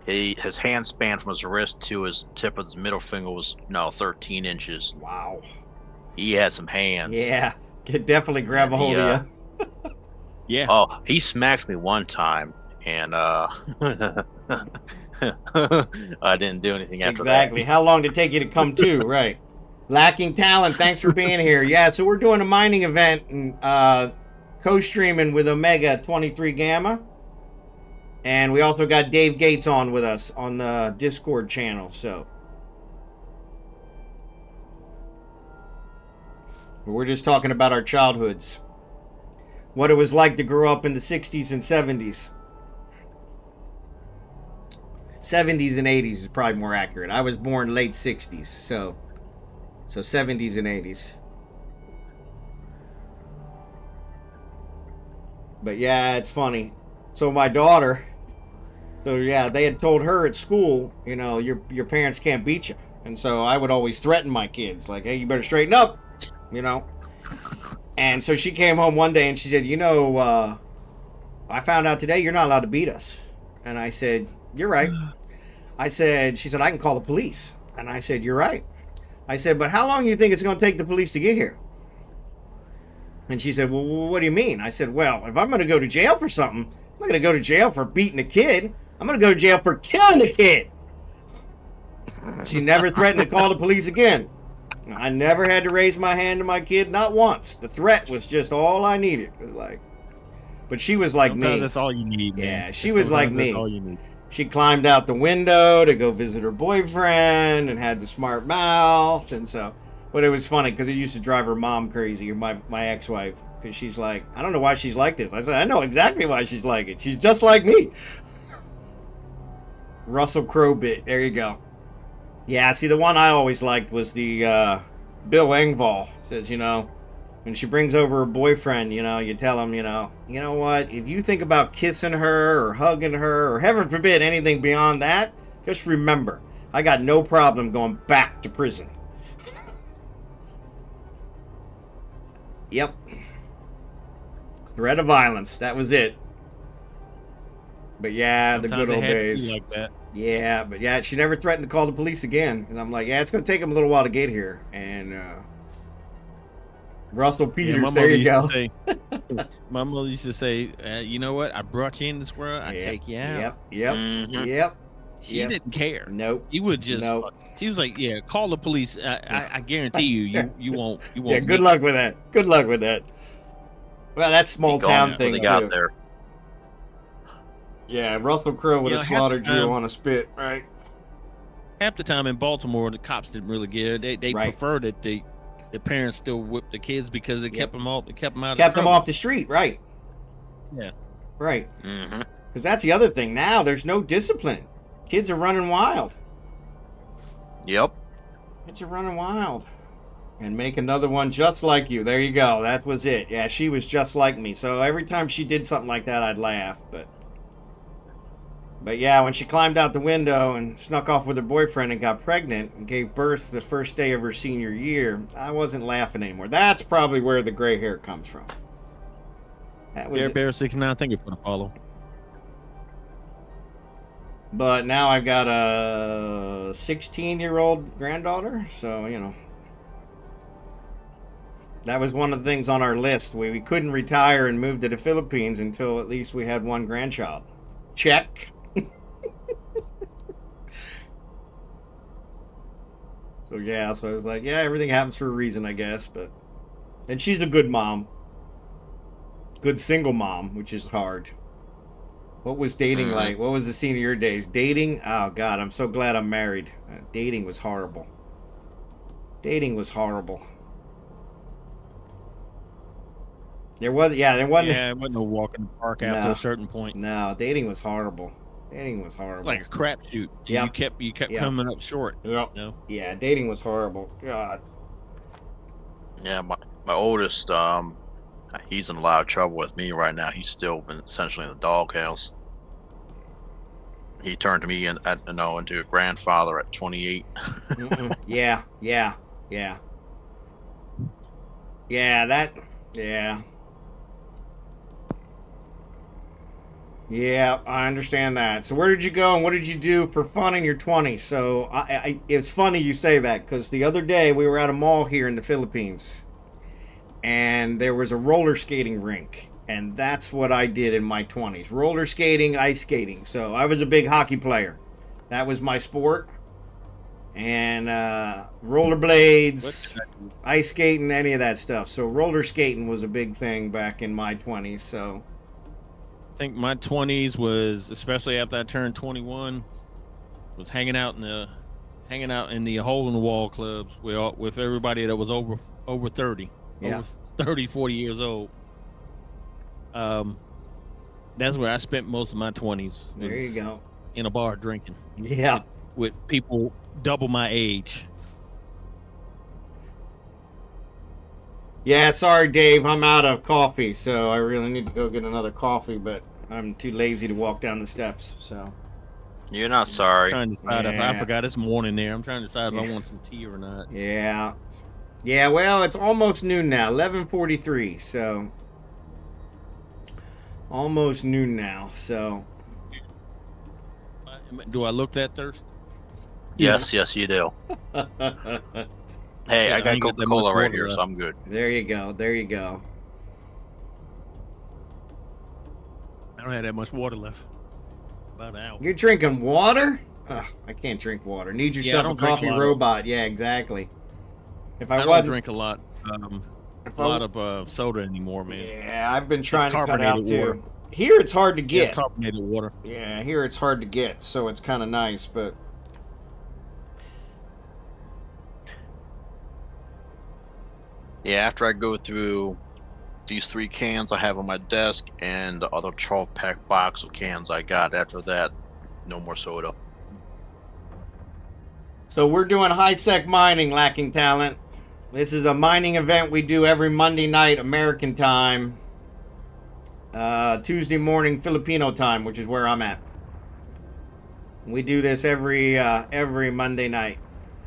His hand span from his wrist to his tip of his middle finger was 13 inches. Wow. He had some hands. Yeah, could definitely grab a hold of you. Yeah. Oh, he smacked me one time, and I didn't do anything after that. Exactly. How long did it take you to come to? Right. Lacking Talent, thanks for being here. Yeah, so we're doing a mining event and co-streaming with Omega 23 Gamma. And we also got Dave Gates on with us on the Discord channel, so. We're just talking about our childhoods. What it was like to grow up in the 60s and 70s. 70s and 80s is probably more accurate. I was born late 60s, so 70s and 80s. But yeah, it's funny. So my daughter, they had told her at school, you know, your parents can't beat you. And so I would always threaten my kids, like, hey, you better straighten up, you know. And so she came home one day and she said, you know, I found out today you're not allowed to beat us. And I said, you're right. She said, I can call the police. And I said, you're right. I said, but how long do you think it's going to take the police to get here? And she said, well, what do you mean? I said, well, if I'm going to go to jail for something, I'm not going to go to jail for beating a kid. I'm going to go to jail for killing a kid. She never threatened to call the police again. I never had to raise my hand to my kid, not once. The threat was just all I needed. It was like, but she was like Sometimes me. that's all you need, man. Yeah, she was like me. That's all you need. She climbed out the window to go visit her boyfriend and had the smart mouth. And so, but it was funny because it used to drive her mom crazy, my ex-wife, because she's like, I don't know why she's like this. I said, I know exactly why she's like it. She's just like me. Russell Crowe bit. There you go. Yeah, see, the one I always liked was the Bill Engvall. Says, you know, when she brings over her boyfriend, you know, you tell him, you know what? If you think about kissing her or hugging her or heaven forbid anything beyond that, just remember, I got no problem going back to prison. Yep. Threat of violence. That was it. But yeah, Sometimes the good old they had to be days. like that. Yeah, but yeah, she never threatened to call the police again. And I'm like, yeah, it's going to take them a little while to get here. And Russell Peters, there you go. My mother used to say, you know what? I brought you in this world. I take you out. Yep. She didn't care. Nope. He would just. She was like, yeah, call the police. I guarantee you won't. Yeah, good luck with that. Good luck with that. Well, that small town thing they too. got there. Yeah, Russell Crowe would have slaughtered you on a spit, right? Half the time in Baltimore, the cops didn't really care. They preferred that the parents still whipped the kids because it kept them off. It kept them out. Kept them off the street, right? Yeah. Right. Because that's the other thing. Now there's no discipline. Kids are running wild. Yep. Kids are running wild. And make another one just like you. There you go. That was it. Yeah, she was just like me. So every time she did something like that, I'd laugh. But yeah, when she climbed out the window and snuck off with her boyfriend and got pregnant and gave birth the first day of her senior year, I wasn't laughing anymore. That's probably where the gray hair comes from. That was Bear 69, thank you for the follow. But now I've got a 16-year-old granddaughter, so, you know. That was one of the things on our list. We couldn't retire and move to the Philippines until at least we had one grandchild. Check. So I was like, yeah, everything happens for a reason, I guess. And she's a good mom. Good single mom, which is hard. What was dating like? What was the scene of your days? Dating? Oh, God, I'm so glad I'm married. Dating was horrible. There wasn't. Yeah, it wasn't no walk in the park after a certain point. No, dating was horrible. It's like a crapshoot. Yeah. You kept coming up short. Yep. You know? Yeah, dating was horrible. God. Yeah, my oldest, he's in a lot of trouble with me right now. He's still been essentially in the doghouse. He turned me into a grandfather at 28. Yeah. Yeah, I understand that. So where did you go and what did you do for fun in your 20s? So it's funny you say that because the other day we were at a mall here in the Philippines and there was a roller skating rink. And that's what I did in my 20s. Roller skating, ice skating. So I was a big hockey player. That was my sport. and rollerblades, What? ice skating, any of that stuff. So roller skating was a big thing back in my 20s. So I think my 20s was, especially after I turned 21, was hanging out in the hole in the wall clubs with everybody that was over 30, Yeah. over 30, 40 years old. That's where I spent most of my 20s. there you was go. In a bar drinking Yeah. with people double my age. Yeah, sorry, Dave. I'm out of coffee, so I really need to go get another coffee, but I'm too lazy to walk down the steps. So You're not sorry. Trying to decide if I Yeah. forgot it's morning there. I'm trying to decide if I Yeah. want some tea or not. yeah, yeah. Well, it's almost noon now, 11:43. So almost noon now. So Do I look that thirsty? Yes, yes, you do. Hey, Shit, I got ain't got that Coca-Cola much right water here, so left. I'm good. there you go. There you go. I don't have that much water left. About an hour. You're drinking water? Ugh, I can't drink water. Need I yourself a don't drink a coffee lot of- robot. Yeah, exactly. If I I don't wasn't, drink a lot. if A lot of soda anymore, man. yeah, I've been trying to cut carbonated out water. too. Here it's hard to It's get. carbonated water. Yeah, here it's hard to get, so it's kind of nice, but Yeah, after I go through these 3 cans I have on my desk and the other 12-pack box of cans I got, after that, no more soda. so we're doing high-sec mining, Lacking Talent. This is a mining event we do every Monday night American time, Tuesday morning Filipino time, which is where I'm at. We do this every Monday night.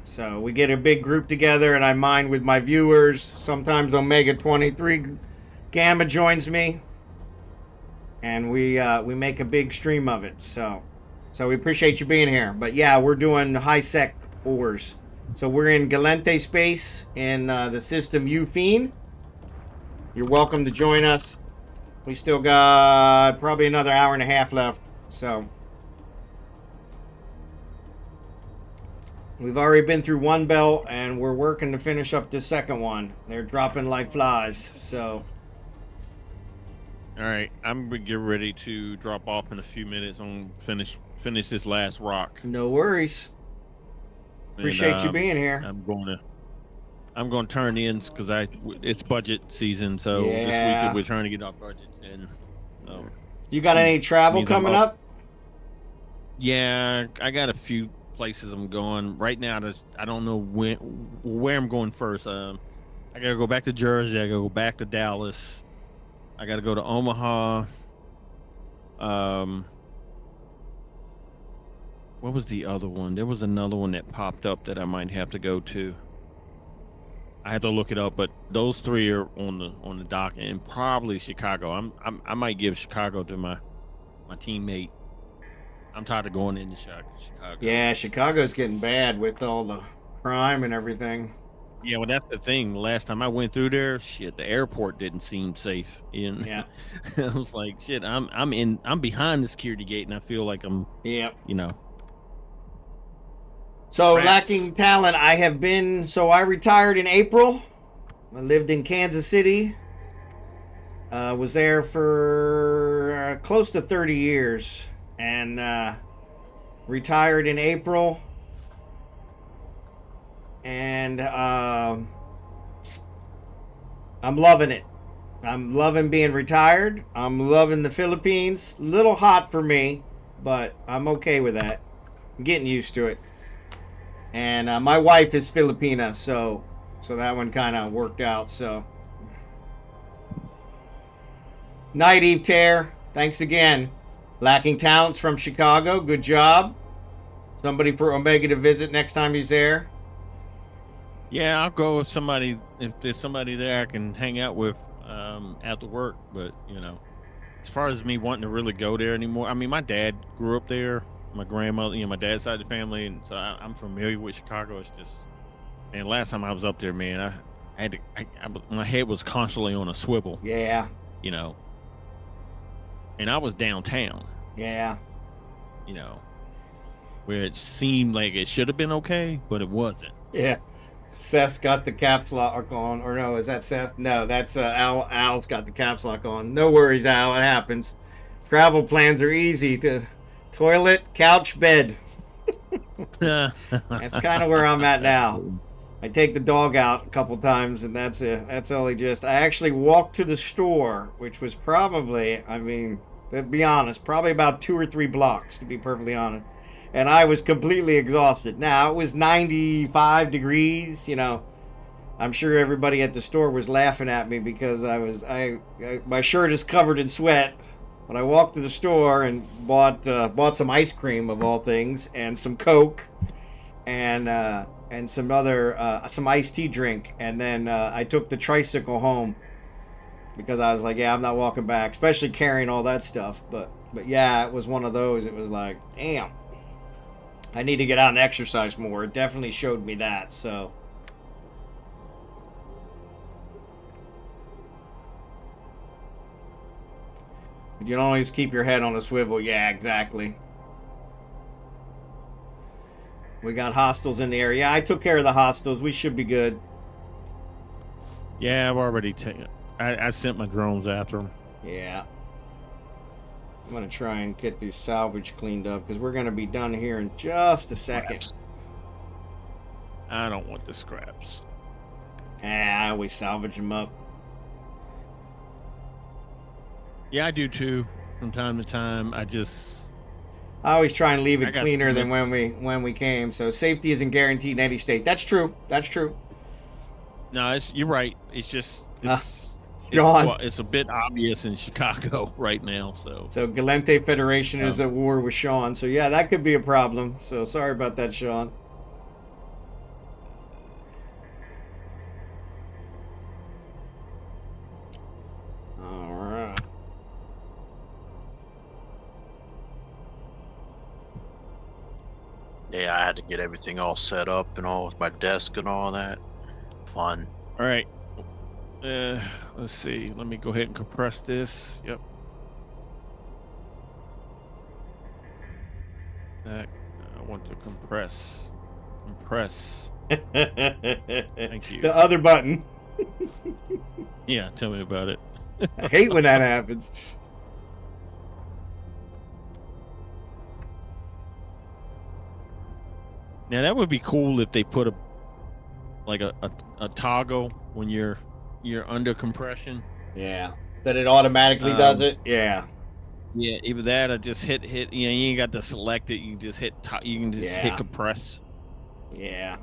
So we get a big group together and I mine with my viewers. Sometimes Omega 23 Gamma joins me, and we make a big stream of it. So we appreciate you being here. But yeah, we're doing high-sec ores. So we're in Galente space in the system Ufine. You're welcome to join us. We still got probably another hour and a half left. So we've already been through one belt and we're working to finish up the second one. They're dropping like flies. So All right, I'm gonna get ready to drop off in a few minutes on finish this last rock. no worries. Appreciate you being here. I'm going to turn in because it's budget season, so Yeah. this week we're trying to get our budget in. You got any travel means I'm coming up. up? Yeah, I got a few places I'm going right now. I don't know where I'm going first. I gotta go back to Jersey. I gotta go back to Dallas. I gotta go to Omaha. What was the other one? There was another one that popped up that I might have to go to. I had to look it up, but those 3 are on the dock, and probably Chicago. I might give Chicago to my teammate. I'm tired of going into Chicago. Yeah, Chicago's getting bad with all the crime and everything. Yeah, well, that's the thing. The last time I went through there, shit, the airport didn't seem safe. And Yeah. I was like, shit, I'm behind the security gate, and I feel like I'm, Yep. you know. So Rats. Lacking Talent, I retired in April. I lived in Kansas City. Was there for close to 30 years and retired in April. And I'm loving it. I'm loving being retired. I'm loving the Philippines. Little hot for me, but I'm okay with that. I'm getting used to it. And my wife is Filipina, so that one kind of worked out. So, night, EveTare. Thanks again. Lacking Talents from Chicago. Good job. Somebody for Omega to visit next time he's there. Yeah, I'll go with somebody if there's somebody there I can hang out with after work. But you know, as far as me wanting to really go there anymore, I mean, my dad grew up there. My grandmother, my dad's side of the family, and so I'm familiar with Chicago. It's just, and last time I was up there, man, I had to, my head was constantly on a swivel, Yeah. And I was downtown, Yeah. where it seemed like it should have been okay, but it wasn't. Yeah. Seth's got the caps lock on. Or no, is that Seth? No, that's Al. Al's got the caps lock on. No worries, Al. It happens. Travel plans are easy. To toilet, couch, bed. That's kind of where I'm at now. Cool. I take the dog out a couple times, and that's it. That's only just. I actually walked to the store, which was probably, I mean, to be honest, probably about 2 or 3 blocks, to be perfectly honest. And I was completely exhausted. Now, it was 95 degrees, you know. I'm sure everybody at the store was laughing at me because my shirt is covered in sweat. But I walked to the store and bought some ice cream, of all things, and some Coke, and some other some iced tea drink, and then I took the tricycle home because I was like, yeah, I'm not walking back, especially carrying all that stuff. But yeah, it was one of those. It was like, damn, I need to get out and exercise more. It definitely showed me that. So. You don't always keep your head on a swivel. Yeah, exactly. We got hostiles in the area. Yeah, I took care of the hostiles. We should be good. Yeah, I've already taken. I sent my drones after them. Yeah. I'm going to try and get these salvage cleaned up because we're going to be done here in just a second. Scraps. I don't want the scraps. I always salvage them up. Yeah, I do too. From time to time, I always try and leave it got cleaner some- than when we came. So safety isn't guaranteed in any state. That's true. That's true. No, you're right. It's just John. it's a bit obvious in Chicago right now. So Galente Federation is at war with Sean. So yeah, that could be a problem. So sorry about that, Sean. All right. Yeah, I had to get everything all set up and all with my desk and all that. Fun. All right. Let's see. Let me go ahead and compress this. Yep. That I want to compress. Thank you. The other button. Yeah, tell me about it. I hate when that happens. Now that would be cool if they put a toggle when you're under compression. Yeah. That it automatically does it? Yeah. Yeah, either that or just hit. You know, you ain't got to select it. You can just hit. You can just hit compress. Yeah.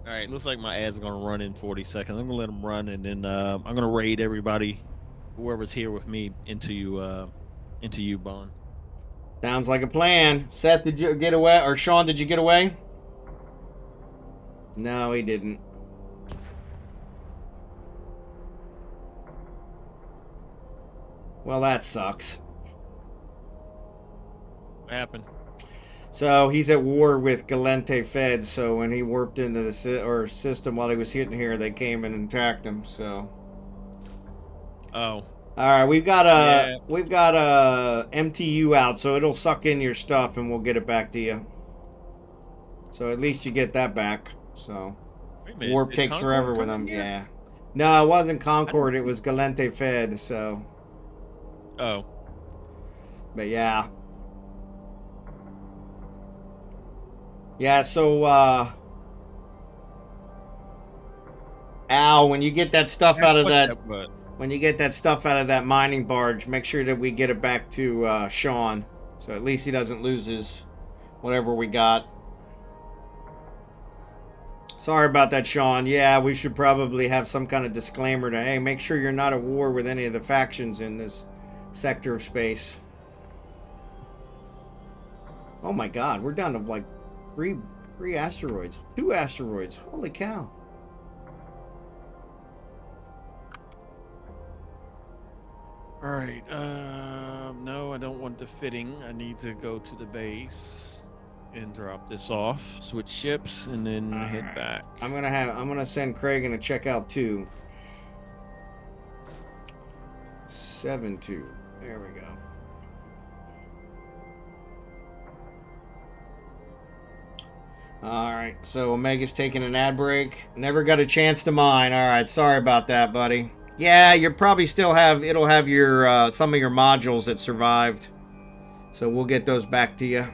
All right, looks like my ad's gonna run in 40 seconds. I'm gonna let them run, and then I'm gonna raid everybody, whoever's here with me, into you, Bond. Sounds like a plan. Seth, did you get away? Or Sean, did you get away? No, he didn't. Well, that sucks. What happened? So he's at war with Galente Fed. So when he warped into the system while he was hitting here, they came in and attacked him. So. Oh. All right, we've got a MTU out, so it'll suck in your stuff, and we'll get it back to you. So at least you get that back. So Wait a minute, warp did takes Concord forever with come them. in here? Yeah. No, it wasn't Concord. It was Galente Fed. So. Oh. But yeah. Yeah. So Al, when you get that stuff out of that. When you get that stuff out of that mining barge, make sure that we get it back to Sean. So at least he doesn't lose his whatever we got. Sorry about that, Sean. Yeah, we should probably have some kind of disclaimer to, hey, make sure you're not at war with any of the factions in this sector of space. Oh my god, we're down to like three asteroids. 2 asteroids. Holy cow. All right. No, I don't want the fitting. I need to go to the base and drop this off, switch ships, and then head back. I'm gonna send Craig in a checkout too. 7-2. There we go. All right, so Omega's taking an ad break. Never got a chance to mine. All right, sorry about that, buddy. Yeah, you probably still have, it'll have your some of your modules that survived. So we'll get those back to you.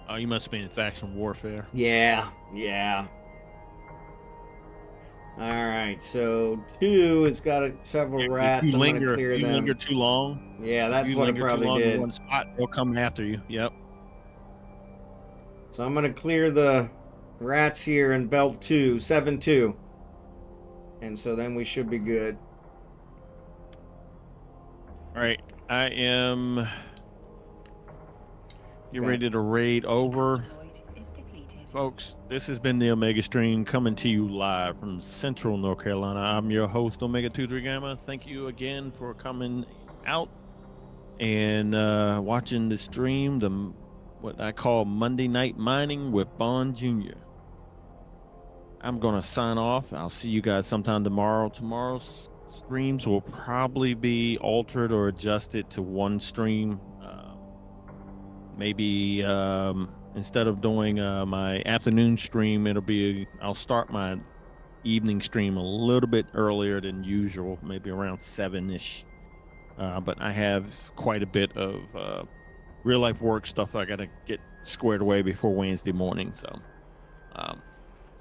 Oh, you must be in faction warfare. Yeah, yeah. All right, so 2, it's got several rats. I'm going to clear if you them. linger too long. Yeah, that's if you what I linger probably too long did. in one spot, they'll come after you. Yep. So I'm going to clear the rats here in belt 2, 7-2. And so then we should be good. All right, I am. Get Okay. ready to raid over. Asteroid is depleted. Folks, this has been the Omega Stream coming to you live from Central North Carolina. I'm your host, Omega23 Gamma. Thank you again for coming out and watching the stream, what I call Monday Night Mining with Bond Jr. I'm going to sign off. I'll see you guys sometime tomorrow. Tomorrow's streams will probably be altered or adjusted to one stream. Maybe instead of doing my afternoon stream, I'll start my evening stream a little bit earlier than usual, maybe around 7-ish. But I have quite a bit of real life work stuff I got to get squared away before Wednesday morning.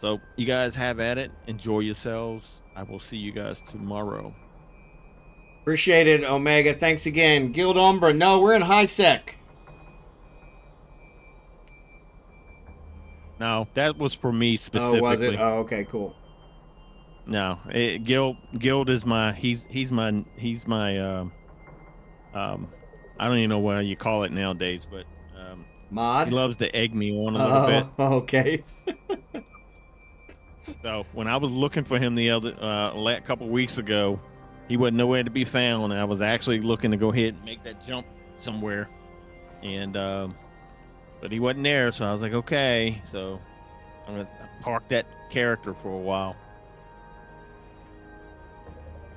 So you guys have at it. Enjoy yourselves. I will see you guys tomorrow. Appreciate it, Omega. Thanks again. GuildUMBRA. No, we're in high sec. No, that was for me specifically. Oh, was it? Oh, okay, cool. No, Guild is my he's my I don't even know what you call it nowadays, but Mod? he loves to egg me on a little bit. Oh, okay. So when I was looking for him the couple weeks ago, he wasn't nowhere to be found, and I was actually looking to go ahead and make that jump somewhere, and but he wasn't there, so I was like, okay, so I'm gonna park that character for a while.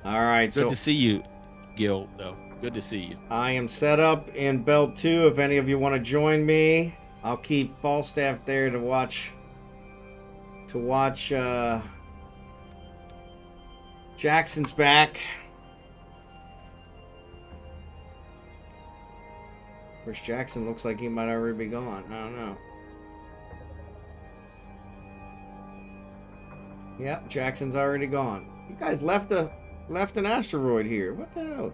All right, Good so to see you, Guild, though. Good to see you. I am set up in belt 2. If any of you want to join me, I'll keep Falstaff there to watch Jackson's back. Of course, Jackson looks like he might already be gone. I don't know. Yep, Jackson's already gone. You guys left an asteroid here. What the hell?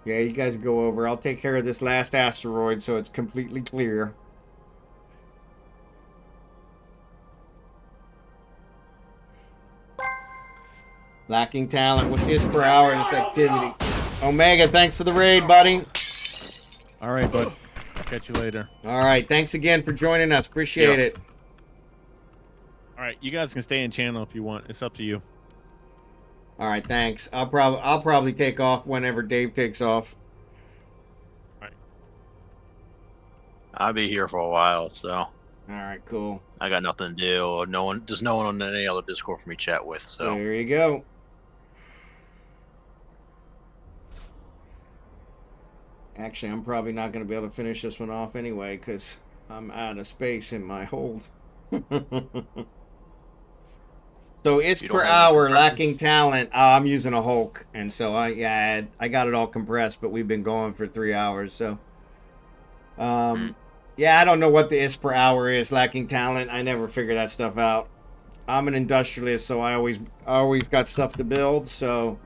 Yeah, you guys go over. I'll take care of this last asteroid so it's completely clear. Lacking talent. What's this per hour in this activity? Omega, thanks for the raid, buddy. All right, bud. I'll catch you later. All right, thanks again for joining us. Appreciate it. All right, you guys can stay in channel if you want. It's up to you. All right, thanks. I'll probably take off whenever Dave takes off. All right. I'll be here for a while, so All right, cool. I got nothing to do. There's no one on any other Discord for me to chat with. So There you go. Actually, I'm probably not going to be able to finish this one off anyway because I'm out of space in my hold. So it's You don't per have any hour, compressors? lacking talent. I'm using a Hulk, and so I got it all compressed, but we've been going for 3 hours. So, yeah, I don't know what the is per hour is, lacking talent. I never figure that stuff out. I'm an industrialist, so I always got stuff to build. So.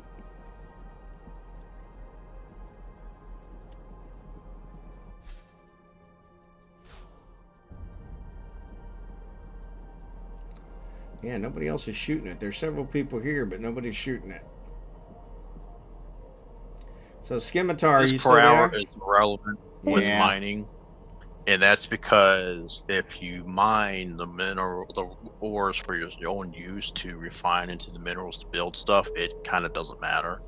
Yeah, nobody else is shooting it. There's several people here, but nobody's shooting it. So, Scimitar, are you this still per hour there? is relevant with Yeah. mining, and that's because if you mine the ores for your own use to refine into the minerals to build stuff, it kind of doesn't matter.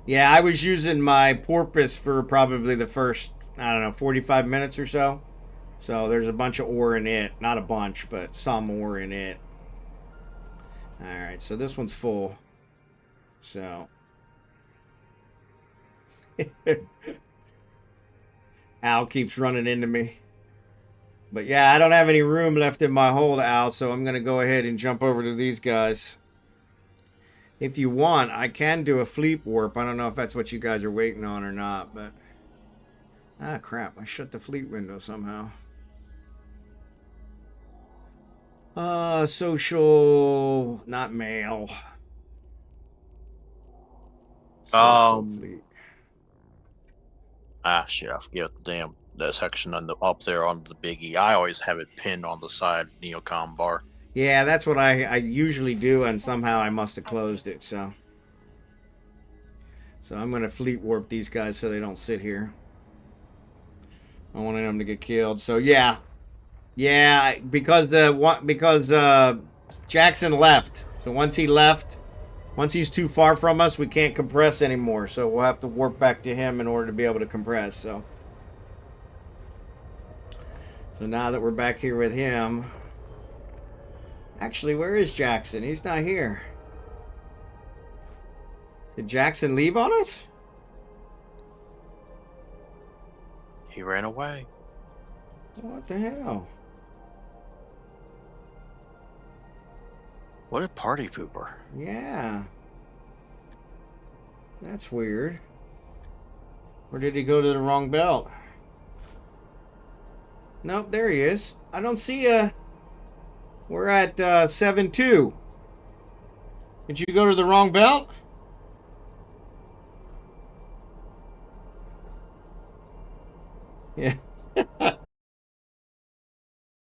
Yeah, I was using my porpoise for probably the first I don't know, 45 minutes or so. So there's a bunch of ore in it. Not a bunch, but some ore in it. Alright, so this one's full. So. Al keeps running into me. But yeah, I don't have any room left in my hold, Al, so I'm going to go ahead and jump over to these guys. If you want, I can do a fleet warp. I don't know if that's what you guys are waiting on or not, but... Ah, crap. I shut the fleet window somehow. Social... Not mail. Social fleet. Ah, shit, I forget the damn that section on the up there on the biggie. I always have it pinned on the side neocom bar. Yeah, that's what I usually do, and somehow I must have closed it, so... So I'm going to fleet warp these guys so they don't sit here. I wanted them to get killed. So yeah. Yeah, because Jackson left. So once he left, once he's too far from us, we can't compress anymore. So we'll have to warp back to him in order to be able to compress. So now that we're back here with him... Actually, where is Jackson? He's not here. Did Jackson leave on us? He ran away. What the hell? What a party pooper. Yeah. That's weird. Or did he go to the wrong belt? Nope, there he is. I don't see a... We're at 7-2. Did you go to the wrong belt? Yeah.